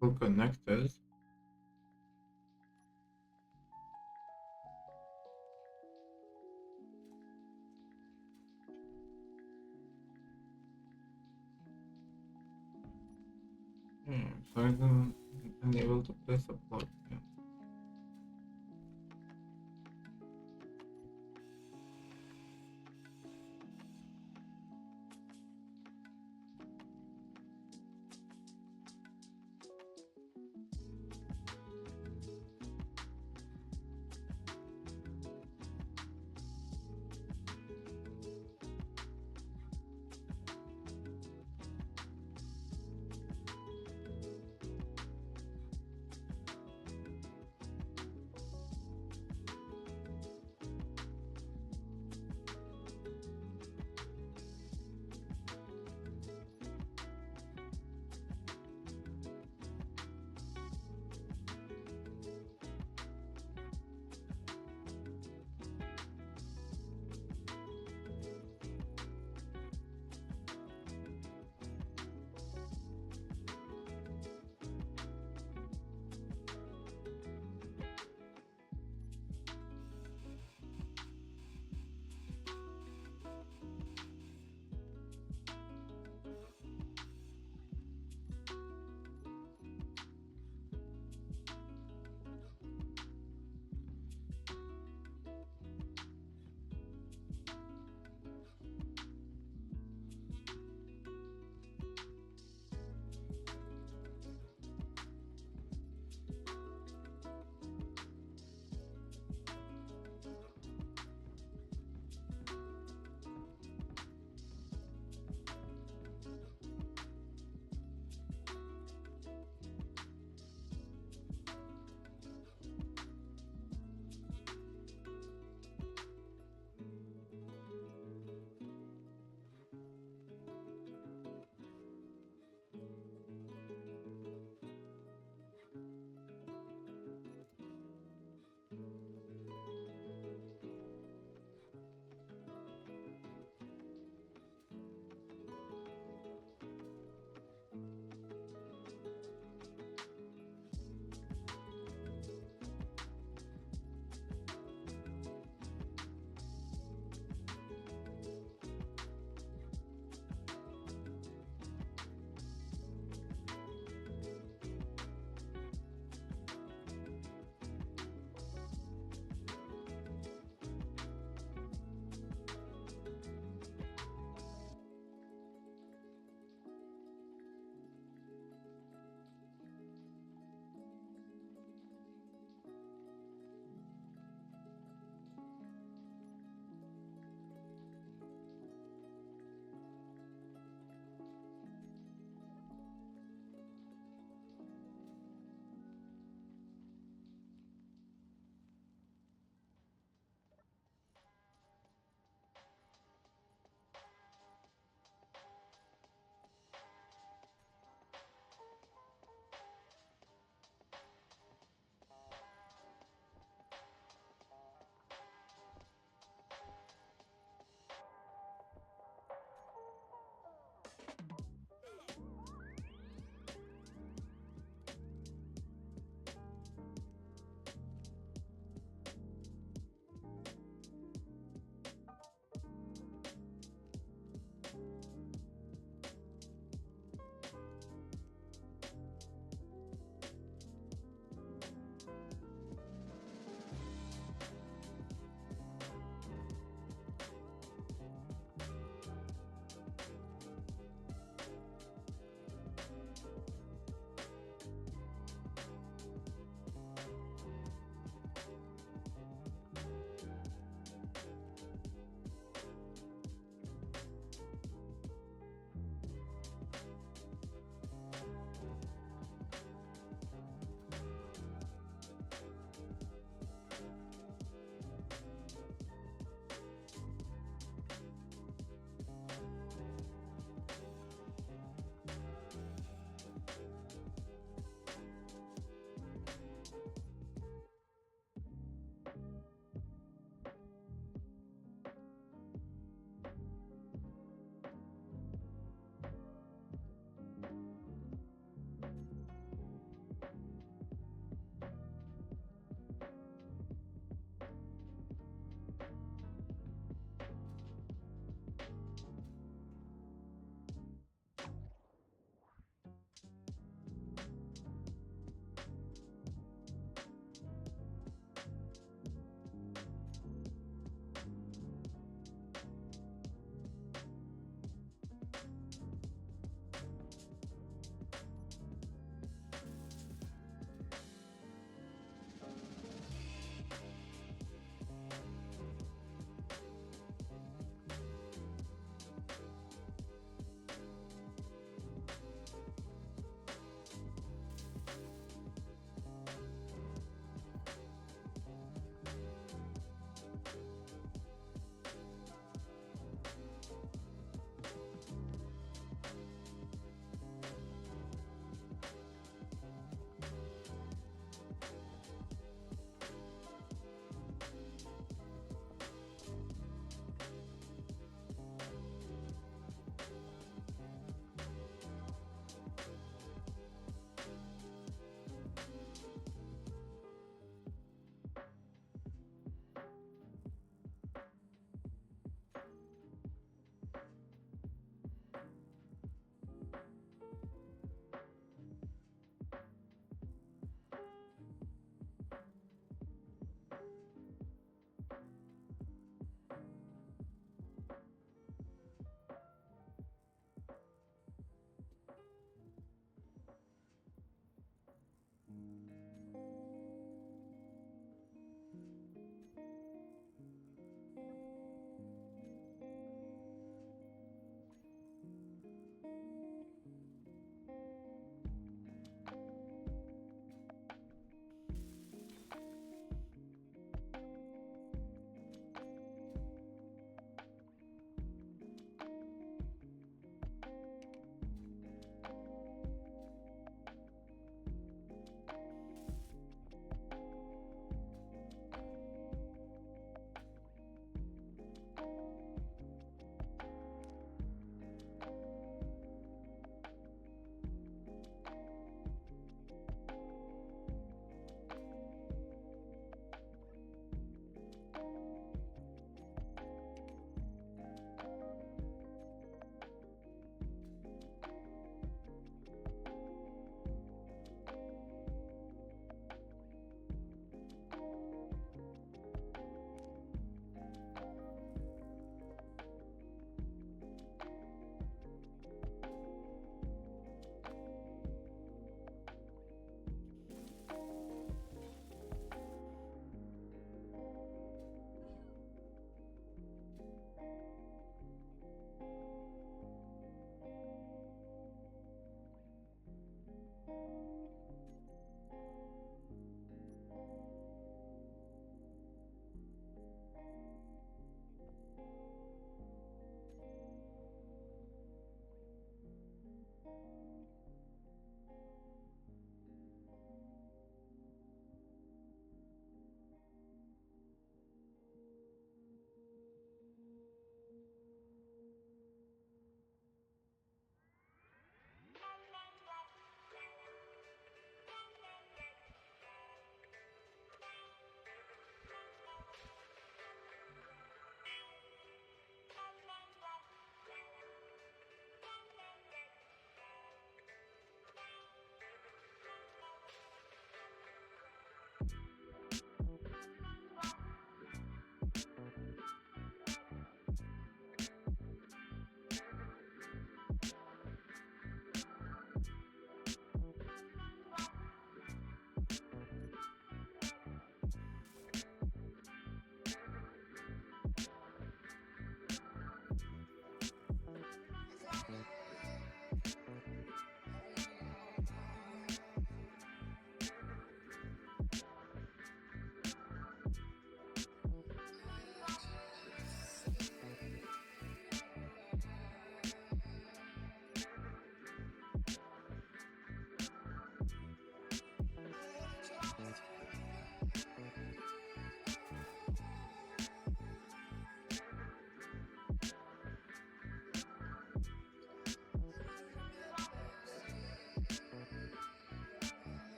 Still connected. So I don't unable to place a block. Yeah.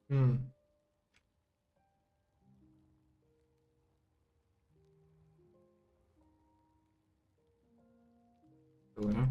Hmm. So, yeah.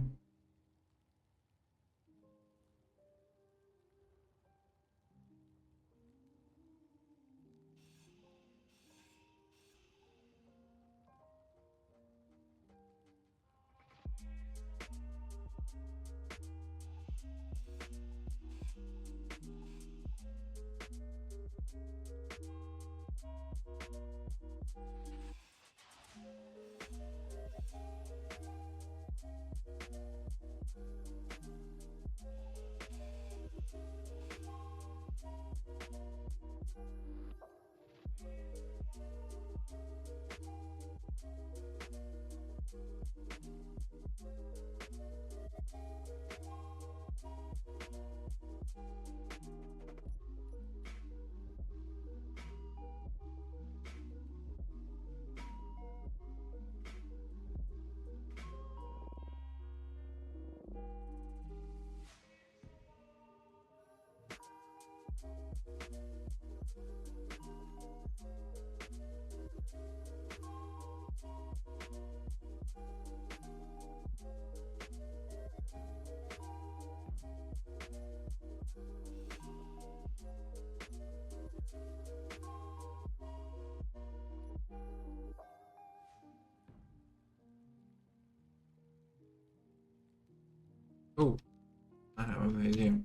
Oh, I have an idea.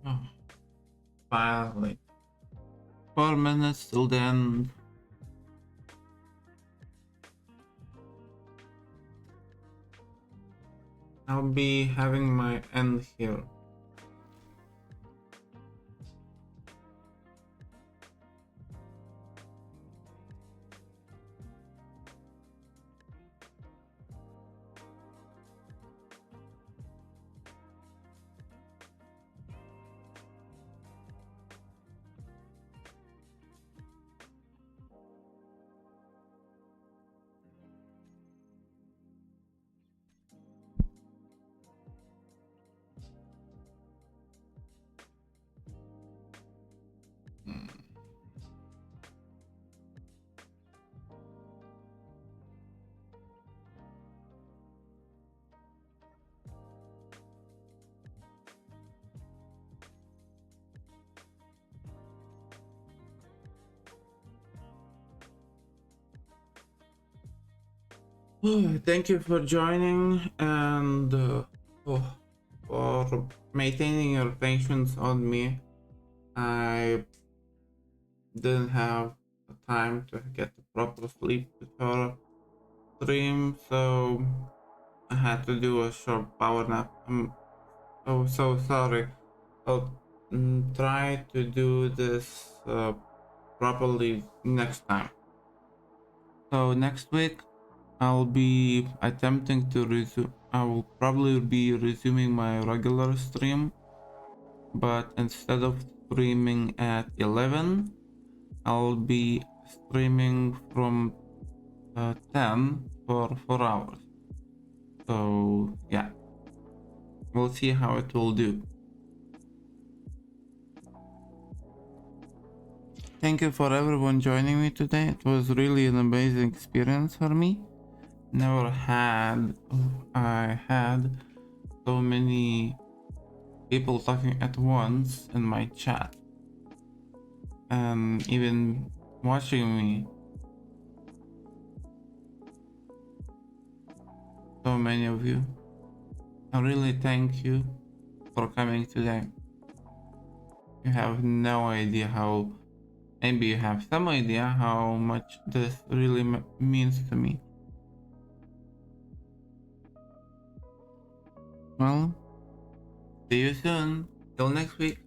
Oh, finally. 4 minutes till the end. I'll be having my end here. Thank you for joining and for maintaining your patience on me. I didn't have the time to get the proper sleep before stream, so I had to do a short power nap. I'm so sorry. I'll try to do this properly next time. So next week I'll be attempting to resume. I will probably be resuming my regular stream, but instead of streaming at 11, I'll be streaming from 10 for 4 hours. So yeah, we'll see how it will do. Thank you for everyone joining me today. It was really an amazing experience for me. Never had I had so many people talking at once in my chat and even watching me. So many of you. I really thank you for coming today. You have no idea how, maybe you have some idea how much this really means to me. Well, see you soon. Till next week.